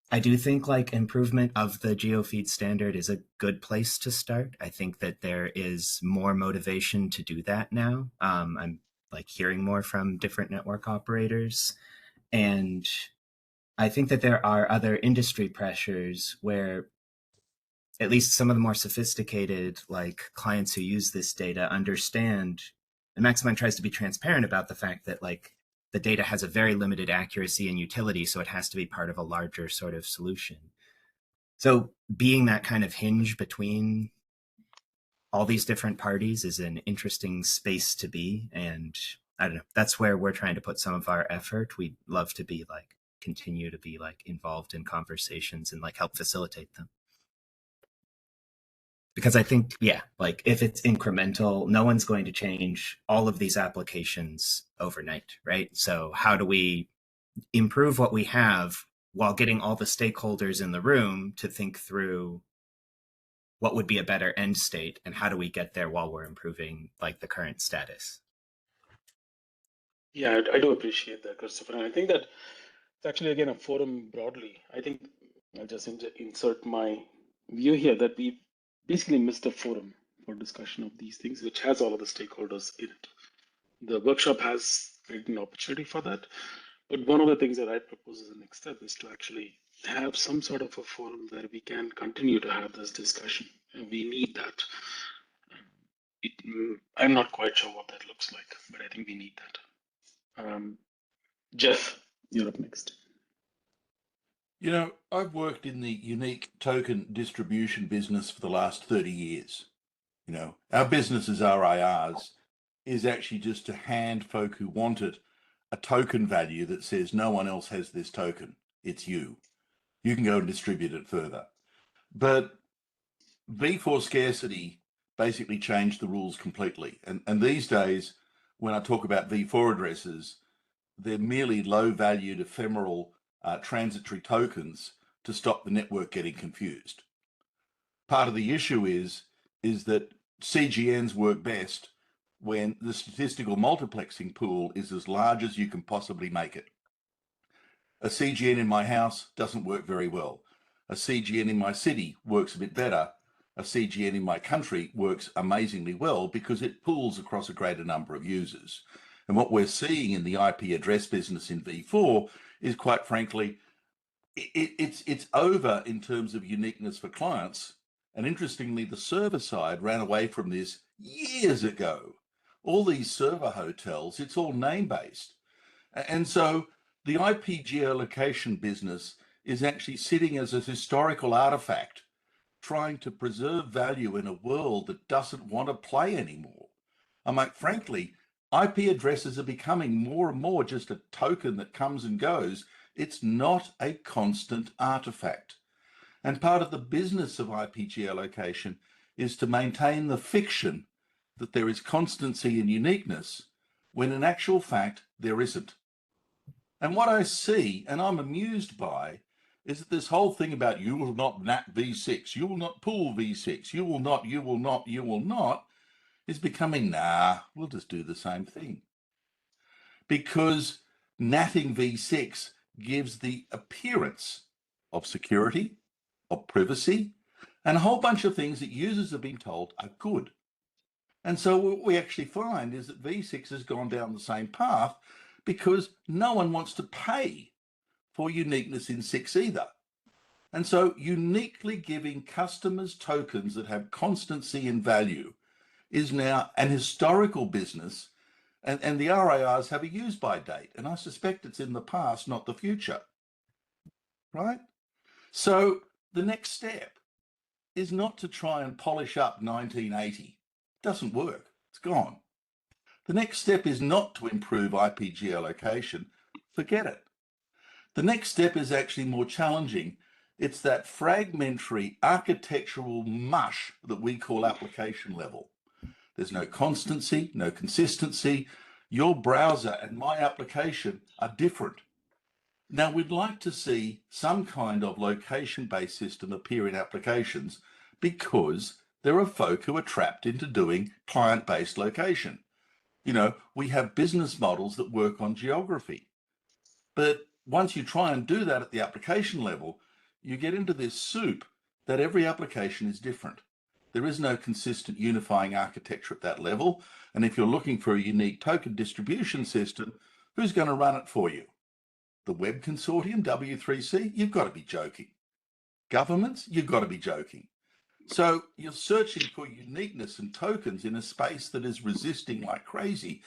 I do think improvement of the GeoFeed standard is a good place to start. I think that there is more motivation to do that now. I'm hearing more from different network operators, and I think that there are other industry pressures where at least some of the more sophisticated clients who use this data understand, and Maximind tries to be transparent about the fact that the data has a very limited accuracy and utility, so it has to be part of a larger sort of solution. So being that kind of hinge between all these different parties is an interesting space to be. And I don't know, that's where we're trying to put some of our effort. We'd love to be continue to be involved in conversations and help facilitate them. Because I think, yeah, if it's incremental, no one's going to change all of these applications overnight, right? So how do we improve what we have while getting all the stakeholders in the room to think through what would be a better end state, and how do we get there while we're improving the current status? Yeah, I do appreciate that, Christopher. And I think that it's actually, again, a forum broadly. I think I'll just insert my view here that we basically missed the forum for discussion of these things, which has all of the stakeholders in it. The workshop has created an opportunity for that. But one of the things that I propose as a next step is to actually have some sort of a forum where we can continue to have this discussion. And we need that. I'm not quite sure what that looks like, but I think we need that. Jeff, you're up next. You know, I've worked in the unique token distribution business for the last 30 years. You know, our business as RIRs is actually just to hand folk who want it a token value that says no one else has this token. It's you. You can go and distribute it further. But V4 scarcity basically changed the rules completely. And these days, when I talk about V4 addresses, they're merely low-valued ephemeral transitory tokens to stop the network getting confused. Part of the issue is that CGNs work best when the statistical multiplexing pool is as large as you can possibly make it. A CGN in my house doesn't work very well. A CGN in my city works a bit better. A CGN in my country works amazingly well because it pools across a greater number of users. And what we're seeing in the IP address business in V4 is, quite frankly, it's over in terms of uniqueness for clients. And interestingly, the server side ran away from this years ago. All these server hotels, it's all name-based. And so the IP geolocation business is actually sitting as a historical artifact, trying to preserve value in a world that doesn't want to play anymore. I'm like, frankly, IP addresses are becoming more and more just a token that comes and goes. It's not a constant artifact. And part of the business of IP geolocation is to maintain the fiction that there is constancy and uniqueness, when in actual fact, there isn't. And what I see, and I'm amused by, is that this whole thing about you will not NAT V6, you will not pool V6, you will not, is becoming, nah, we'll just do the same thing. Because natting V6 gives the appearance of security, of privacy, and a whole bunch of things that users have been told are good. And so what we actually find is that V6 has gone down the same path because no one wants to pay for uniqueness in 6 either. And so uniquely giving customers tokens that have constancy and value is now an historical business, and the RIRs have a use-by date, and I suspect it's in the past, not the future, right? So the next step is not to try and polish up 1980. It doesn't work. It's gone. The next step is not to improve IP geolocation. Forget it. The next step is actually more challenging. It's that fragmentary architectural mush that we call application level. There's no constancy, no consistency. Your browser and my application are different. Now, we'd like to see some kind of location-based system appear in applications because there are folk who are trapped into doing client-based location. You know, we have business models that work on geography. But once you try and do that at the application level, you get into this soup that every application is different. There is no consistent unifying architecture at that level. And if you're looking for a unique token distribution system, who's going to run it for you? The Web Consortium, W3C? You've got to be joking. Governments? You've got to be joking. So you're searching for uniqueness and tokens in a space that is resisting like crazy.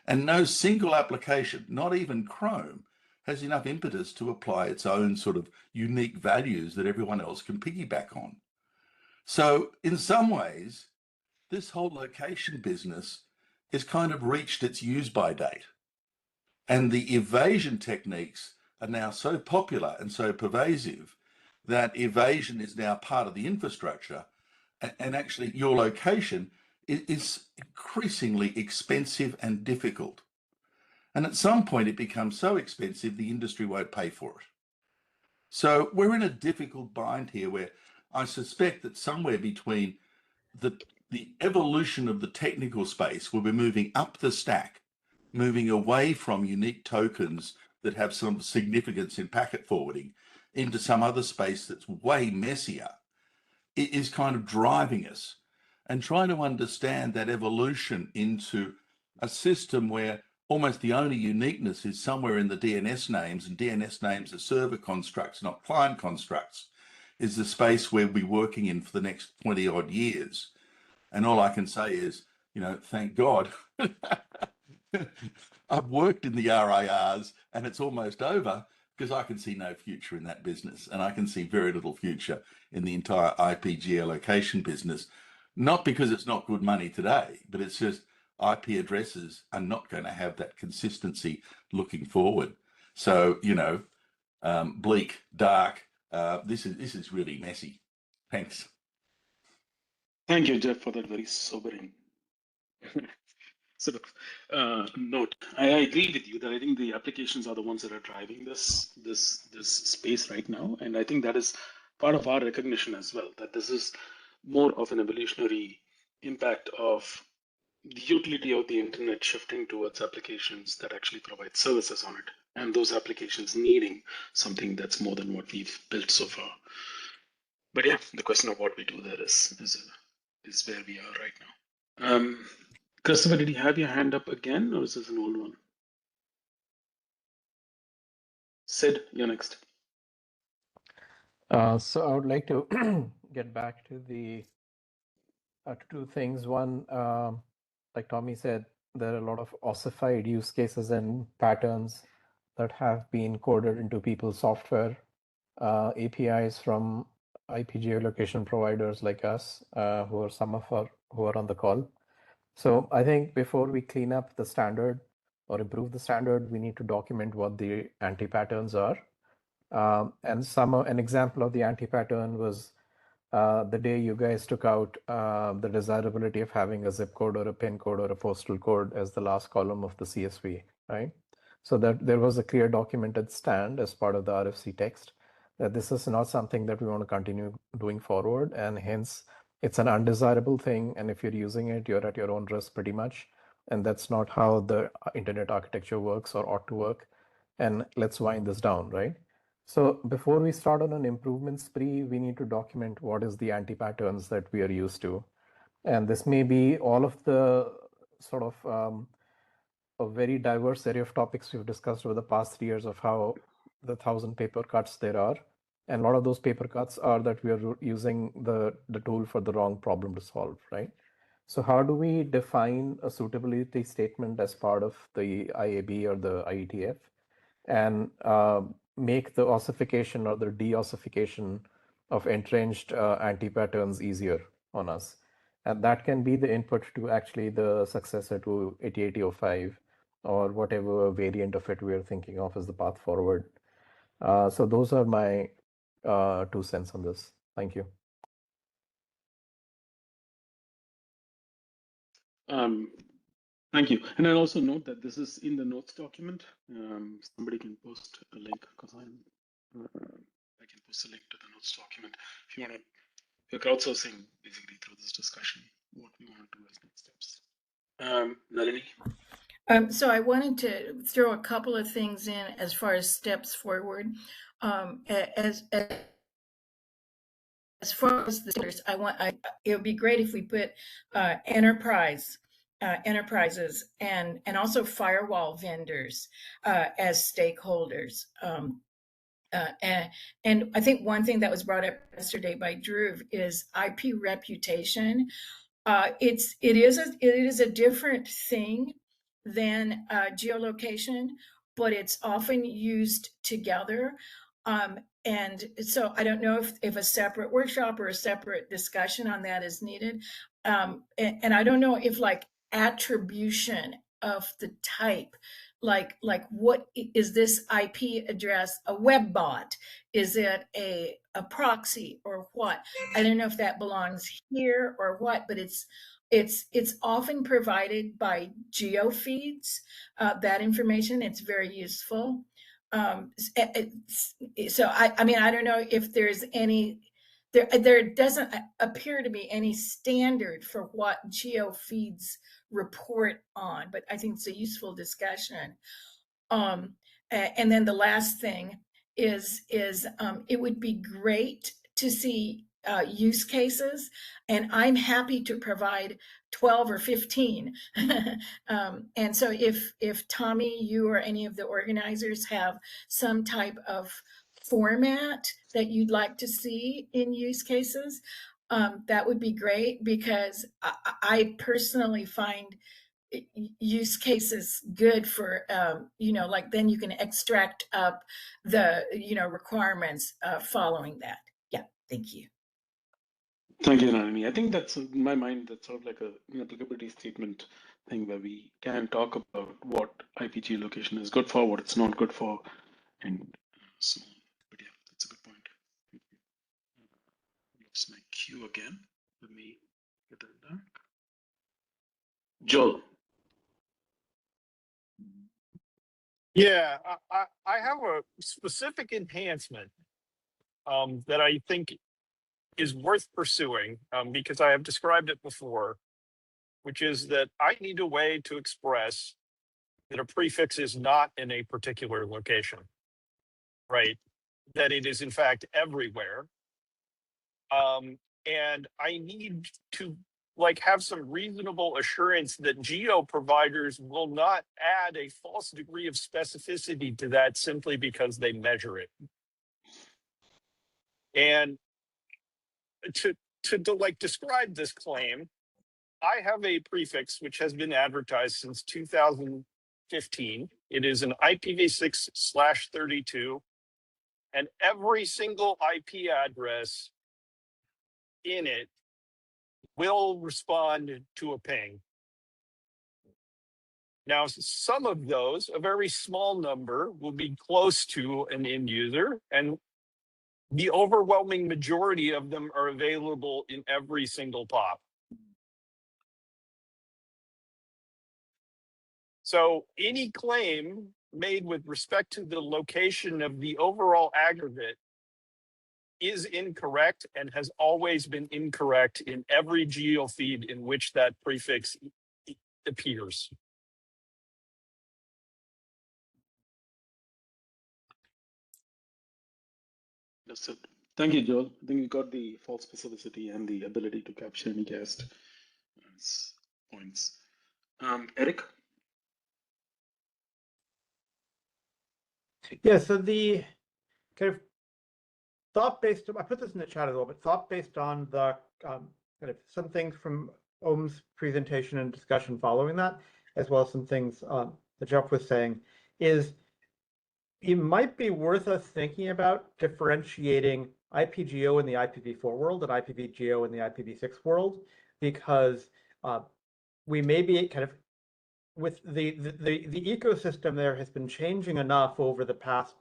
And no single application, not even Chrome, has enough impetus to apply its own sort of unique values that everyone else can piggyback on. So in some ways, this whole location business has kind of reached its use-by date. And the evasion techniques are now so popular and so pervasive that evasion is now part of the infrastructure. And actually, your location is increasingly expensive and difficult. And at some point, it becomes so expensive, the industry won't pay for it. So we're in a difficult bind here where I suspect that somewhere between the evolution of the technical space, where we're moving up the stack, moving away from unique tokens that have some significance in packet forwarding into some other space that's way messier, is kind of driving us, and trying to understand that evolution into a system where almost the only uniqueness is somewhere in the DNS names, and DNS names are server constructs, not client constructs, is the space we'll be working in for the next 20 odd years. And all I can say is, thank God. I've worked in the RIRs and it's almost over, because I can see no future in that business, and I can see very little future in the entire IP geolocation business. Not because it's not good money today, but it's just IP addresses are not going to have that consistency looking forward. So, bleak, dark. This is really messy. Thanks. Thank you, Jeff, for that very sobering sort of note. I agree with you that I think the applications are the ones that are driving this space right now, and I think that is part of our recognition as well, that this is more of an evolutionary impact of the utility of the internet shifting towards applications that actually provide services on it, and those applications needing something that's more than what we've built so far. But yeah, the question of what we do there is where we are right now. Christopher, did you have your hand up again, or is this an old one? Sid, you're next. So I would like to get back to the two things. One, like Tommy said, there are a lot of ossified use cases and patterns that have been coded into people's software. APIs from IP geolocation providers like us, who are on the call. So I think before we clean up the standard or improve the standard, we need to document what the anti-patterns are. And an example of the anti-pattern was the day you guys took out the desirability of having a zip code or a PIN code or a postal code as the last column of the CSV, right? So that there was a clear documented stand as part of the RFC text that this is not something that we want to continue doing forward, and hence it's an undesirable thing. And if you're using it, you're at your own risk pretty much. And that's not how the internet architecture works or ought to work. And let's wind this down, right? So before we start on an improvement spree, we need to document what is the anti-patterns that we are used to. And this may be all of the sort of a very diverse area of topics we've discussed over the past 3 years of how the 1,000 paper cuts there are. And a lot of those paper cuts are that we are using the tool for the wrong problem to solve, right? So how do we define a suitability statement as part of the IAB or the IETF and make the ossification or the deossification of entrenched anti-patterns easier on us? And that can be the input to actually the successor to 808005 or whatever variant of it we are thinking of as the path forward. So those are my 2 cents on this. Thank you. Thank you. And I'll also note that this is in the notes document. Somebody can post a link, because I can post a link to the notes document if you want to. We're crowdsourcing basically through this discussion what we want to do as next steps. Nalini? So I wanted to throw a couple of things in as far as steps forward. As far as the standards, it would be great if we put enterprises and also firewall vendors as stakeholders. And I think one thing that was brought up yesterday by Drew is IP reputation. It is a different thing than geolocation, but it's often used together. And so I don't know if a separate workshop or a separate discussion on that is needed. And I don't know if like attribution of the type, like what is this IP address, a web bot? Is it a proxy or what? I don't know if that belongs here or what, but it's often provided by geofeeds, that information. It's very useful. So I mean, I don't know if there's any, there doesn't appear to be any standard for what geofeeds report on, but I think it's a useful discussion. And then the last thing is it would be great to see use cases, and I'm happy to provide 12 or 15. And so if Tommy, you or any of the organizers have some type of format that you'd like to see in use cases, that would be great, because I personally find use cases good for, like then you can extract up the, requirements following that. Yeah, thank you. Thank you, Nalini. I think that's, in my mind, that's sort of like an applicability statement thing where we can talk about what IP geolocation is good for, what it's not good for, and so on. But yeah, that's a good point. Lose my cue again. Let me get that back. Joel. Yeah, I have a specific enhancement that I think is worth pursuing because I have described it before, which is that I need a way to express that a prefix is not in a particular location, right? That it is in fact everywhere. And I need to have some reasonable assurance that geo providers will not add a false degree of specificity to that simply because they measure it. And to describe this claim, I have a prefix which has been advertised since 2015. It is an IPv6/32, and every single IP address in it will respond to a ping. Now, some of those, a very small number, will be close to an end user, and the overwhelming majority of them are available in every single POP. So any claim made with respect to the location of the overall aggregate is incorrect and has always been incorrect in every geo feed in which that prefix appears. That's it. Thank you, Joel. I think you got the false specificity and the ability to capture any cast as points. Eric? Yeah, so the kind of thought based, I put this in the chat as well, but thought based on the kind of some things from Om's presentation and discussion following that, as well as some things that Jeff was saying, is it might be worth us thinking about differentiating IPGeo in the IPv4 world and IPVGeo in the IPv6 world, because we may be kind of, with the ecosystem there has been changing enough over the past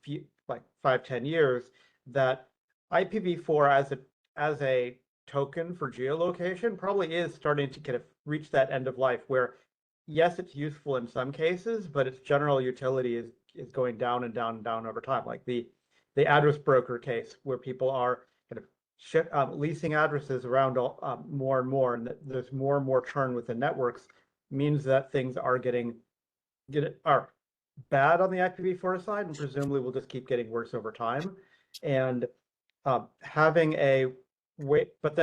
few, like 5-10 years, that IPv4 as a token for geolocation probably is starting to kind of reach that end of life where, yes, it's useful in some cases, but its general utility is going down and down and down over time. Like the address broker case, where people are kind of leasing addresses around more and more, and there's more and more churn within networks, means that things are are bad on the IPv4 side, and presumably will just keep getting worse over time. And having a way, but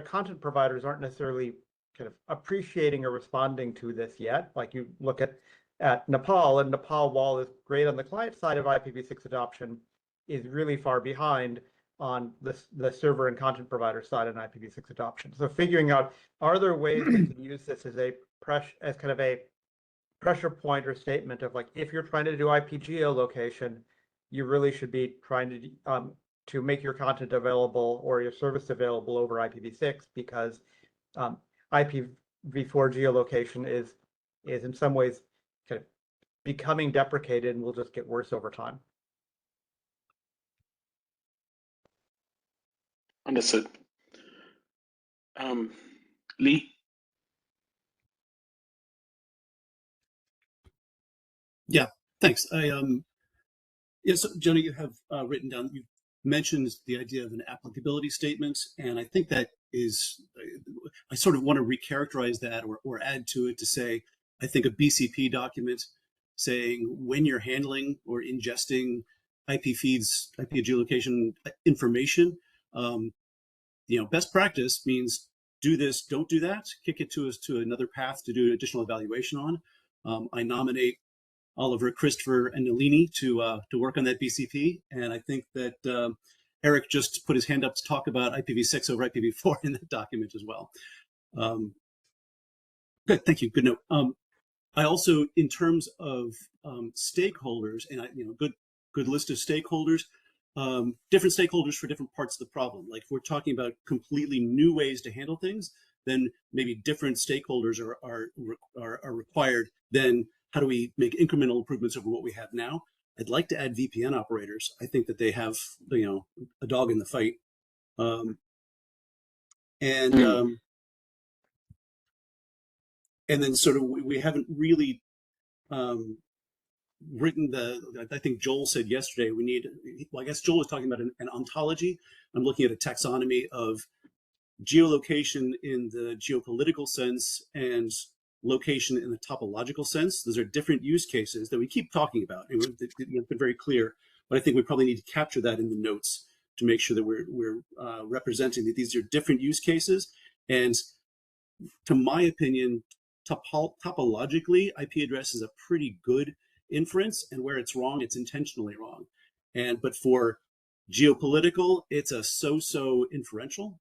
content providers aren't necessarily kind of appreciating or responding to this yet. Like you look at Nepal, and Nepal, while is great on the client side of IPv6 adoption, is really far behind on the server and content provider side in IPv6 adoption. So figuring out, are there ways we can use this as kind of a pressure point or statement of, like, if you're trying to do IP geolocation, you really should be trying to make your content available or your service available over IPv6, because IPv4 geolocation is in some ways kind of becoming deprecated and will just get worse over time. Understood. Lee? Yeah, thanks. Yes, Jonah, you have written down, you mentioned the idea of an applicability statement, and I think that is, I sort of want to recharacterize that or add to it to say, I think a BCP document saying when you're handling or ingesting IP feeds, IP geolocation information, best practice means do this, don't do that, kick it to us to another path to do additional evaluation on. I nominate Oliver, Christopher, and Nalini to work on that BCP, and I think that Eric just put his hand up to talk about IPv6 over IPv4 in that document as well. Good, thank you. Good note. I also, in terms of stakeholders, and good list of stakeholders. Different stakeholders for different parts of the problem. Like if we're talking about completely new ways to handle things, then maybe different stakeholders are required. Then how do we make incremental improvements over what we have now? I'd like to add VPN operators. I think that they have a dog in the fight. And then sort of we haven't really written I think Joel said yesterday, I guess Joel was talking about an ontology. I'm looking at a taxonomy of geolocation in the geopolitical sense and location in the topological sense. Those are different use cases that we keep talking about. And it's been very clear, but I think we probably need to capture that in the notes to make sure that we're representing that these are different use cases. And to my opinion, topologically, IP address is a pretty good inference, and where it's wrong, it's intentionally wrong. But for geopolitical, it's a so-so inferential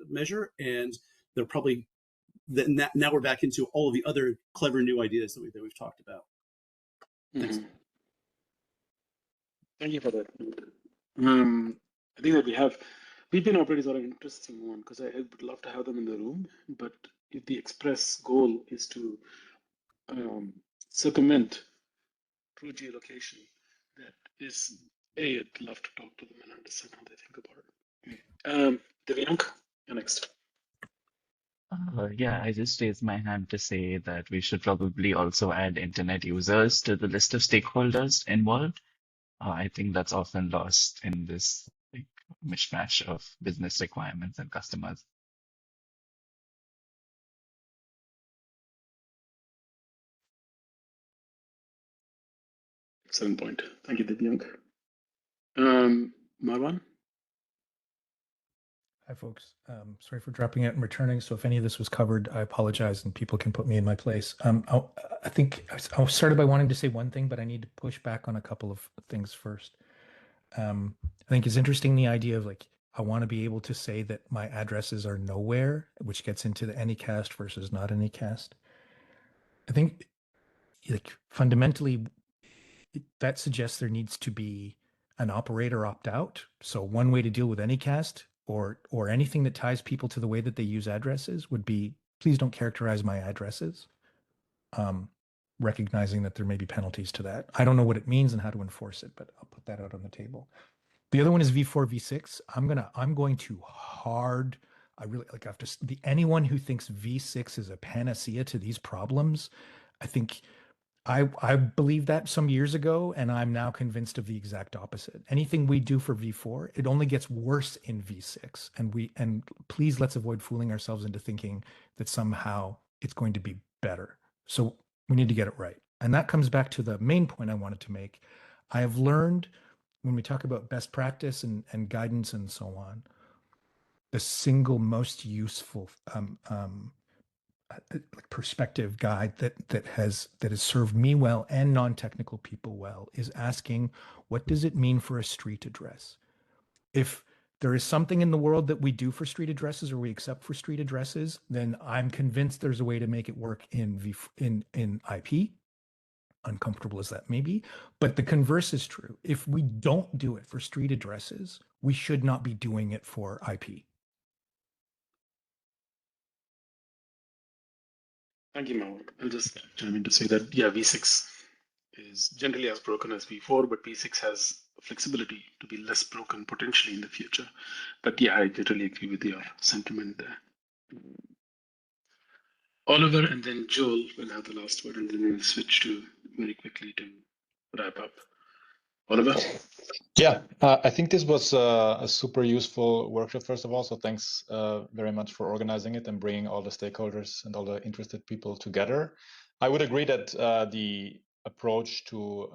measure, and they're probably now we're back into all of the other clever new ideas that we've talked about. Thanks. Thank you for that. I think that we have VPN operators are an interesting one because I would love to have them in the room, but if the express goal is to circumvent true geolocation, that is I'd love to talk to them and understand how they think about it. Devyank, you're next. Yeah, I just raised my hand to say that we should probably also add internet users to the list of stakeholders involved. I think that's often lost in this mishmash of business requirements and customers. Excellent point. Thank you, Devyank. Marwan? Hi, folks. Sorry for dropping out and returning. So if any of this was covered, I apologize, and people can put me in my place. I think I started by wanting to say one thing, but I need to push back on a couple of things first. I think it's interesting, the idea of I want to be able to say that my addresses are nowhere, which gets into the anycast versus not anycast. I think fundamentally that suggests there needs to be an operator opt out. So one way to deal with anycast or anything that ties people to the way that they use addresses would be, please don't characterize my addresses, recognizing that there may be penalties to that. I don't know what it means and how to enforce it, but I'll put that out on the table. The other one is v4, v6. I'm going to hard. I really have to. Anyone who thinks v6 is a panacea to these problems, I think I believed that some years ago, and I'm now convinced of the exact opposite. Anything we do for v4, it only gets worse in v6, and please let's avoid fooling ourselves into thinking that somehow it's going to be better. So we need to get it right, and that comes back to the main point I wanted to make. I have learned when we talk about best practice and guidance and so on, the single most useful perspective guide that has served me well and non-technical people well is asking, what does it mean for a street address? If there is something in the world that we do for street addresses or we accept for street addresses, then I'm convinced there's a way to make it work in IP, uncomfortable as that may be. But the converse is true. If we don't do it for street addresses, we should not be doing it for IP. Thank you, Marwan. I'll just chime in to say that, yeah, v6 is generally as broken as v4, but v6 has flexibility to be less broken potentially in the future. But yeah, I totally agree with your sentiment there. Oliver and then Joel will have the last word, and then we'll switch to very quickly to wrap up. Oliver? Yeah, I think this was a super useful workshop, first of all. So thanks very much for organizing it and bringing all the stakeholders and all the interested people together. I would agree that the approach to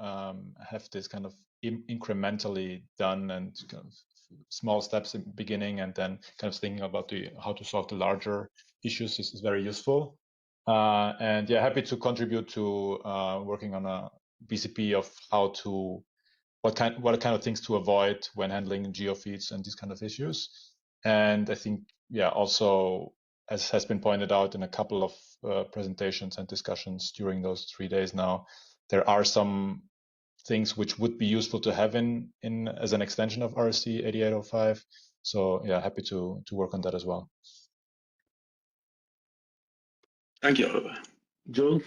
have this kind of incrementally done and kind of small steps in beginning and then kind of thinking about how to solve the larger issues is very useful. And yeah, happy to contribute to working on a BCP of what kind of things to avoid when handling geofeeds and these kind of issues. And I think, yeah, also as has been pointed out in a couple of presentations and discussions during those 3 days now, there are some things which would be useful to have in as an extension of RSC 8805. So yeah, happy to work on that as well. Thank you, Oliver. Joel?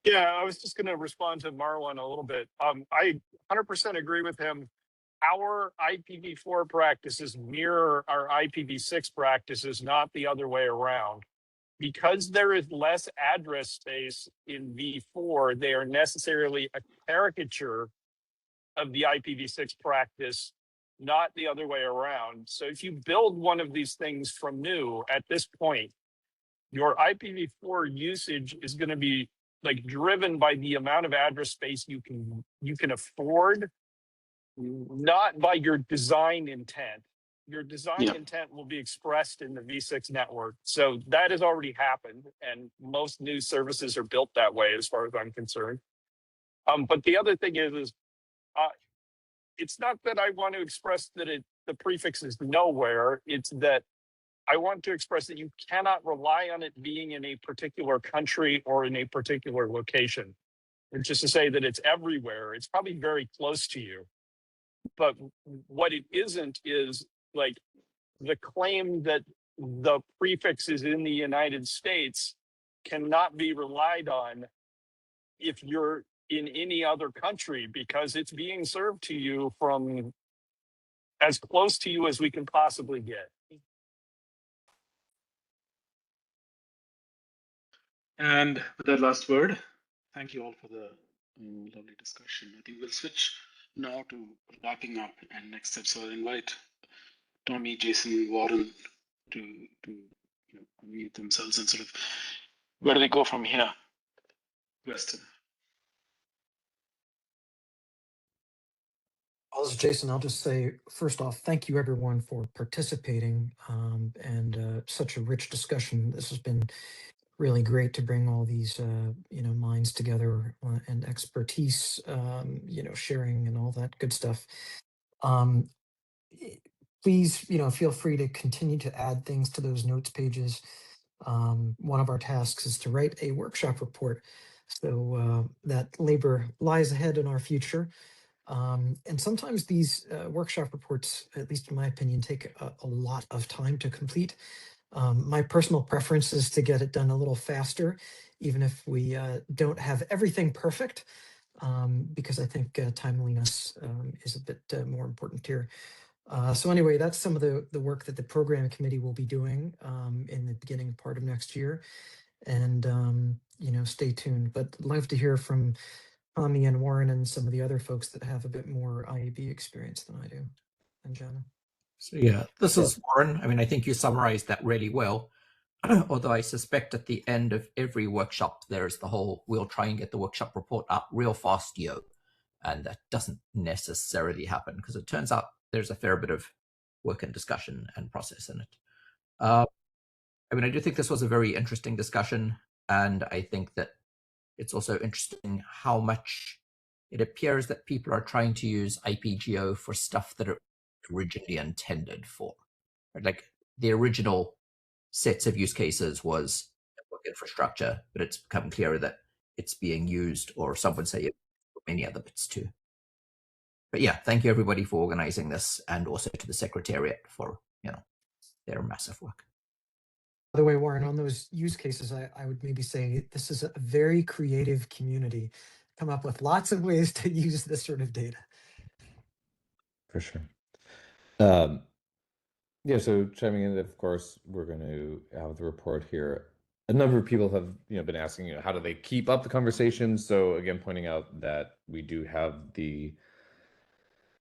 Yeah, I was just going to respond to Marwan a little bit. I 100% agree with him. Our IPv4 practices mirror our IPv6 practices, not the other way around. Because there is less address space in v4, they are necessarily a caricature of the IPv6 practice, not the other way around. So if you build one of these things from new at this point, your IPv4 usage is going to be like driven by the amount of address space you can afford, not by your design intent. Your design intent will be expressed in the v6 network. So that has already happened, and most new services are built that way as far as I'm concerned. But the other thing is it's not that I want to express that the prefix is nowhere. It's that I want to express that you cannot rely on it being in a particular country or in a particular location. It's just to say that it's everywhere. It's probably very close to you. But what it isn't is like the claim that the prefix is in the United States cannot be relied on if you're in any other country, because it's being served to you from as close to you as we can possibly get. And with that last word, thank you all for the lovely discussion. I think we'll switch now to wrapping up and next steps. So I'll invite Tommy, Jason, Warren to unmute themselves and sort of where do they go from here? Weston. Well, this is Jason. I'll just say, first off, thank you everyone for participating and such a rich discussion. This has been really great to bring all these, minds together and expertise, sharing and all that good stuff. Please, feel free to continue to add things to those notes pages. One of our tasks is to write a workshop report. So that labor lies ahead in our future. And sometimes these workshop reports, at least in my opinion, take a lot of time to complete. My personal preference is to get it done a little faster, even if we don't have everything perfect, because I think timeliness is a bit more important here. So anyway, that's some of the work that the program committee will be doing in the beginning part of next year. And, stay tuned. But I'd love to hear from Tommy and Warren and some of the other folks that have a bit more IAB experience than I do. And Jenna. So yeah, this is Warren. I mean, I think you summarized that really well. Although I suspect at the end of every workshop, there's the whole, we'll try and get the workshop report up real fast, yo. And that doesn't necessarily happen because it turns out there's a fair bit of work and discussion and process in it. I mean, I do think this was a very interesting discussion. And I think that it's also interesting how much it appears that people are trying to use IPGeo for stuff that it originally intended for. Right? Like the original sets of use cases was network infrastructure, but it's become clearer that it's being used, or some would say, for many other bits too. But yeah, thank you everybody for organizing this, and also to the Secretariat for their massive work. By the way, Warren, on those use cases, I would maybe say this is a very creative community. Come up with lots of ways to use this sort of data. For sure. Yeah, so chiming in, of course, we're going to have the report here. A number of people have been asking, how do they keep up the conversation? So again, pointing out that we do have the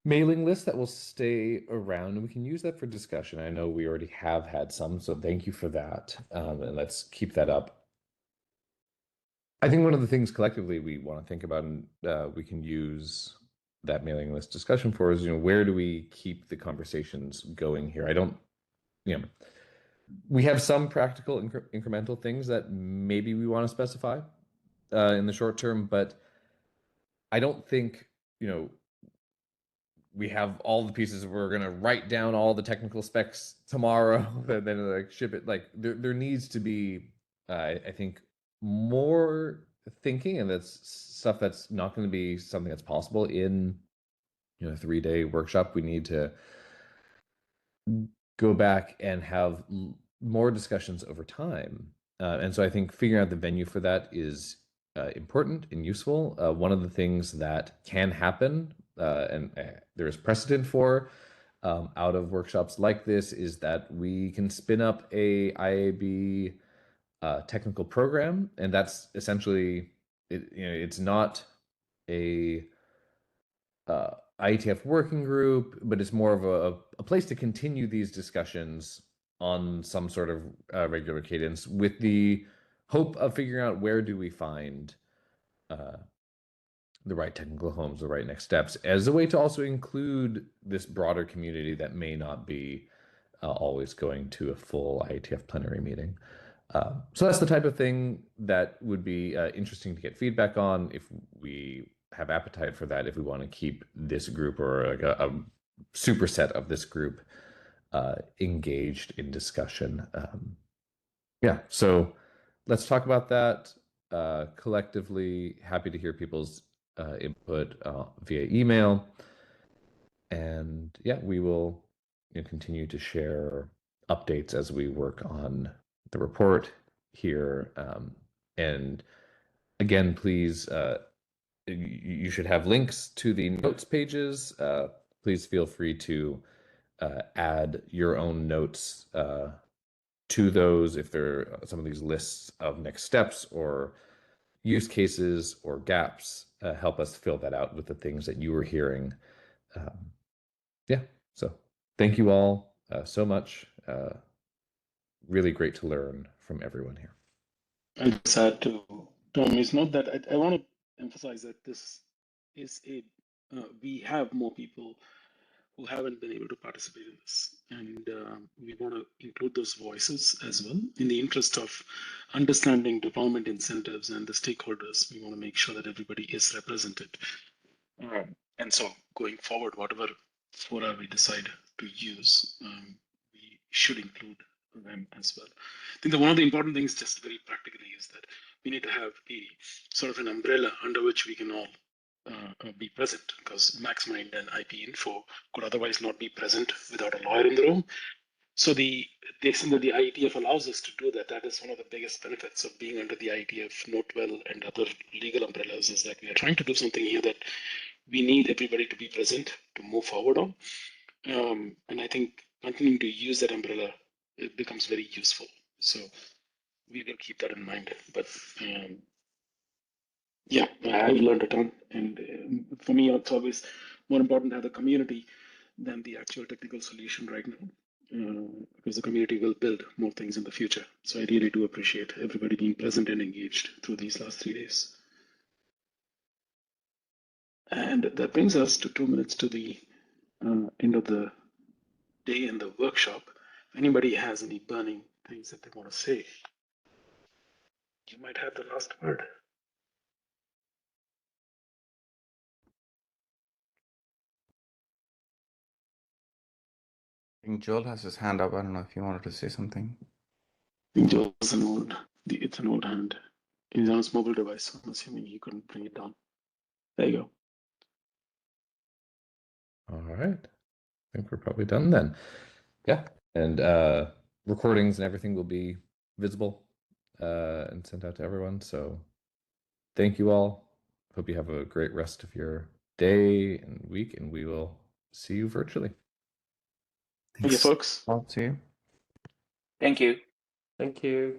mailing list that will stay around, and we can use that for discussion. I know we already have had some, so thank you for that. And let's keep that up. I think one of the things collectively we want to think about, and we can use that mailing list discussion for is, where do we keep the conversations going here? I don't, we have some practical incremental things that maybe we want to specify in the short term, but I don't think, we have all the pieces. We're going to write down all the technical specs tomorrow and then like ship it. Like there needs to be, I think, more thinking, and that's stuff that's not going to be something that's possible in a 3-day workshop. We need to go back and have more discussions over time. And so I think figuring out the venue for that is important and useful. One of the things that can happen, and there is precedent for out of workshops like this, is that we can spin up a IAB technical program, and that's essentially it's not a IETF working group, but it's more of a place to continue these discussions on some sort of regular cadence, with the hope of figuring out where do we find the right technical homes, the right next steps, as a way to also include this broader community that may not be always going to a full IETF plenary meeting. So that's the type of thing that would be interesting to get feedback on, if we have appetite for that, if we want to keep this group, or like a superset of this group, engaged in discussion. Yeah, so let's talk about that collectively. Happy to hear people's input via email. And yeah, we will continue to share updates as we work on the report here. And again, please, you should have links to the notes pages. Please feel free to add your own notes to those if there are some of these lists of next steps or use cases or gaps. Help us fill that out with the things that you were hearing. Yeah, so thank you all so much. Really great to learn from everyone here. I'll just add to Tommy's note that I want to emphasize that this is we have more people who haven't been able to participate in this, and we want to include those voices as well. In the interest of understanding deployment incentives and the stakeholders, we want to make sure that everybody is represented. And so going forward, whatever fora we decide to use, we should include them as well. I think that one of the important things, just very practically, is that we need to have a sort of an umbrella under which we can all be present, because MaxMind and IP Info could otherwise not be present without a lawyer in the room. So the extent that the IETF allows us to do that, that is one of the biggest benefits of being under the IETF, Notewell, and other legal umbrellas, is that we are trying to do something here that we need everybody to be present to move forward on. And I think continuing to use that umbrella, it becomes very useful. So we will keep that in mind. But yeah, I've learned a ton. And for me, it's always more important to have the community than the actual technical solution right now, because the community will build more things in the future. So I really do appreciate everybody being present and engaged through these last 3 days. And that brings us to 2 minutes to the end of the day and the workshop. If anybody has any burning things that they want to say, you might have the last word. I think Joel has his hand up. I don't know if you wanted to say something. I think Joel's it's an old hand. He's on his mobile device, so I'm assuming he couldn't bring it down. There you go. All right. I think we're probably done then. Yeah. And recordings and everything will be visible and sent out to everyone. So thank you all. Hope you have a great rest of your day and week, and we will see you virtually. Thank you, folks. I'll see you. Thank you. Thank you.